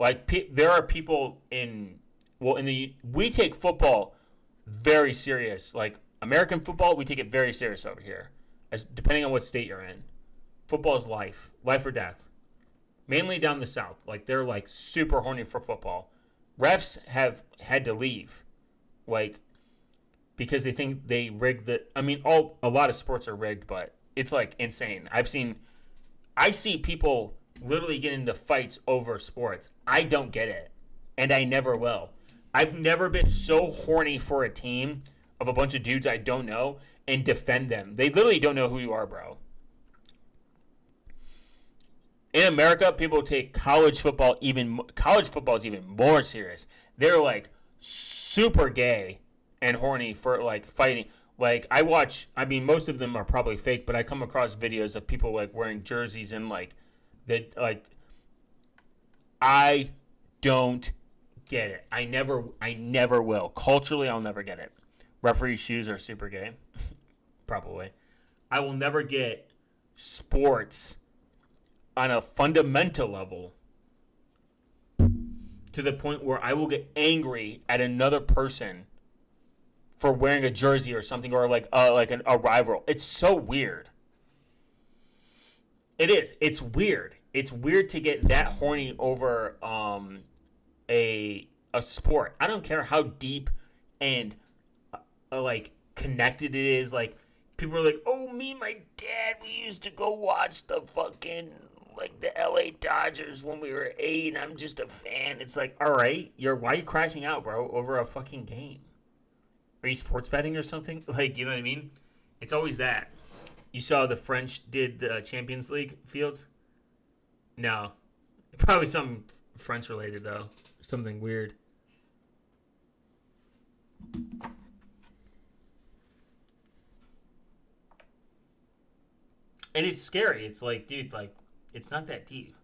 like there are people we take football very serious. Like American football, we take it very serious over here, as depending on what state you're in. Football is life or death. Mainly down the south, like they're like super horny for football. Refs have had to leave, like because they think they rigged the. I mean, a lot of sports are rigged, but it's like insane. I see people literally get into fights over sports. I don't get it, and I never will. I've never been so horny for a team of a bunch of dudes I don't know and defend them. They literally don't know who you are, bro. In America, people take college football is even more serious. They're like super gay and horny for like fighting. Like most of them are probably fake, but I come across videos of people like wearing jerseys and like that. Like, I don't get it. I never will. Culturally, I'll never get it. Referee shoes are super gay, probably. I will never get sports on a fundamental level to the point where I will get angry at another person for wearing a jersey or something, or like a rival. It's so weird. It is. It's weird. It's weird to get that horny over a sport. I don't care how deep and like connected it is. Like people are like, "Oh, me and my dad, we used to go watch the fucking like the LA Dodgers when we were 8, and I'm just a fan." It's like, all right, why are you crashing out, bro, over a fucking game? Are you sports betting or something? Like, you know what I mean? It's always that. You saw the French did the Champions League fields? No. Probably something French related, though. Something weird. And it's scary. It's like, dude, like, it's not that deep.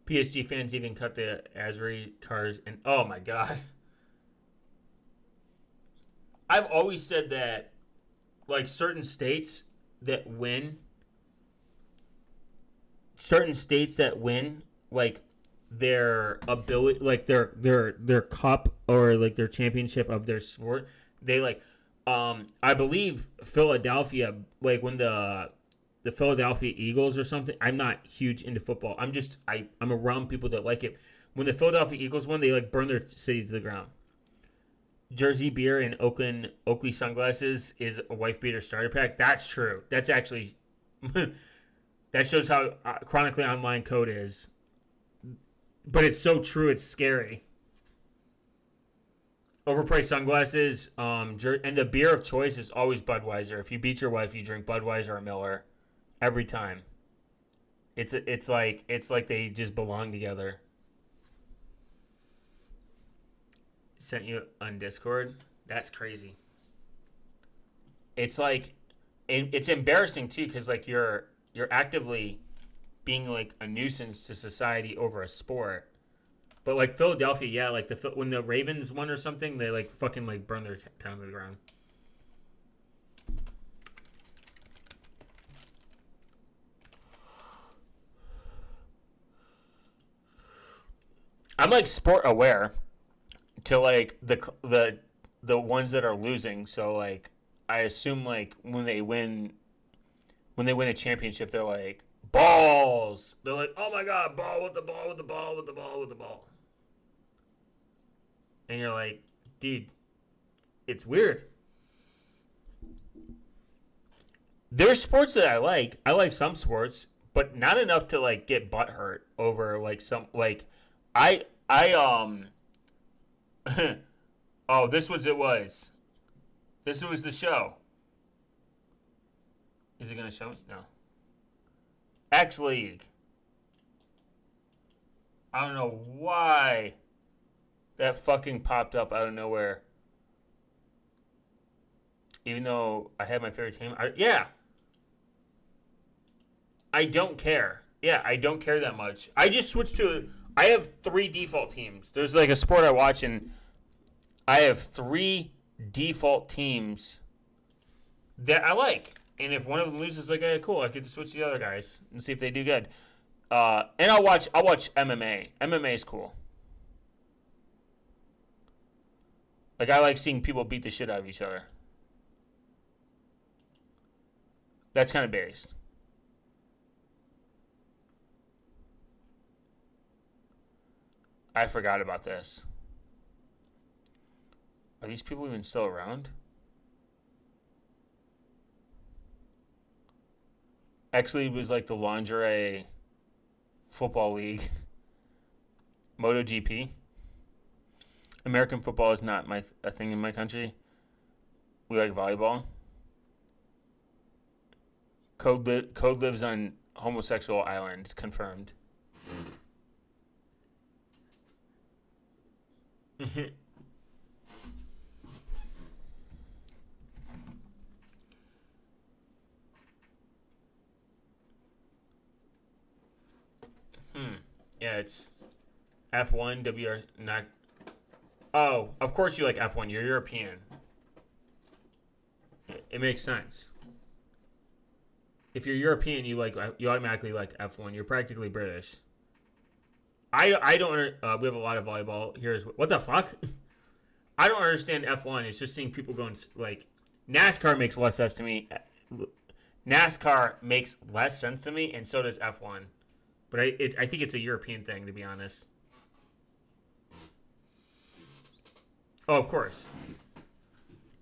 PSG fans even cut the Azri cars, and oh my god. I've always said that, like, certain states that win, like, their ability, like their cup or like their championship of their sport, they like, I believe Philadelphia, like when the Philadelphia Eagles or something. I'm not huge into football. I'm around people that like it. When the Philadelphia Eagles won, they like burned their city to the ground. Jersey beer and Oakley sunglasses is a wife beater starter pack. That's true. That's actually that shows how chronically online code is. But it's so true. It's scary. Overpriced sunglasses. And the beer of choice is always Budweiser. If you beat your wife, you drink Budweiser or Miller. Every time. It's like they just belong together. Sent you on Discord. That's crazy. It's like, and it's embarrassing too, because like you're actively being like a nuisance to society over a sport. But like Philadelphia, yeah, like when the Ravens won or something, they like fucking like burned their town to the ground. I'm like sport aware to like the ones that are losing. So like I assume like when they win a championship, they're like balls. They're like, oh my god, ball with the ball with the ball with the ball with the ball. And you're like, dude, it's weird. There's sports that I like. I like some sports, but not enough to like get butt hurt over like some like I oh, this was it was. This was the show. Is it gonna show me? No. X League. I don't know why that fucking popped up out of nowhere. Even though I had my favorite team. Yeah. I don't care. Yeah, I don't care that much. I just switched to. I have 3 default teams. There's like a sport I watch, and I have 3 default teams that I like. And if one of them loses, like, hey, cool, I could switch to the other guys and see if they do good. And I'll watch MMA. MMA is cool. Like, I like seeing people beat the shit out of each other. That's kind of based. I forgot about this. Are these people even still around? Actually, it was like the lingerie football league. MotoGP. American football is not a thing in my country. We like volleyball. Code lives on homosexual island. Confirmed. Yeah, it's F1 WR not. Oh, of course you like F1. You're European. It makes sense. If you're European, you automatically like F1. You're practically British. I don't. We have a lot of volleyball. Here's what the fuck. I don't understand F1. It's just seeing people going like NASCAR makes less sense to me. NASCAR makes less sense to me, and so does F1. But I think it's a European thing, to be honest. Oh, of course.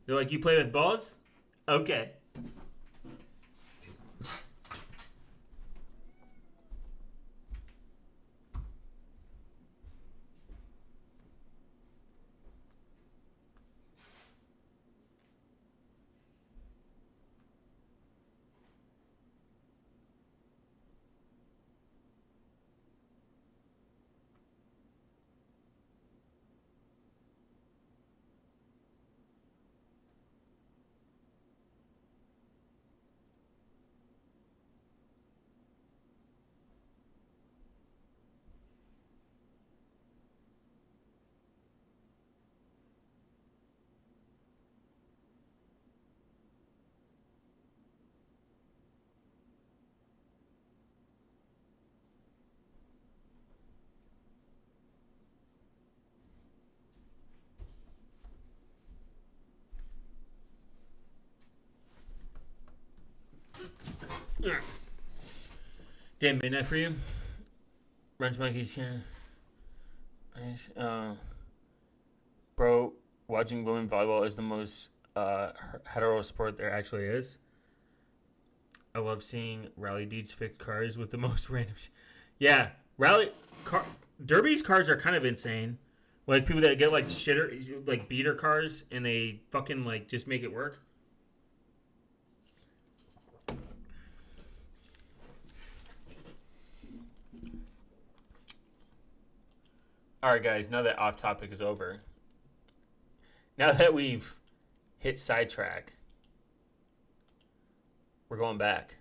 They're like, you play with balls? Okay. Damn midnight for you. Runs monkeys can. Bro, watching women volleyball is the most hetero sport there actually is. I love seeing rally dudes fix cars with the most random. Yeah, derby's cars are kind of insane. Like people that get like shitter, like beater cars, and they fucking like just make it work. All right, guys. Now that off topic is over, now that we've hit sidetrack, we're going back.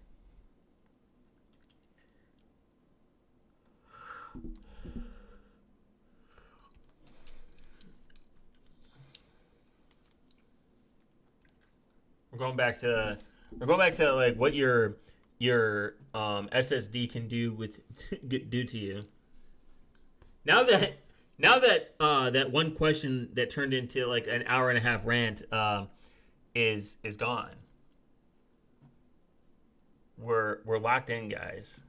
We're going back to like what your SSD can do to you. Now that that one question that turned into like an hour and a half rant is gone. We're locked in, guys.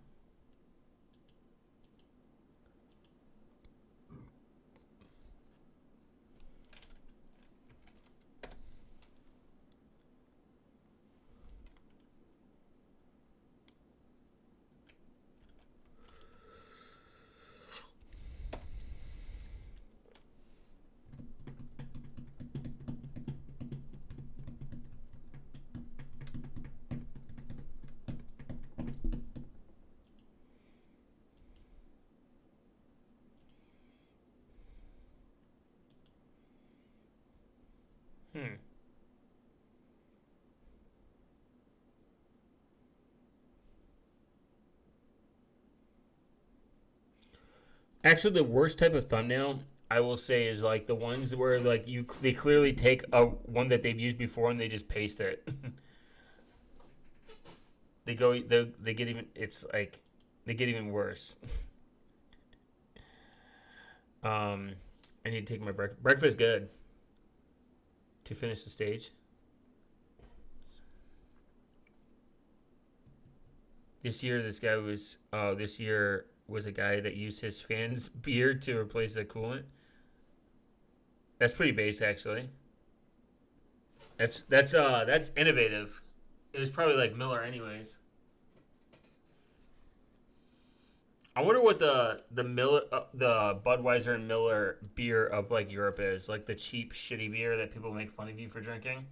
Hmm. Actually, the worst type of thumbnail I will say is like the ones where like they clearly take a one that they've used before and they just paste it. They get even it's like they get even worse. Um, I need to take my breakfast. Breakfast good to finish the stage. This year was a guy that used his fan's beer to replace the coolant. That's pretty base actually. That's innovative. It was probably like Miller anyways. I wonder what the Budweiser and Miller beer of like Europe is, like the cheap shitty beer that people make fun of you for drinking.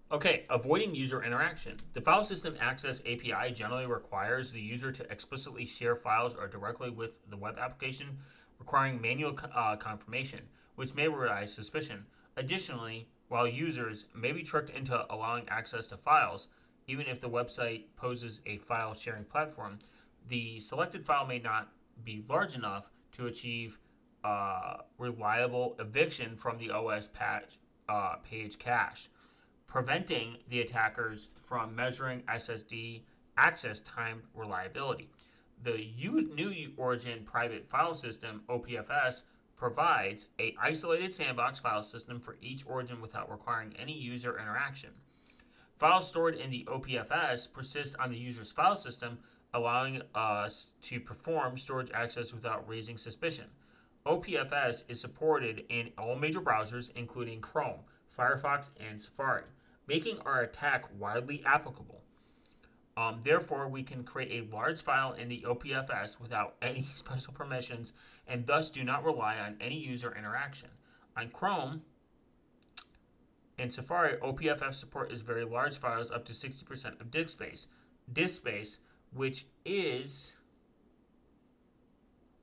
Okay, avoiding user interaction. The file system access API generally requires the user to explicitly share files or directly with the web application, requiring manual confirmation, which may arouse suspicion. Additionally, while users may be tricked into allowing access to files, even if the website poses a file sharing platform, the selected file may not be large enough to achieve reliable eviction from the page cache, preventing the attackers from measuring SSD access time reliability. The new origin private file system, OPFS, provides a isolated sandbox file system for each origin without requiring any user interaction. Files stored in the OPFS persist on the user's file system, allowing us to perform storage access without raising suspicion. OPFS is supported in all major browsers, including Chrome, Firefox, and Safari, making our attack widely applicable. Therefore, we can create a large file in the OPFS without any special permissions and thus do not rely on any user interaction. On Chrome and Safari, OPFS support is very large files up to 60% of disk space, which is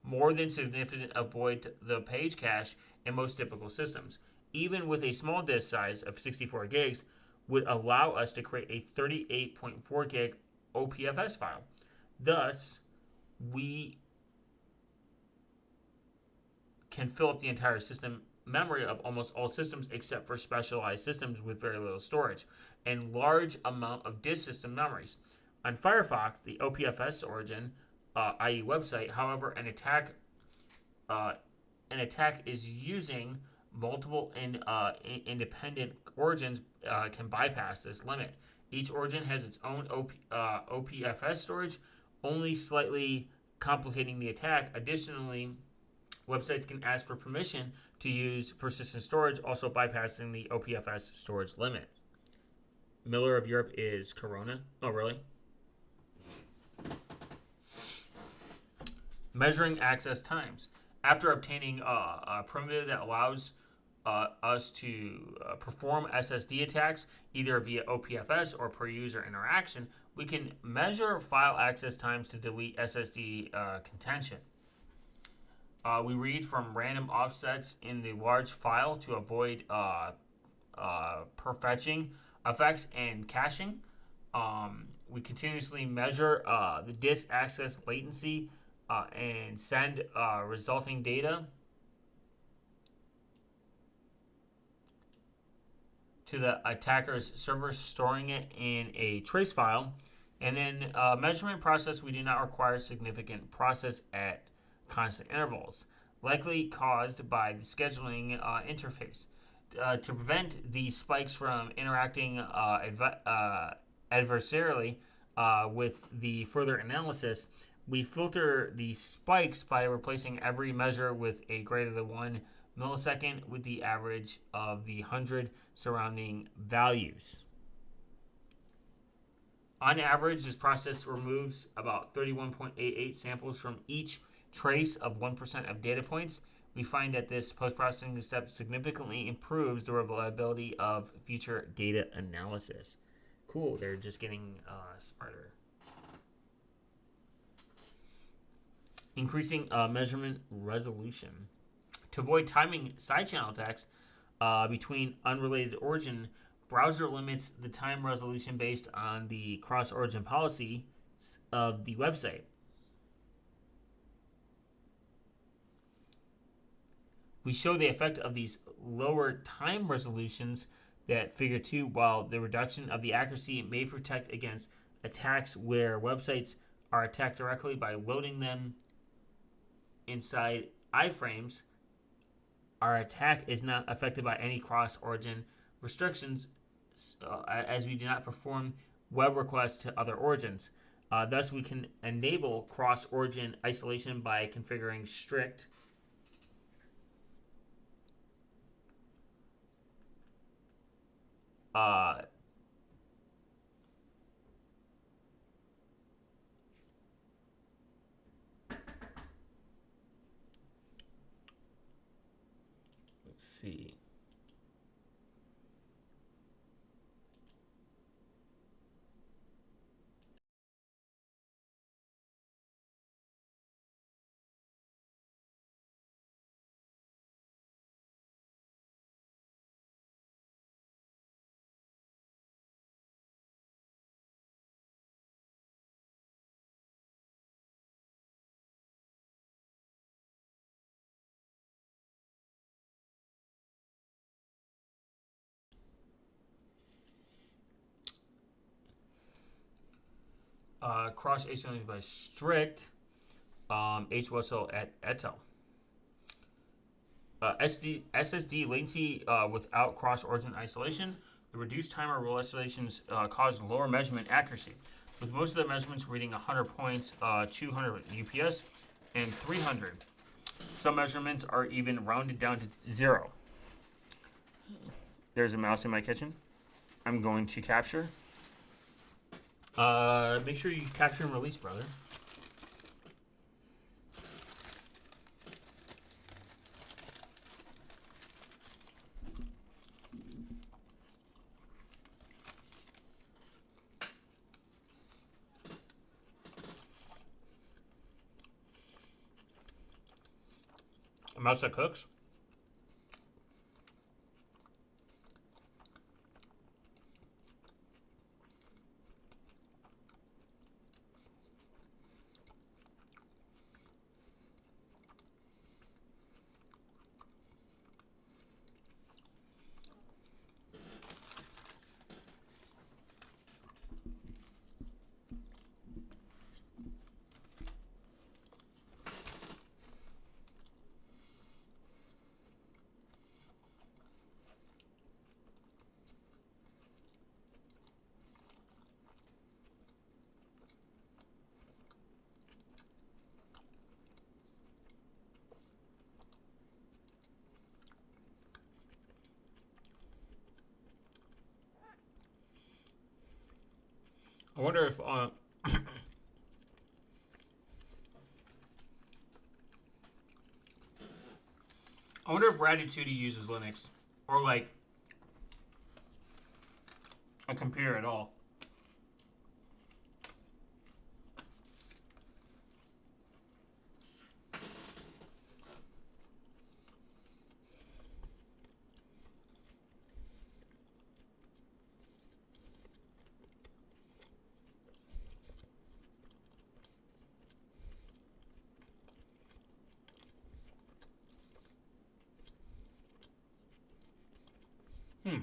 more than sufficient to avoid the page cache in most typical systems. Even with a small disk size of 64 gigs, would allow us to create a 38.4 gig OPFS file. Thus, we can fill up the entire system memory of almost all systems except for specialized systems with very little storage and large amount of disk system memories. On Firefox, the OPFS origin, i.e. website, however, an attack is using multiple independent origins can bypass this limit. Each origin has its own OPFS storage, only slightly complicating the attack. Additionally, websites can ask for permission to use persistent storage, also bypassing the OPFS storage limit. Miller of Europe is Corona. Oh, really? Measuring access times. After obtaining a primitive that allows us to perform SSD attacks either via OPFS or per user interaction, we can measure file access times to delete SSD contention. We read from random offsets in the large file to avoid perfetching effects and caching. We continuously measure the disk access latency and send resulting data to the attacker's server, storing it in a trace file. And then measurement process, we do not require significant process at constant intervals, likely caused by the scheduling interface. To prevent these spikes from interacting adversarially with the further analysis, we filter the spikes by replacing every measure with a greater than 1 millisecond with the average of the 100 surrounding values. On average, this process removes about 31.88 samples from each trace of 1% of data points. We find that this post-processing step significantly improves the reliability of future data analysis. Cool. They're just getting smarter. Increasing measurement resolution. To avoid timing side channel attacks between unrelated origin, browser limits the time resolution based on the cross origin policy of the website. We show the effect of these lower time resolutions that figure 2, while the reduction of the accuracy may protect against attacks where websites are attacked directly by loading them inside iframes. Our attack is not affected by any cross-origin restrictions as we do not perform web requests to other origins. Thus, we can enable cross-origin isolation by configuring strict let's see. Cross isolation by strict H. Wessel et al. SSD latency without cross-origin isolation. The reduced timer rule isolations cause lower measurement accuracy, with most of the measurements reading 100 points, 200 UPS, and 300. Some measurements are even rounded down to 0. There's a mouse in my kitchen. I'm going to capture. Make sure you capture and release, brother. A mouse that cooks. I wonder if I wonder if Ratatouille uses Linux or like a computer at all. Hmm.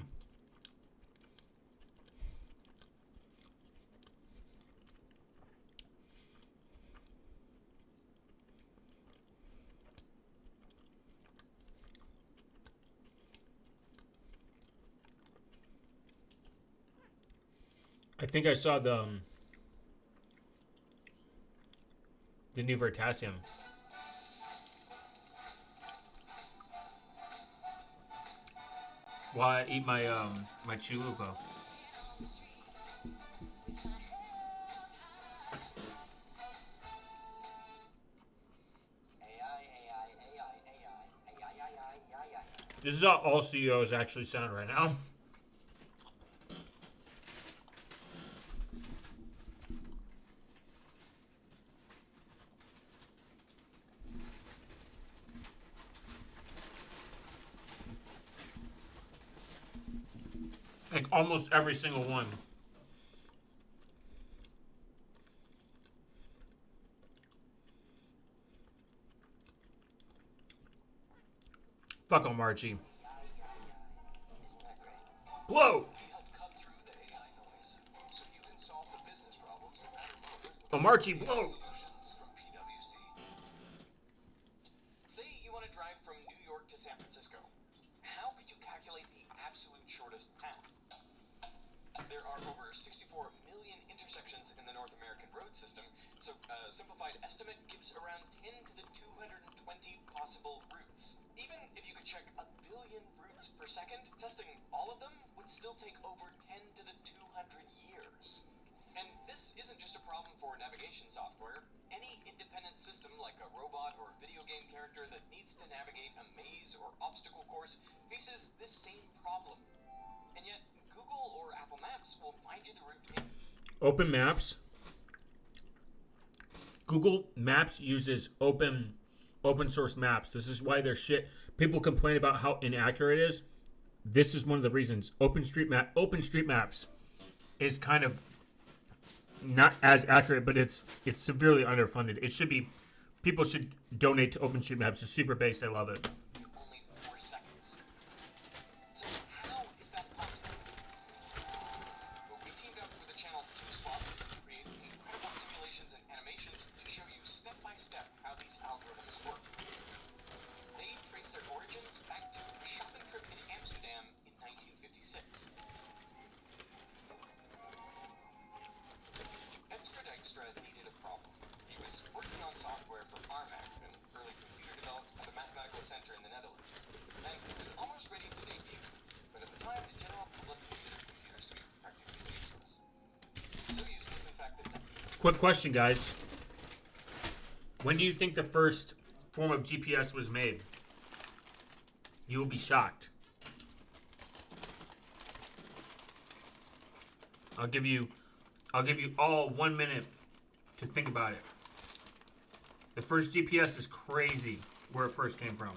I think I saw the new Vertasium. While I eat my my chalupa. This is how all CEOs actually sound right now. Like almost every single one. Fuck on Marchie. Isn't that great? Blow! We help cut through the AI noise so you can solve the business problems that matter most. Oh, Marchie, blow! Solutions from PwC. Say you want to drive from New York to San Francisco. How could you calculate the absolute shortest path? There are over 64 million intersections in the North American road system, so a simplified estimate gives around 10 to the 220 possible routes. Even if you could check a billion routes per second, testing all of them would still take over 10 to the 200 years. And this isn't just a problem for navigation software. Any independent system like a robot or video game character that needs to navigate a maze or obstacle course faces this same problem. And yet, Google or Apple Maps will find you the route in. Open Maps. Google Maps uses open source maps. This is why their shit. People complain about how inaccurate it is. This is one of the reasons. OpenStreetMaps is kind of not as accurate, but it's severely underfunded. It should be. People should donate to OpenStreetMaps. It's super based. I love it. Only 4 seconds. So how is that possible? Well, we teamed up with the channel 2Swap to create incredible simulations and animations to show you step by step how these algorithms work. They trace their origins back to a shopping trip in Amsterdam in 1956. Extra Dijkstra needed a problem. He was working on software for Armac, an early computer developed at the Mathematical Center in the Netherlands, and he was almost ready to debut. But at the time, the general public considered computers to be practically useless. So useless, in fact, that Quick question, guys. When do you think the first form of GPS was made? You will be shocked. I'll give you all 1 minute to think about it. The first GPS is crazy where it first came from.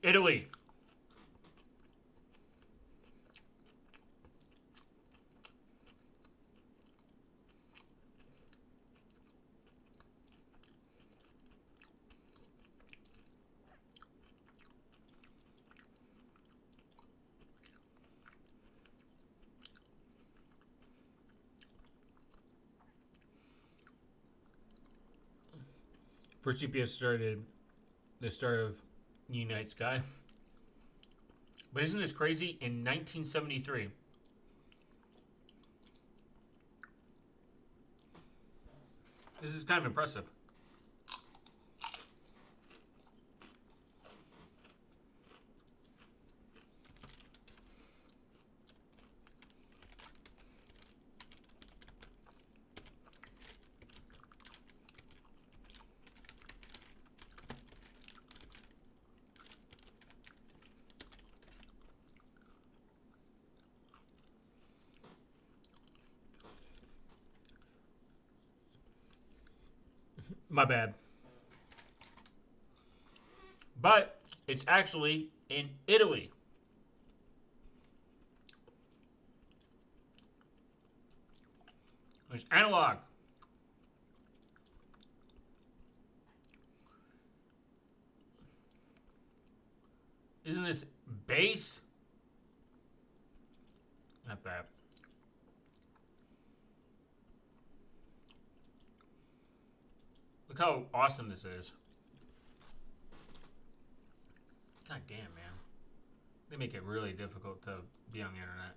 Italy. First GPS started the start of Unite Sky. But isn't this crazy? In 1973. This is kind of impressive. My bad. But it's actually in Italy. There's analog. Isn't this base? Not that. Look how awesome this is. God damn, man. They make it really difficult to be on the internet.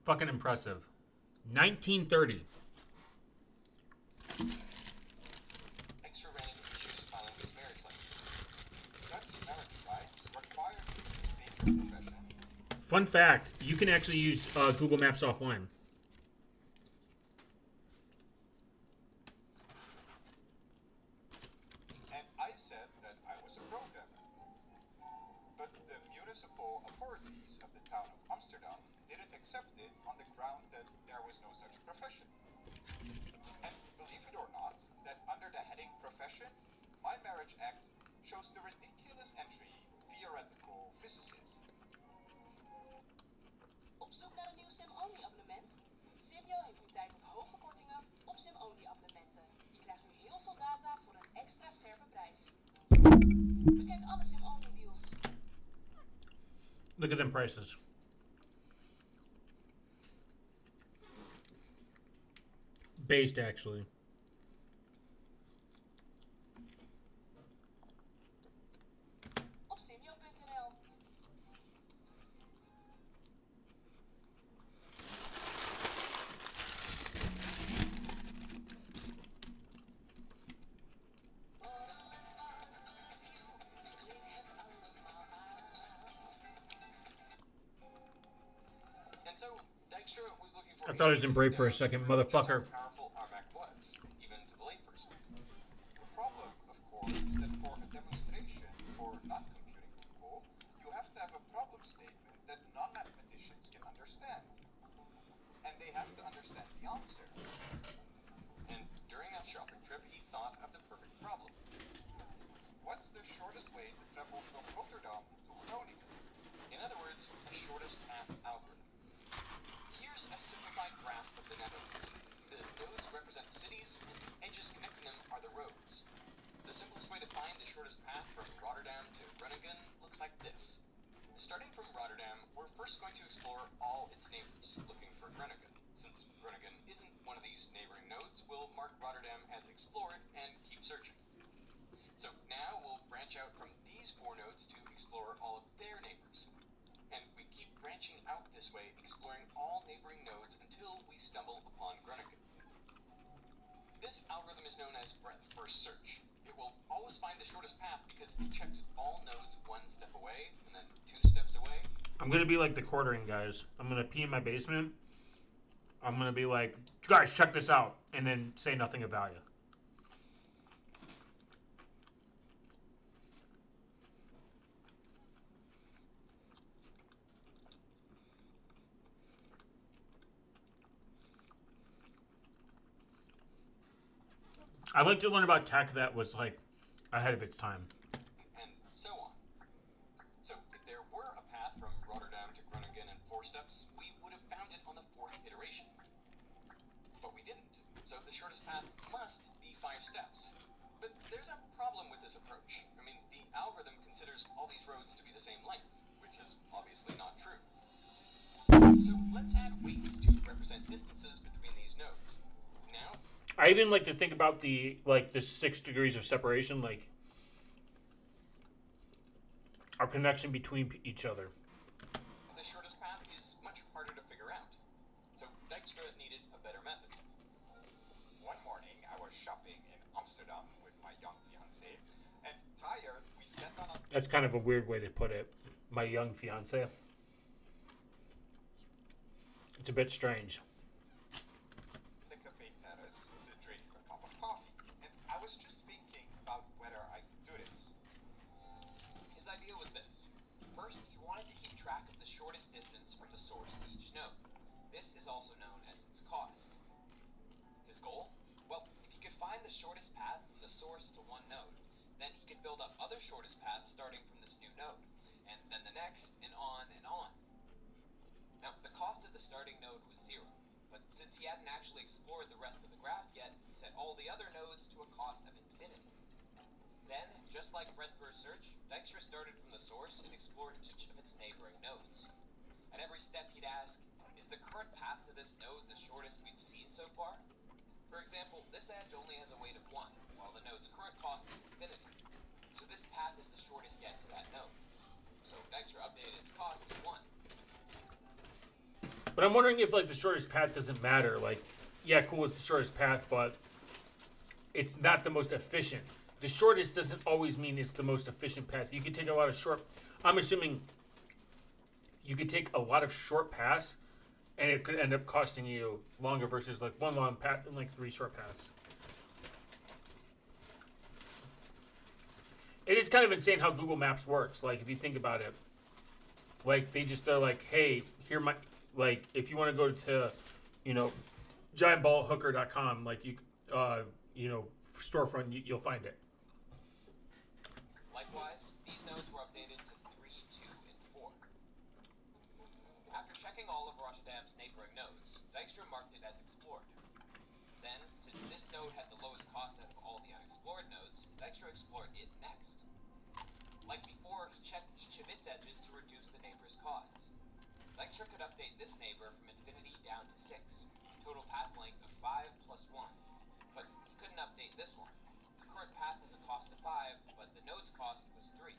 Fucking impressive. 1930. Extra ran into issues filing his marriage license. Got to America profession. Fun fact, you can actually use Google Maps offline. And I said that I was a programmer. But the municipal authorities of the town of Amsterdam didn't accept it on the ground that there was no such profession. And believe it or not, that under the heading profession, my marriage act shows the ridiculous entry theoretical physicist. Op zoek naar een nieuw SIM-only abonnement? Simyo heeft nu tijdelijk hoge kortingen op SIM-only abonnementen. Je krijgt nu heel veel data voor een extra scherpe prijs. Bekijk alle SIM-only deals. Look at them prices. Based, actually. Op simyo.nl. And so, Dykstra was looking for I thought it was in Brave for a second, motherfucker. How powerful our Mac was, even to the layperson. The problem, of course, is that for a demonstration for non-computing people, you have to have a problem statement that non-mathematicians can understand. And they have to understand the answer. And during that shopping trip, he thought of the perfect problem. What's the shortest way to travel from Rotterdam to Groningen? In other words, a shortest path algorithm. Here's a simplified graph of the Netherlands. The nodes represent cities, and the edges connecting them are the roads. The simplest way to find the shortest path from Rotterdam to Groningen looks like this. Starting from Rotterdam, we're first going to explore all its neighbors, looking for Groningen. Since Groningen isn't one of these neighboring nodes, we'll mark Rotterdam as explored and keep searching. So now we'll branch out from these 4 nodes to explore all of their neighbors. And we keep branching out this way, exploring all neighboring nodes until we stumble upon Groningen. This algorithm is known as breadth first search. It will always find the shortest path because it checks all nodes 1 step away and then 2 steps away. I'm gonna be like the quartering guys. I'm gonna pee in my basement. I'm gonna be like, guys, check this out, and then say nothing of value. I like to learn about tech that was like ahead of its time. And so on. So if there were a path from Rotterdam to Groningen in 4 steps, we would have found it on the 4th iteration. But we didn't. So the shortest path must be 5 steps. But there's a problem with this approach. I mean, the algorithm considers all these roads to be the same length, which is obviously not true. So let's add weights to represent distances between these nodes. Now, I even like to think about the 6 degrees of separation, like our connection between each other. the shortest path is much harder to figure out. So Dijkstra needed a better method. One morning, I was shopping in Amsterdam with my young fiancé, and tired, we sat on a That's kind of a weird way to put it. My young fiance. It's a bit strange. the cafe terrace to drink a cup of coffee, and I was just thinking about whether I could do this. His idea was this. First, he wanted to keep track of the shortest distance from the source to each node. This is also known as its cost. His goal? Well, if he could find the shortest path from the source to one node, then he could build up other shortest paths starting from this new node, and then the next, and on and on. Now, the cost of the starting node was 0, but since he hadn't actually explored the rest of the graph yet, he set all the other nodes to a cost of infinity. Then, just like breadth first search, Dijkstra started from the source and explored each of its neighboring nodes. At every step he'd ask, is the current path to this node the shortest we've seen so far? For example, this edge only has a weight of 1, while the node's current cost is infinity. So this path is the shortest yet to that node. So Dijkstra updated its cost to 1. But I'm wondering if like the shortest path doesn't matter. Like, yeah, cool, it's the shortest path, but it's not the most efficient. The shortest doesn't always mean it's the most efficient path. You can take a lot of short. I'm assuming you could take a lot of short paths, and it could end up costing you longer versus like one long path and like 3 short paths. It is kind of insane how Google Maps works. Like if you think about it, like they're like, hey, here my like if you want to go to, you know, giantballhooker.com, like you storefront, you'll find it. Likewise, these nodes were updated to 3, 2, and 4. After checking all of Rotterdam's neighboring nodes, Dijkstra marked it as explored. Then, since this node had the lowest cost out of all the unexplored nodes, Dijkstra explored it next. Like before, he checked each of its edges to reduce the neighbor's costs. Dijkstra could update this neighbor from infinity down to 6, total path length of 5 plus 1. But he couldn't update this one. The current path has a cost of 5, but the node's cost was 3.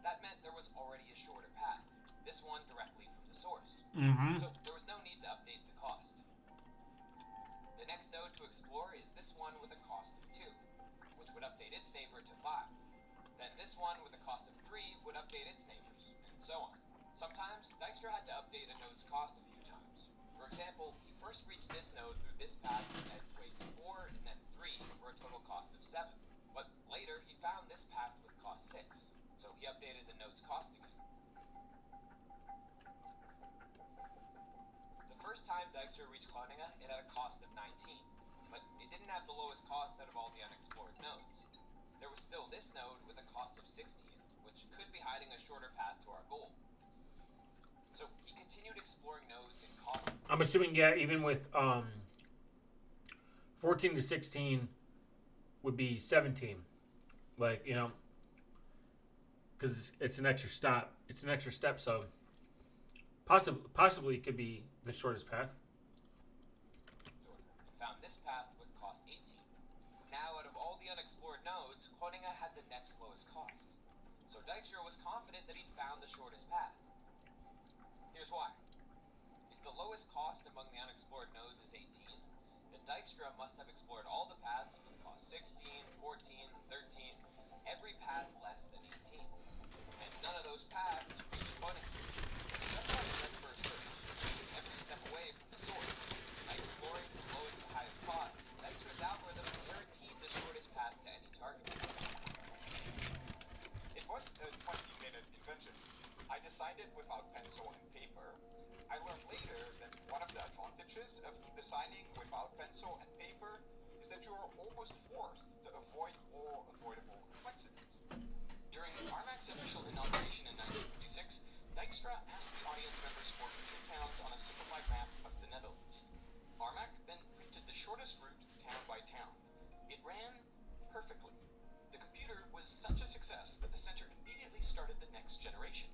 That meant there was already a shorter path, this one directly from the source. So there was no need to update the cost. The next node to explore is this one with a cost of 2, which would update its neighbor to 5. Then this one with a cost of 3 would update its neighbors, and so on. Sometimes, Dijkstra had to update a node's cost a few times. For example, he first reached this node through this path at weights 4 and then 3 for a total cost of 7. But later, he found this path with cost 6, so he updated the node's cost again. The first time Dijkstra reached Groningen, it had a cost of 19, but it didn't have the lowest cost out of all the unexplored nodes. There was still this node with a cost of 16, which could be hiding a shorter path to our goal. So he continued exploring nodes and cost. I'm assuming, yeah, even with 14 to 16 would be 17. Like, you know, because it's an extra stop. It's an extra step, so possibly it could be the shortest path. He found this path with cost 18. Now, out of all the unexplored nodes, Groningen had the next lowest cost. So Dijkstra was confident that he'd found the shortest path. Here's why. If the lowest cost among the unexplored nodes is 18, then Dijkstra must have explored all the paths with cost 16, 14, 13, every path less than 18. And none of those paths reached Groningen. So that's why he went for a search, choosing every step away from the source. By exploring from lowest to highest cost, Dijkstra's algorithm guaranteed the shortest path to any target. It was a 20-minute invention. I designed it without pencil and paper. I learned later that one of the advantages of designing without pencil and paper is that you are almost forced to avoid all avoidable complexities. During Armac's official inauguration in 1956, Dijkstra asked the audience members for 2 towns on a simplified map of the Netherlands. Armac then printed the shortest route town by town. It ran perfectly. The computer was such a success that the center immediately started the next generation.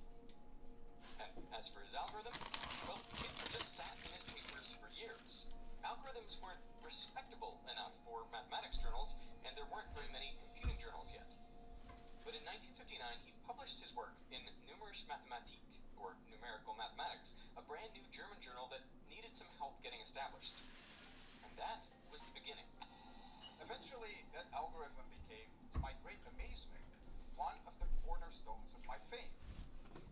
And as for his algorithm, well, it just sat in his papers for years. Algorithms weren't respectable enough for mathematics journals, and there weren't very many computing journals yet. But in 1959, he published his work in Numerische Mathematik, or Numerical Mathematics, a brand new German journal that needed some help getting established. And that was the beginning. Eventually, that algorithm became, to my great amazement, one of the cornerstones of my fame.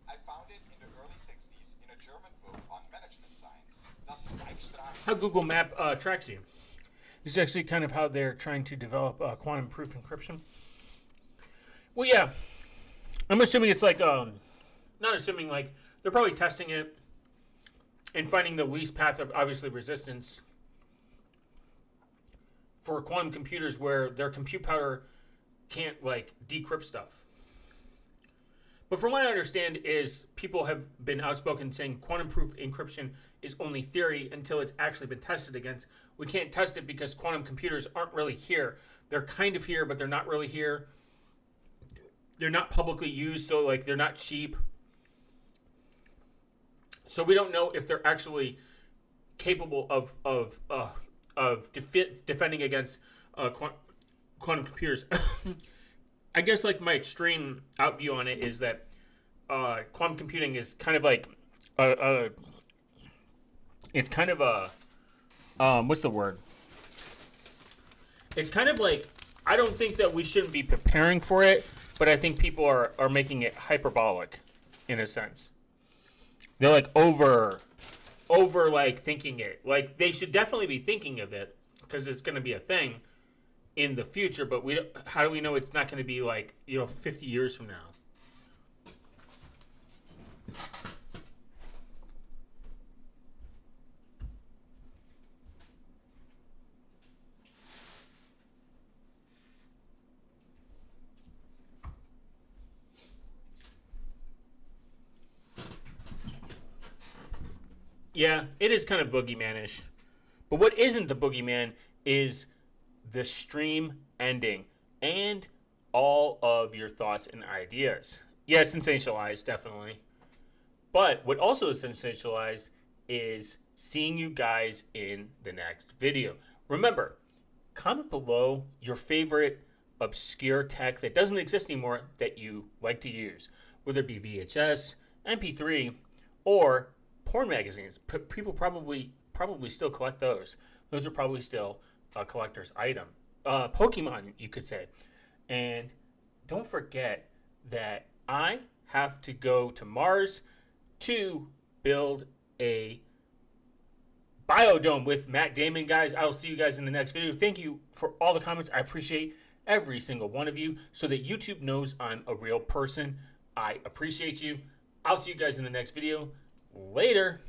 I found it in the early 60s in a German book on management science. Das Dijkstra. How Google Map tracks you. This is actually kind of how they're trying to develop quantum proof encryption. Well, yeah. I'm assuming it's like, not assuming, like, they're probably testing it and finding the least path of, obviously, resistance for quantum computers where their compute power can't, like, decrypt stuff. But from what I understand is people have been outspoken saying quantum proof encryption is only theory until it's actually been tested against. We can't test it because quantum computers aren't really here. They're kind of here, but they're not really here. They're not publicly used, so like they're not cheap. So we don't know if they're actually capable of defending against quantum computers. I guess like my extreme out view on it is that quantum computing is kind of like it's kind of a what's the word? It's kind of like I don't think that we shouldn't be preparing for it, but I think people are making it hyperbolic in a sense. They're like over like thinking it. Like they should definitely be thinking of it because it's going to be a thing in the future. But how do we know it's not going to be like 50 years from now? Yeah, it is kind of boogeyman-ish. But what isn't the boogeyman is the stream ending and all of your thoughts and ideas. Yeah, sensationalized, definitely. But what also is sensationalized is seeing you guys in the next video. Remember, comment below your favorite obscure tech that doesn't exist anymore that you like to use, whether it be VHS, MP3, or porn magazines. People probably still collect those. Those are probably still a collector's item. Pokemon, you could say. And don't forget that I have to go to Mars to build a biodome with Matt Damon, guys. I will see you guys in the next video. Thank you for all the comments. I appreciate every single one of you so that YouTube knows I'm a real person. I appreciate you. I'll see you guys in the next video. Later.